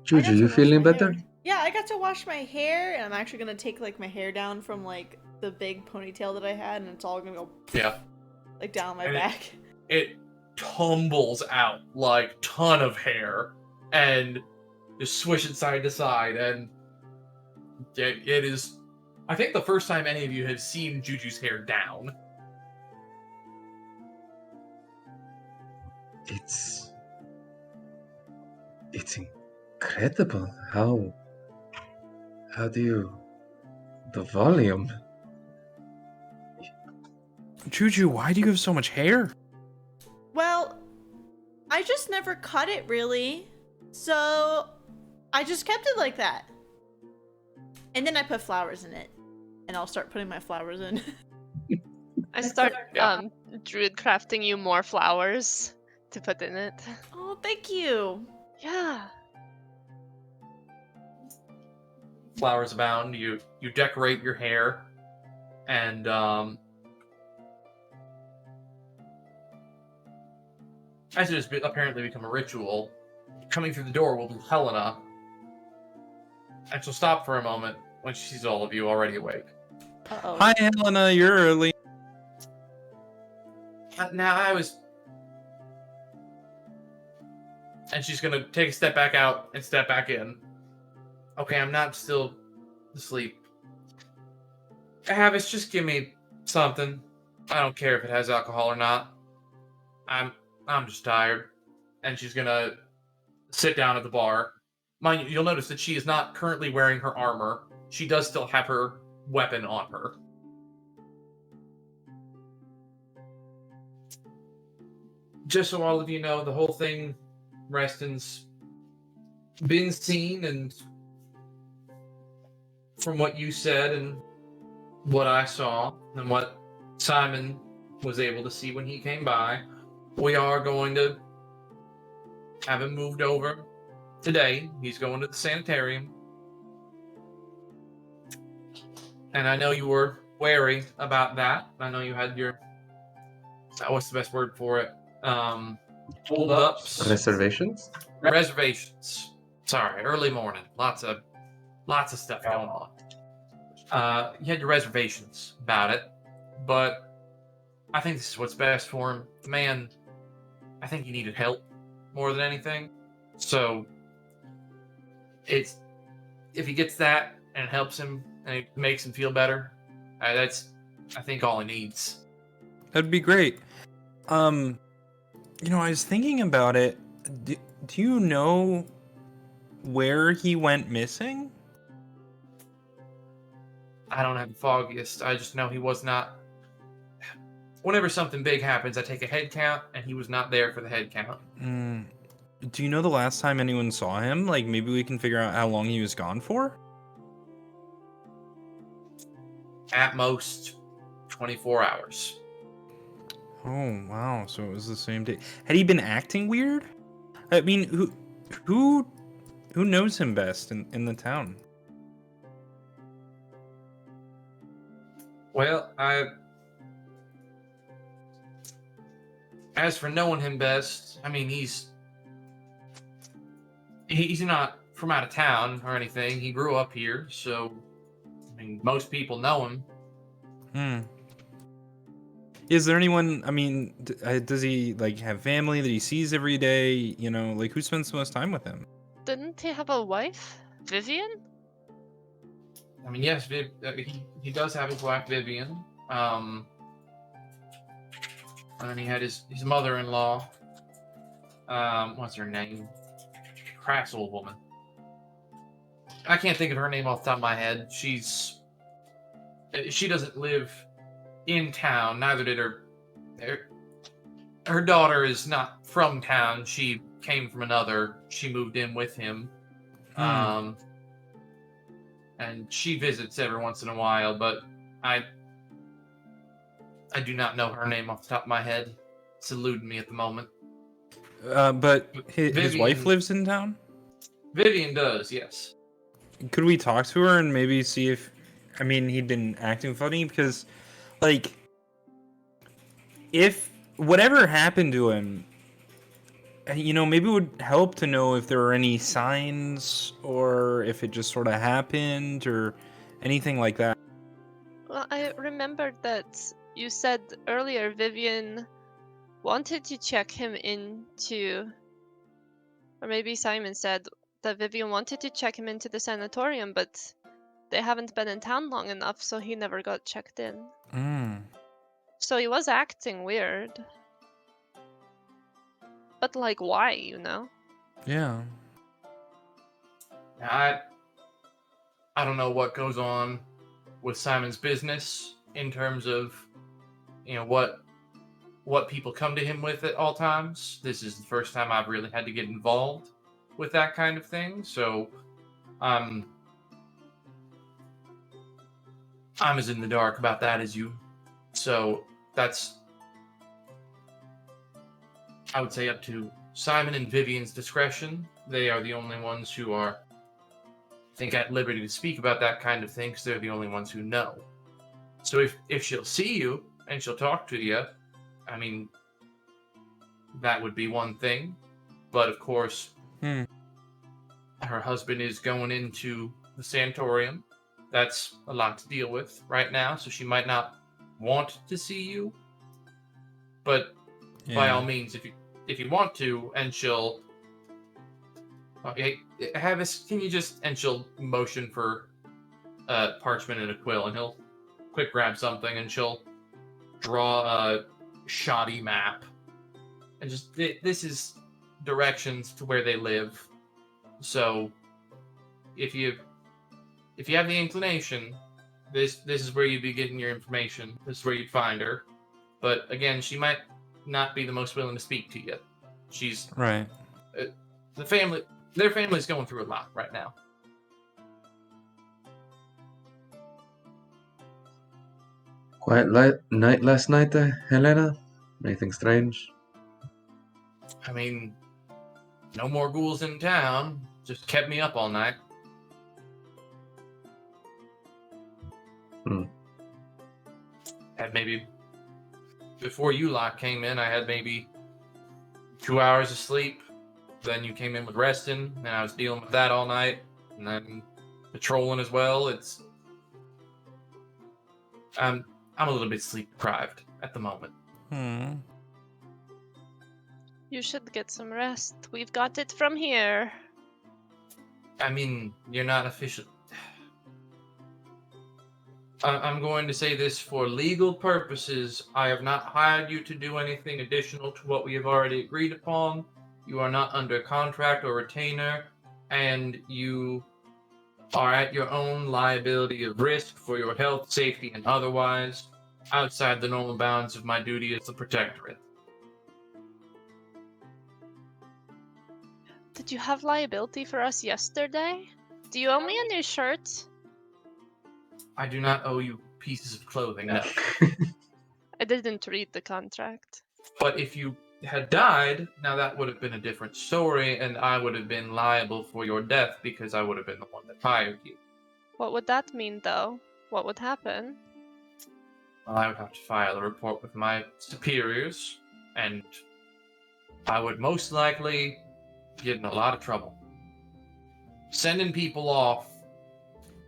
Juju, to you wash feeling my better? hair. Yeah, I got to wash my hair, and I'm actually gonna take like my hair down from like the big ponytail that I had, and it's all gonna go Yeah. like down my And back. It tumbles out like ton of hair and just swish it side to side, and it is, I think, the first time any of you have seen Juju's hair down. It's incredible. How do you the volume? Juju, why do you have so much hair? Well, I just never cut it really, so I just kept it like that. And then I put flowers in it, and I'll start putting my flowers in. I start Yeah. druid crafting you more flowers to put in it. Oh, thank you. Yeah. Flowers abound. You decorate your hair, and as it has apparently become a ritual, coming through the door will be Helena, and she'll stop for a moment when she sees all of you already awake. Uh-oh. Hi, Helena. You're early. Now I was, and she's gonna take a step back out and step back in. Okay, I'm not still asleep. Havis, just give me something. I don't care if it has alcohol or not. I'm just tired. And she's gonna sit down at the bar. Mind you, you'll notice that she is not currently wearing her armor. She does still have her weapon on her. Just so all of you know, the whole thing, Restin's been seen, and from what you said and what I saw and what Simon was able to see when he came by, we are going to have him moved over today. He's going to the sanitarium. And I know you were wary about that. I know you had your, what's the best word for it? Hold-ups. Reservations? Reservations. Sorry, early morning. Lots of stuff going on. You had your reservations about it, but I think this is what's best for him. The man, I think he needed help more than anything. So, if he gets that and it helps him and it makes him feel better, that's, I think, all he needs. That'd be great. I was thinking about it. Do you know where he went missing? I don't have the foggiest. I just know he was not. Whenever something big happens, I take a head count, and he was not there for the head count. Do you know the last time anyone saw him? Like, maybe we can figure out how long he was gone for? At most, 24 hours. Oh, wow. So it was the same day. Had he been acting weird? I mean, who knows him best in the town? Well, as for knowing him best, I mean, he's not from out of town or anything. He grew up here, so I mean, most people know him. Is there anyone? I mean, does he like have family that he sees every day? You know, like who spends the most time with him? Didn't he have a wife? Vivian? I mean, yes, he does have his wife Vivian. And then he had his mother-in-law. What's her name? Crass old woman. I can't think of her name off the top of my head. She doesn't live in town. Neither did her daughter is not from town. She came from another. She moved in with him. And she visits every once in a while, but I do not know her name off the top of my head. It's eluding me at the moment. But his wife lives in town? Vivian does, yes. Could we talk to her and maybe see if, I mean, he'd been acting funny? Because, like, if whatever happened to him, maybe it would help to know if there were any signs or if it just sort of happened or anything like that. Well, I remembered that you said earlier Vivian wanted to check him into, or maybe Simon said that Vivian wanted to check him into the sanatorium, but they haven't been in town long enough, so he never got checked in. So he was acting weird. But, like, why, Yeah. I don't know what goes on with Simon's business in terms of, what people come to him with at all times. This is the first time I've really had to get involved with that kind of thing, so I'm as in the dark about that as you. So that's, I would say, up to Simon and Vivian's discretion. They are the only ones who are, I think, at liberty to speak about that kind of thing, because they're the only ones who know. So if she'll see you and she'll talk to you, I mean, that would be one thing. But of course, her husband is going into the sanatorium. That's a lot to deal with right now, so she might not want to see you. But by all means, if you want to, and she'll, okay, can you just, and she'll motion for parchment and a quill, and he'll quick grab something, and she'll draw a shoddy map, and just, this is directions to where they live. So if you have the inclination, this is where you'd be getting your information. This is where you'd find her. But again, she might not be the most willing to speak to you. She's right. Their family's going through a lot right now. Quiet night last night, Helena? Anything strange? I mean, no more ghouls in town. Just kept me up all night. Had maybe, before you lot came in, I had maybe 2 hours of sleep. Then you came in with Restin, and I was dealing with that all night. And then patrolling as well. I'm a little bit sleep deprived at the moment. You should get some rest. We've got it from here. I mean, you're not official. I'm going to say this for legal purposes. I have not hired you to do anything additional to what we have already agreed upon. You are not under contract or retainer, and you are at your own liability of risk for your health, safety, and otherwise, outside the normal bounds of my duty as the protectorate. Did you have liability for us yesterday? Do you owe me a new shirt? I do not owe you pieces of clothing, no. I didn't read the contract. But if you had died, now that would have been a different story, and I would have been liable for your death because I would have been the one that hired you. What would that mean, though? What would happen? Well, I would have to file a report with my superiors, and I would most likely get in a lot of trouble. Sending people off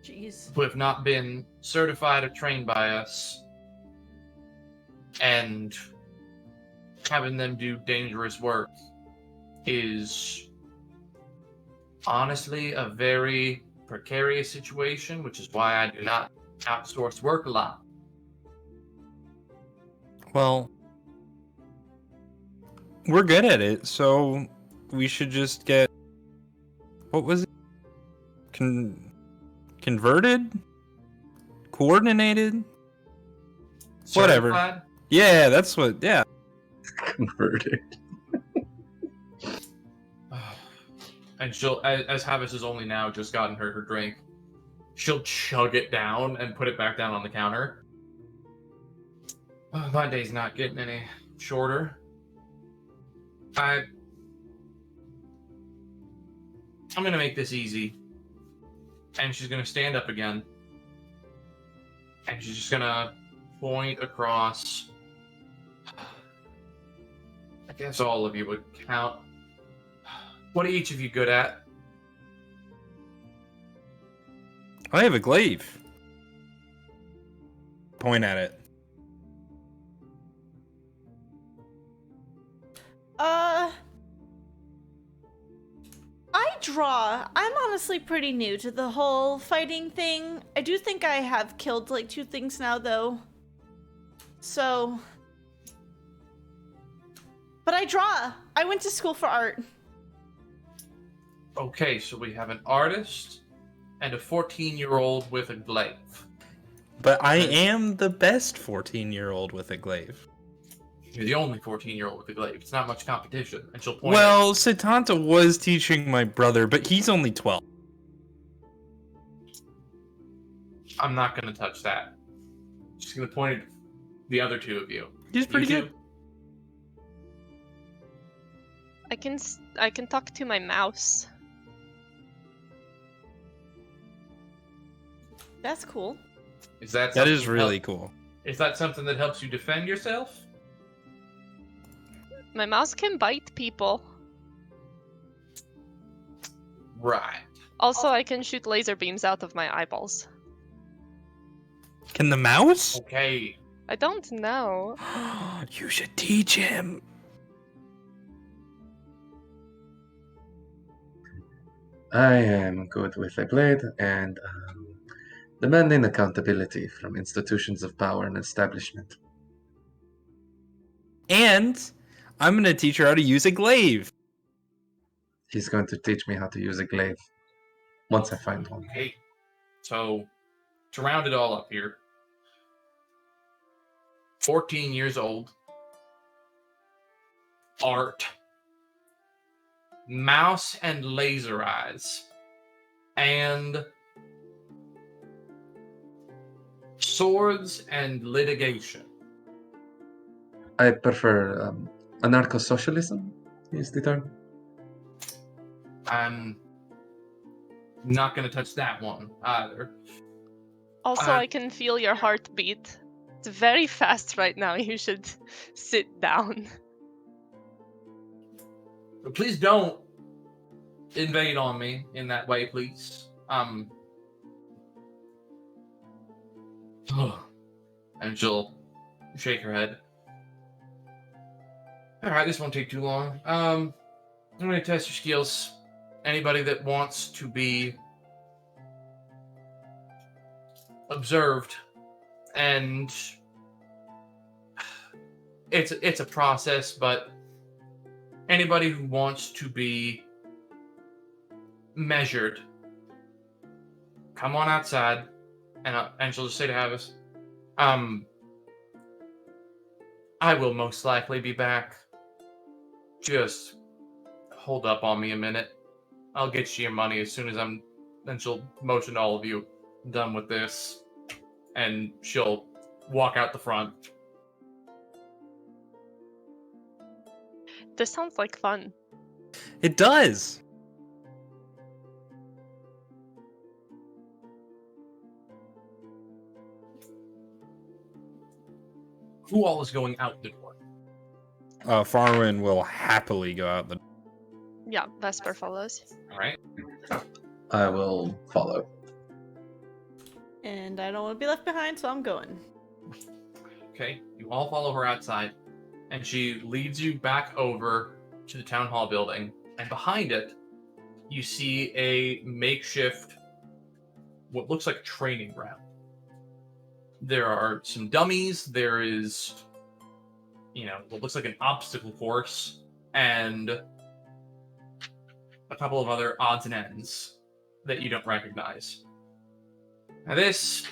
Jeez. who have not been certified or trained by us, and having them do dangerous work is honestly a very precarious situation, which is why I do not outsource work a lot. Well, we're good at it, so we should just get. What was it? Converted? Coordinated? Whatever. Certified? Yeah, that's what. Yeah. Converted. And she'll, as Havis has only now just gotten her drink, she'll chug it down and put it back down on the counter. My day's not getting any shorter. I'm gonna make this easy. And she's gonna stand up again. And she's just gonna point across. I guess all of you would count. What are each of you good at? I have a glaive. Point at it. I draw. I'm honestly pretty new to the whole fighting thing. I do think I have killed like 2 things now though. So. But I draw. I went to school for art. Okay, so we have an artist and a 14-year-old with a glaive. But I am the best 14-year-old with a glaive. You're the only 14-year-old with a glaive. It's not much competition. And she'll point Well, Satanta was teaching my brother, but he's only 12. I'm not going to touch that. She's going to point at the other 2 of you. He's pretty You good. two? I can talk to my mouse. That's cool. Is that That is something really cool. Is that something that helps you defend yourself? My mouse can bite people. Right. Also, I can shoot laser beams out of my eyeballs. Can the mouse? Okay. I don't know. You should teach him. I am good with a blade and demanding accountability from institutions of power and establishment. And I'm gonna teach her how to use a glaive. He's going to teach me how to use a glaive once I find one. Okay. So, to round it all up here, 14 years old, art, mouse and laser eyes, and swords and litigation. I prefer anarcho-socialism, is the term. I'm not going to touch that one either. Also, I can feel your heartbeat. It's very fast right now. You should sit down. But please don't invade on me in that way, please. And she'll shake her head. Alright, this won't take too long. I'm gonna test your skills. Anybody that wants to be observed and it's a process, but anybody who wants to be measured, come on outside, and she'll just say to Havis, I will most likely be back. Just hold up on me a minute. I'll get you your money as soon as I'm... Then she'll motion to all of you, done with this. And she'll walk out the front. This sounds like fun. It does. Who all is going out the door? Farwin will happily go out the. Yeah, Vesper follows. Alright. I will follow. And I don't want to be left behind, so I'm going. Okay, you all follow her outside, and she leads you back over to the town hall building, and behind it, you see a makeshift, what looks like a training ground. There are some dummies, there is, what looks like an obstacle course, and a couple of other odds and ends that you don't recognize. Now this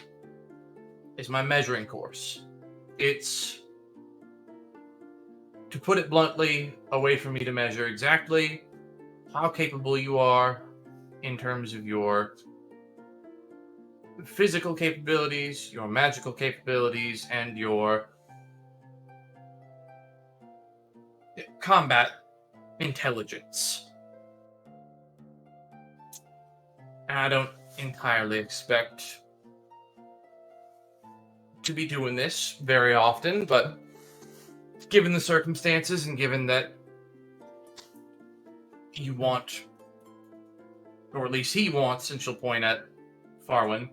is my measuring course. It's, to put it bluntly, a way for me to measure exactly how capable you are in terms of your physical capabilities, your magical capabilities, and your combat intelligence. And I don't entirely expect to be doing this very often, but given the circumstances and given that you want, or at least he wants, and she'll point at Farwin,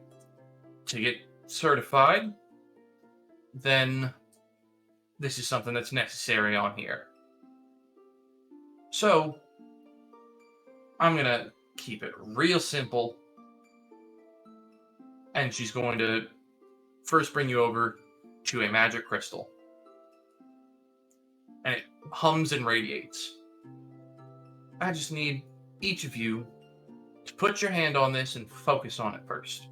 to get certified, then this is something that's necessary on here. So, I'm gonna keep it real simple, and she's going to first bring you over to a magic crystal. And it hums and radiates. I just need each of you to put your hand on this and focus on it first.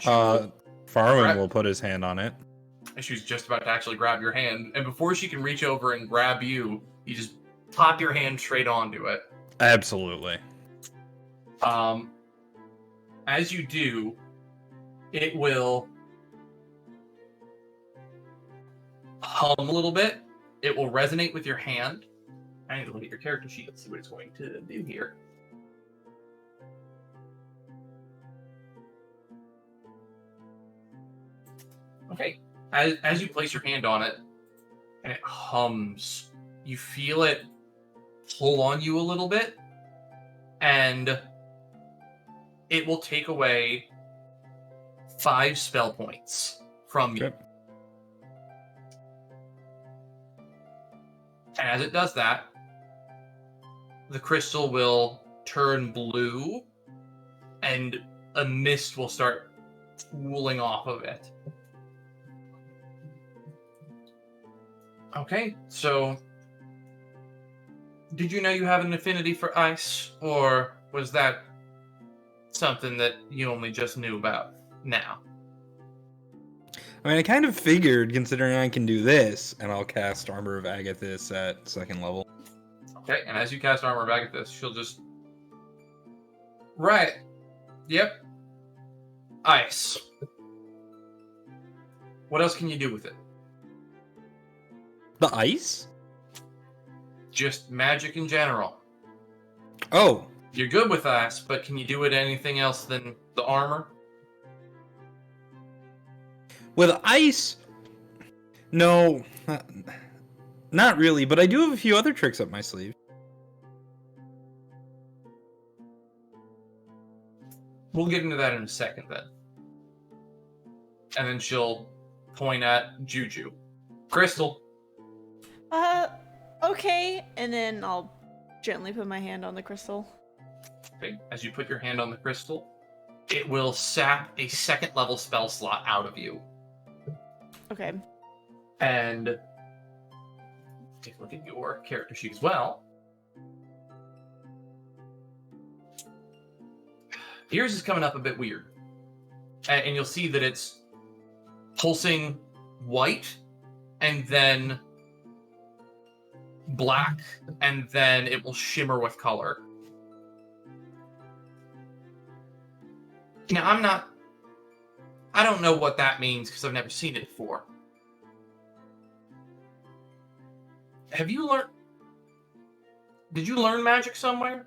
And Farwin will put his hand on it. And she's just about to actually grab your hand. And before she can reach over and grab you, you just pop your hand straight onto it. Absolutely. As you do, it will hum a little bit. It will resonate with your hand. I need to look at your character sheet and see what it's going to do here. Okay. As you place your hand on it, and it hums, you feel it pull on you a little bit, and it will take away 5 spell points from you. Okay. And as it does that, the crystal will turn blue, and a mist will start pooling off of it. Okay, so did you know you have an affinity for ice, or was that something that you only just knew about now? I mean, I kind of figured, considering I can do this, and I'll cast Armor of Agathis at 2nd level. Okay, and as you cast Armor of Agathis, she'll just... Right. Yep. Ice. What else can you do with it? The ice? Just magic in general. Oh. You're good with ice, but can you do it anything else than the armor? With ice? No. Not really, but I do have a few other tricks up my sleeve. We'll get into that in a second, then. And then she'll point at Juju. Crystal. Okay. And then I'll gently put my hand on the crystal. Okay. As you put your hand on the crystal, it will sap a second level spell slot out of you. Okay. And take a look at your character sheet as well. Yours is coming up a bit weird. And you'll see that it's pulsing white, and then black, and then it will shimmer with color. Now, I don't know what that means because I've never seen it before. Did you learn magic somewhere?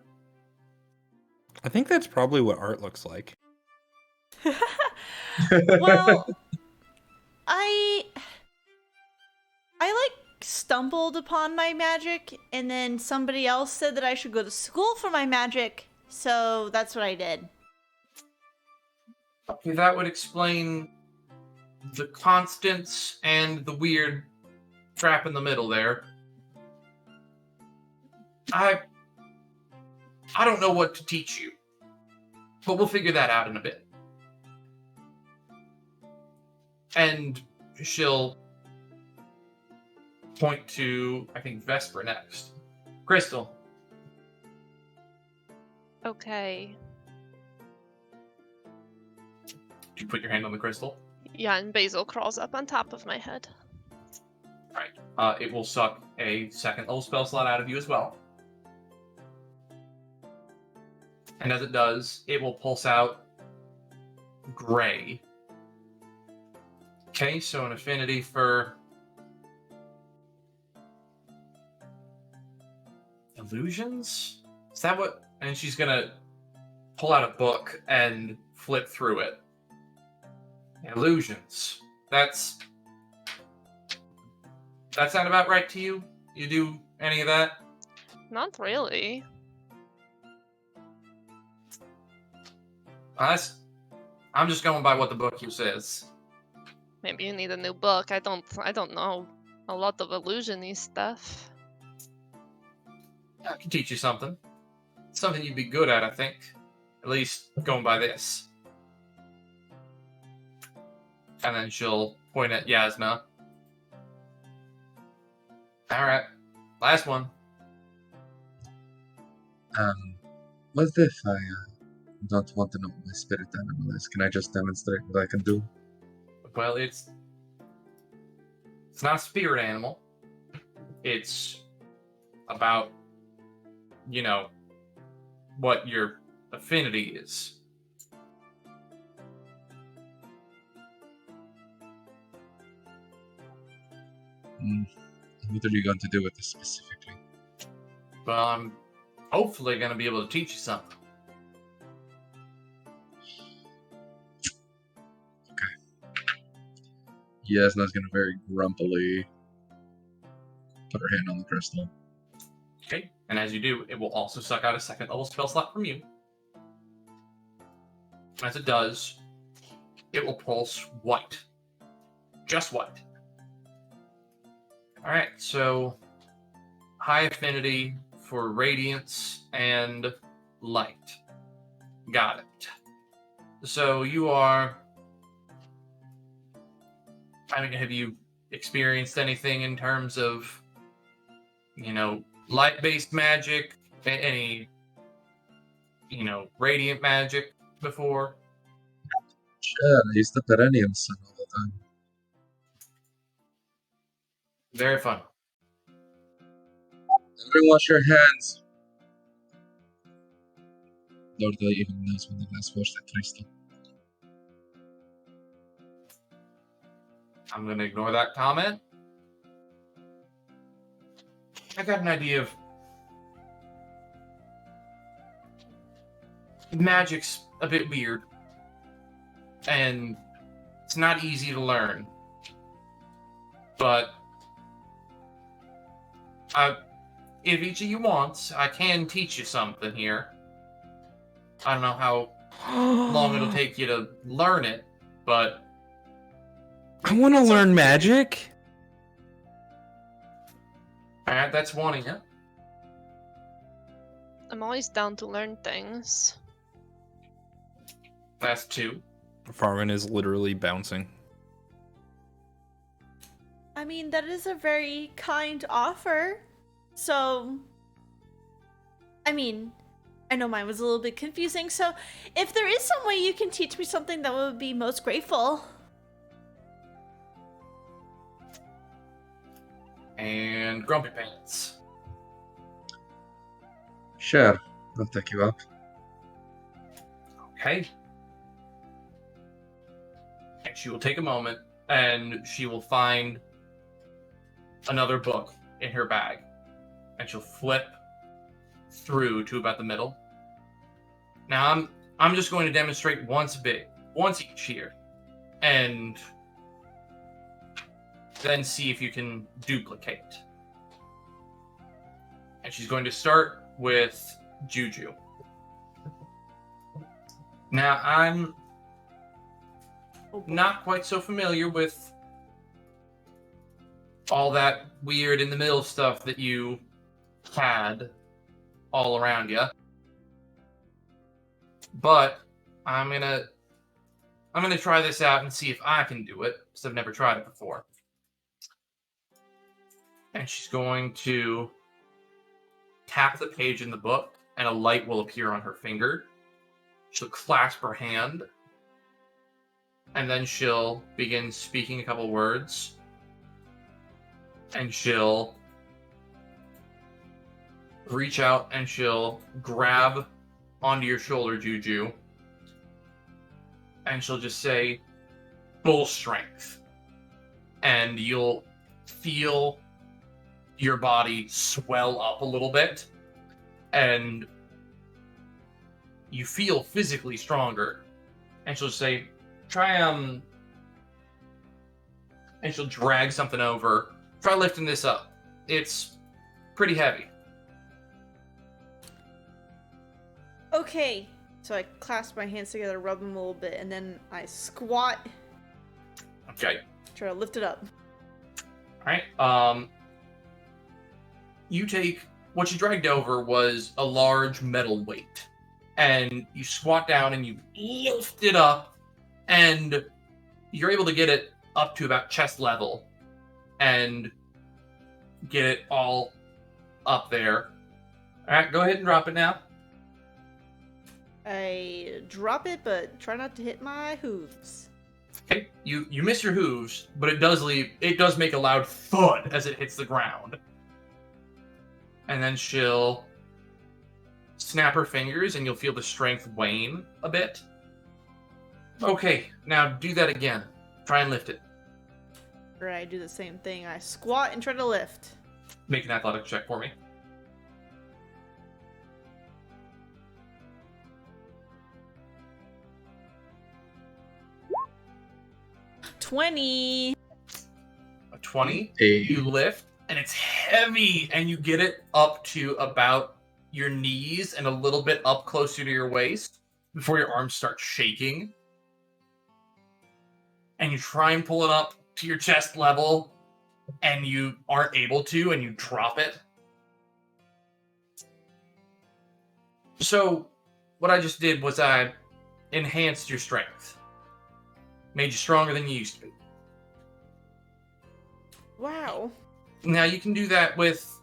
I think that's probably what art looks like. Well, I like stumbled upon my magic, and then somebody else said that I should go to school for my magic, so that's what I did. Okay, that would explain the constants and the weird trap in the middle there. I don't know what to teach you, but we'll figure that out in a bit. And she'll point to, I think, Vesper next. Crystal. Okay. You put your hand on the crystal. Yeah, and Basil crawls up on top of my head. Alright. It will suck a second level spell slot out of you as well. And as it does, it will pulse out gray. Okay, so an affinity for illusions? Is that what? And she's gonna pull out a book and flip through it. Illusions. That sound about right to you? You do any of that? Not really. I'm just going by what the book here says. Maybe you need a new book. I don't know a lot of illusion-y stuff. I can teach you something. Something you'd be good at, I think. At least going by this. And then she'll point at Jasnah. Alright. Last one. What if I don't want to know what my spirit animal is? Can I just demonstrate what I can do? Well, it's not a spirit animal. It's about, what your affinity is. What are you going to do with this specifically? Well, I'm hopefully going to be able to teach you something. Jasnah's gonna very grumpily put her hand on the crystal. Okay, and as you do, it will also suck out a second level spell slot from you. As it does, it will pulse white. Just white. Alright, so high affinity for radiance and light. Got it. So you are... have you experienced anything in terms of, light-based magic? Any, radiant magic before? Sure, I use the perennial sun all the time. Very fun. Everyone wash your hands. Lord even knows when they last washed that crystal. I'm going to ignore that comment. I got an idea of... Magic's a bit weird. And it's not easy to learn. But... if each of you wants, I can teach you something here. I don't know how long it'll take you to learn it, but... I want to learn magic. Alright, that's one of you. I'm always down to learn things. That's 2. Farman is literally bouncing. I mean, that is a very kind offer. So, I mean, I know mine was a little bit confusing, so if there is some way you can teach me something, that would be most grateful. And Grumpy Pants. Sure, I'll take you up. Okay. And she will take a moment, and she will find another book in her bag. And she'll flip through to about the middle. Now I'm just going to demonstrate once each here. And then see if you can duplicate. And she's going to start with Juju. Now, I'm not quite so familiar with all that weird in the middle stuff that you had all around you. But I'm gonna try this out and see if I can do it, because I've never tried it before. And she's going to tap the page in the book, and a light will appear on her finger. She'll clasp her hand, and then she'll begin speaking a couple words. And she'll reach out and she'll grab onto your shoulder, Juju. And she'll just say, "Full strength." And you'll feel your body swell up a little bit. And you feel physically stronger. And she'll say, and she'll drag something over. Try lifting this up. It's pretty heavy. Okay. So I clasp my hands together, rub them a little bit, and then I squat. Okay. Try to lift it up. Alright. You take... What you dragged over was a large metal weight. And you squat down and you lift it up. And you're able to get it up to about chest level. And get it all up there. Alright, go ahead and drop it now. I drop it, but try not to hit my hooves. Okay, you miss your hooves, but it does make a loud thud as it hits the ground. And then she'll snap her fingers and you'll feel the strength wane a bit. Okay, now do that again. Try and lift it. Or I do the same thing. I squat and try to lift. Make an athletics check for me. $20. A 20. Hey. You lift, and it's heavy, and you get it up to about your knees and a little bit up closer to your waist before your arms start shaking. And you try and pull it up to your chest level, and you aren't able to, and you drop it. So, what I just did was I enhanced your strength. Made you stronger than you used to be. Wow. Now, you can do that with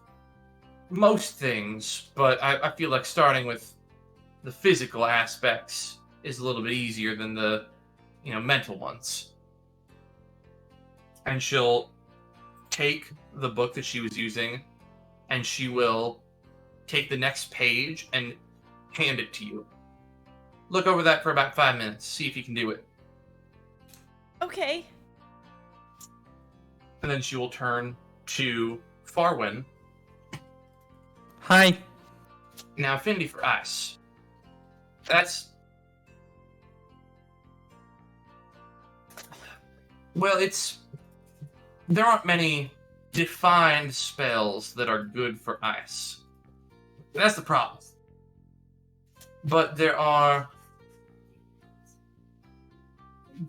most things, but I feel like starting with the physical aspects is a little bit easier than the, mental ones. And she'll take the book that she was using, and she will take the next page and hand it to you. Look over that for about 5 minutes. See if you can do it. Okay. And then she will turn to Farwin. Hi. Now, affinity for ice. That's... Well, there aren't many defined spells that are good for ice. That's the problem. But there are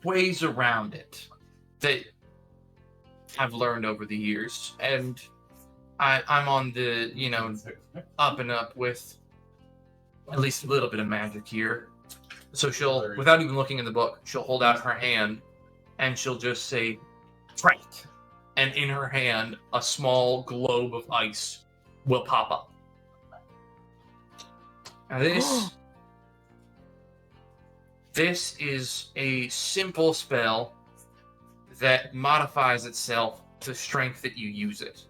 ways around it that I've learned over the years. And I'm on the, up and up with at least a little bit of magic here. So she'll, without even looking in the book, she'll hold out her hand and she'll just say, "Frank." And in her hand, a small globe of ice will pop up. Now this is a simple spell that modifies itself to the strength that you use it.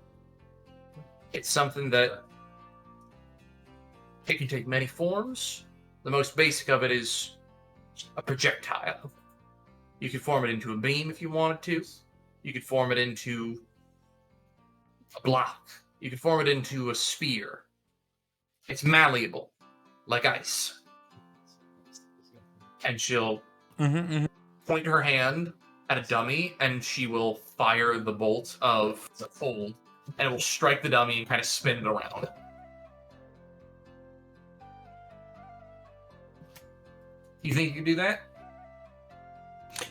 It's something that it can take many forms. The most basic of it is a projectile. You could form it into a beam if you wanted to. You could form it into a block. You could form it into a sphere. It's malleable, like ice. And she'll point her hand at a dummy, and she will fire the bolt of the cold, and it will strike the dummy and kind of spin it around. You think you can do that?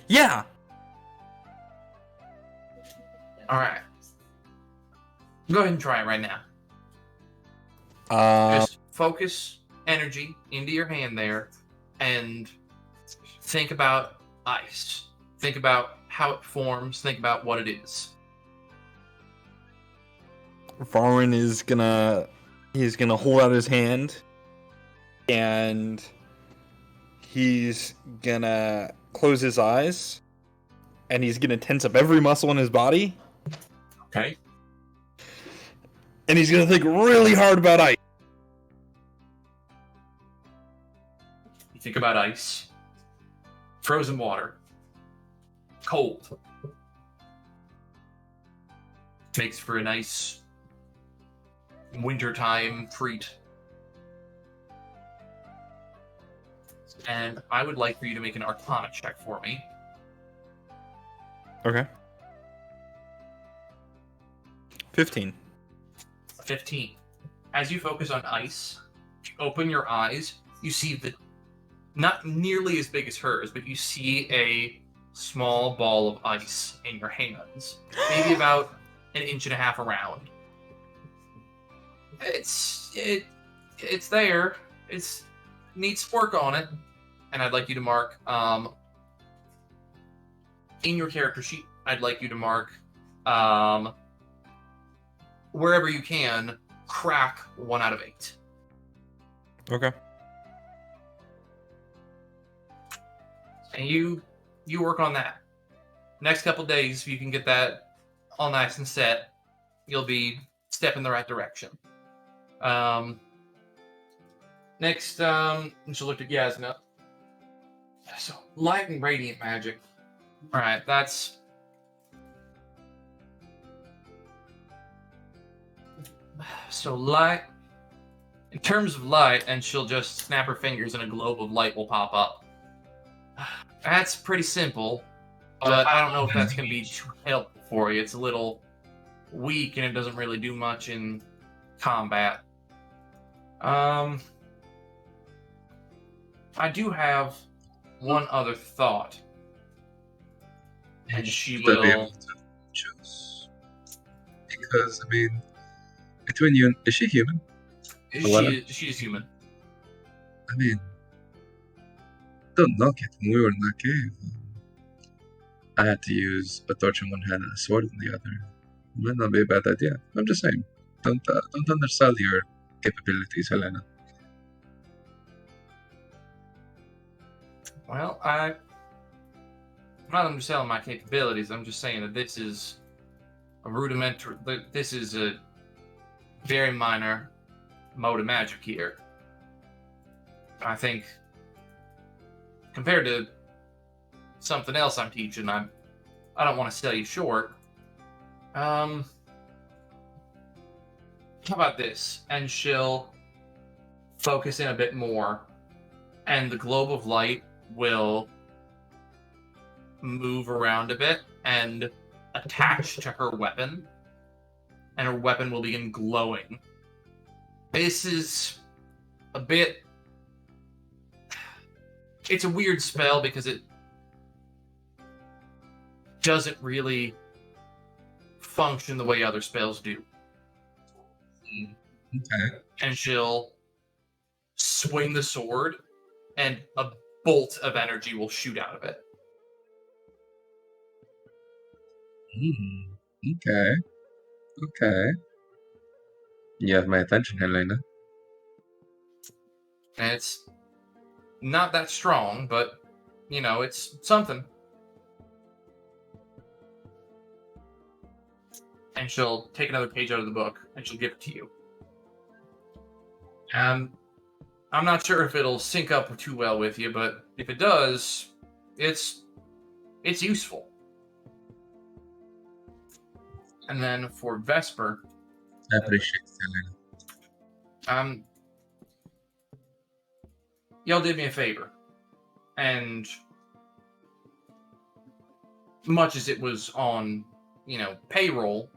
Yeah. Alright. Go ahead and try it right now. Uh, Just focus energy into your hand there, and think about ice. Think about how it forms. Think about what it is. Varwin is gonna hold out his hand, and he's gonna close his eyes, and he's gonna tense up every muscle in his body, Okay. and he's gonna think really hard about ice. You think about ice, frozen water, cold. Makes for a nice wintertime treat. And I would like for you to make an Arcana check for me. Okay. 15. 15. As you focus on ice, you open your eyes, you see the not nearly as big as hers, but you see a small ball of ice in your hands, maybe about an inch and a half around. It's there. It's needs work on it, and I'd like you to mark in your character sheet. I'd like you to mark wherever you can, crack 1 out of 8. Okay. And you work on that. Next couple days, if you can get that all nice and set, you'll be step in the right direction. Next, she'll look at Jasnah. So, light and radiant magic. Alright, that's... So, light... In terms of light, and she'll just snap her fingers and a globe of light will pop up. That's pretty simple, but I don't know if that's going to be too helpful for you. It's a little weak, and it doesn't really do much in combat. I do have one other thought. And she To be able will... to choose. Because, I mean, between you and... Is she human? She's human. I mean, don't knock it. When we were in that cave, I had to use a torch in one hand and a sword in the other. It might not be a bad idea. I'm just saying. Don't undersell your capabilities, Helena. Well, I'm not underselling my capabilities. I'm just saying that this is a rudimentary... This is a very minor mode of magic here. I think, compared to something else I'm teaching, I don't want to sell you short. How about this? And she'll focus in a bit more, and the globe of light will move around a bit and attach to her weapon, and her weapon will begin glowing. This is a bit... It's a weird spell because it doesn't really function the way other spells do. Okay. And she'll swing the sword, and a bolt of energy will shoot out of it. Okay. Okay. You have my attention, Helena. And it's not that strong, but, you know, it's something. And she'll take another page out of the book, and she'll give it to you. I'm not sure if it'll sync up too well with you, but if it does, it's useful. And then for Vesper, I appreciate it, Helena. y'all did me a favor, and much as it was on, payroll,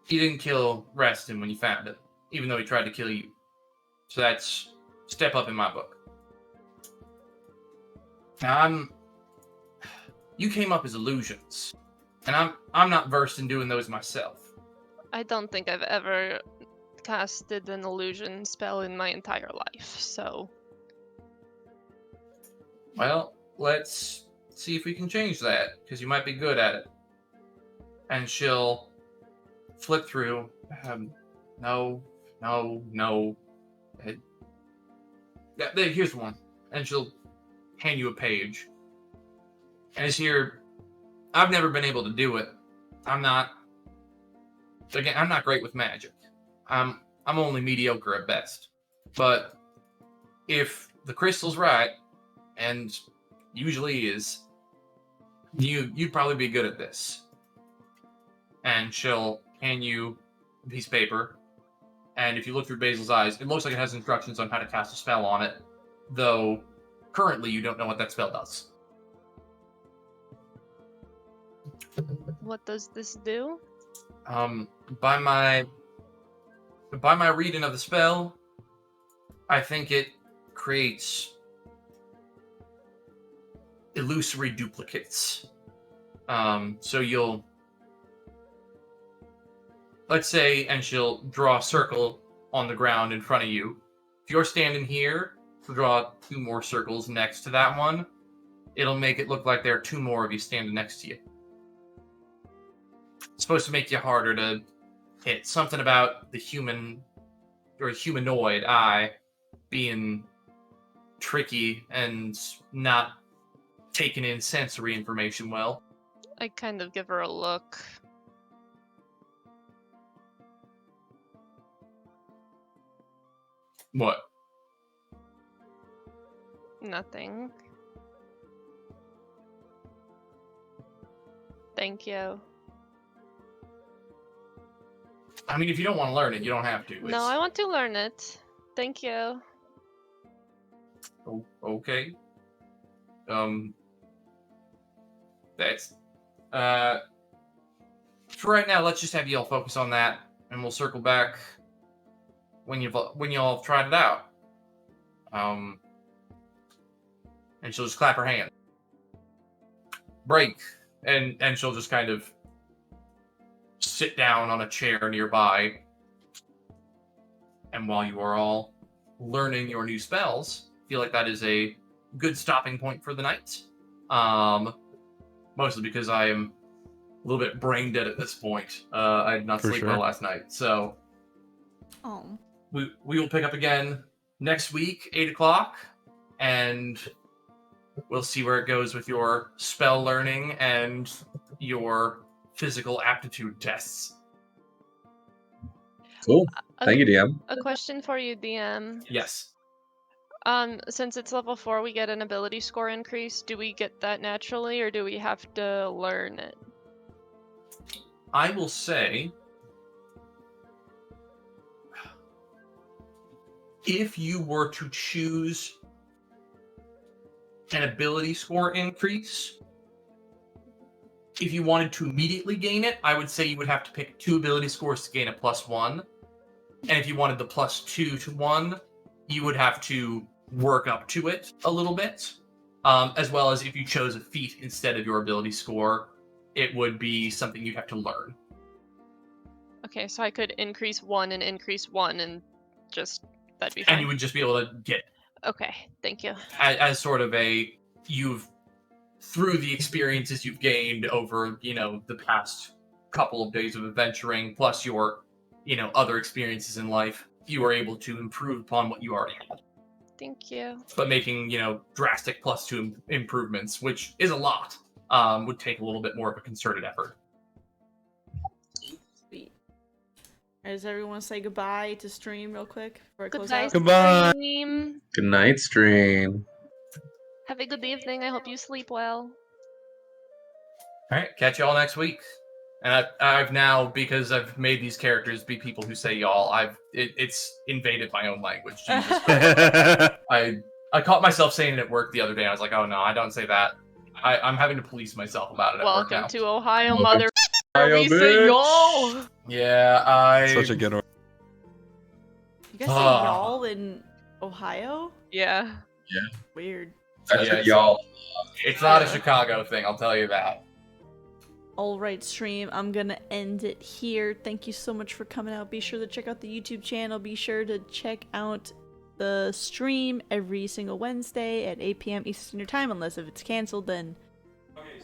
he didn't kill Restin when you found it, even though he tried to kill you. So that's step up in my book. Now you came up as illusions, and I'm not versed in doing those myself. I don't think I've ever casted an illusion spell in my entire life, so... Well, let's see if we can change that, because you might be good at it. And she'll flip through. No. Here's one. And she'll hand you a page. And it's here. I've never been able to do it. I'm not great with magic. I'm only mediocre at best. But if the crystal's right, and usually is, you'd probably be good at this. And she'll hand you a piece of paper, and if you look through Basil's eyes, it looks like it has instructions on how to cast a spell on it, though currently you don't know what that spell does. What does this do? By my reading of the spell, I think it creates illusory duplicates. So you'll, let's say, and she'll draw a circle on the ground in front of you. If you're standing here, she'll draw 2 more circles next to that one. It'll make it look like there are 2 more of you standing next to you. It's supposed to make you harder to hit. Something about the human or humanoid eye being tricky and not taking in sensory information well. I kind of give her a look. What? Nothing. Thank you. I mean, if you don't want to learn it, you don't have to. No, I want to learn it. Thank you. Oh, okay. That's for right now. Let's just have you all focus on that, and we'll circle back when you all have tried it out. And she'll just clap her hand. Break, and she'll just kind of sit down on a chair nearby. And while you are all learning your new spells, I feel like that is a good stopping point for the night. Mostly because I am a little bit brain dead at this point. I did not sleep well last night, so we will pick up again next week, 8 o'clock, and we'll see where it goes with your spell learning and your physical aptitude tests. Cool. Thank you, DM. A question for you, DM. Yes. Since it's level 4, we get an ability score increase. Do we get that naturally, or do we have to learn it? I will say, if you were to choose an ability score increase, if you wanted to immediately gain it, I would say you would have to pick 2 ability scores to gain a +1. And if you wanted the +2 to 1, you would have to work up to it a little bit. As well as if you chose a feat instead of your ability score, it would be something you'd have to learn. Okay, so I could increase 1 and increase 1 and Just that'd be And fine. you would just be able to get Okay, thank you. as sort of through the experiences you've gained over, the past couple of days of adventuring, plus your, other experiences in life, you are able to improve upon what you already had. Thank you. But making, drastic +2 improvements, which is a lot, would take a little bit more of a concerted effort. Sweet. Does everyone say goodbye to stream real quick before I close Goodbye. out? Goodbye. Stream. Good night, stream. Have a good evening. I hope you sleep well. All right, catch y'all next week. And I've now, because I've made these characters be people who say y'all, it's invaded my own language. Jesus Christ. I caught myself saying it at work the other day. I was like, oh no, I don't say that. I'm having to police myself about it at work now. Welcome to Ohio, Welcome mother. Ohio, We say bitch. y'all. Yeah, Such a good one. You guys say y'all in Ohio? Yeah. Weird. That's Yeah, what y'all. It's not a Chicago thing, I'll tell you that. Alright, stream, I'm gonna end it here. Thank you so much for coming out. Be sure to check out the YouTube channel. Be sure to check out the stream every single Wednesday at 8 p.m. Eastern Standard Time, unless if it's canceled, then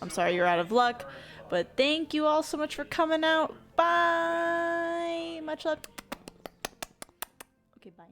I'm sorry, you're out of luck. But thank you all so much for coming out. Bye! Much love. Okay, bye.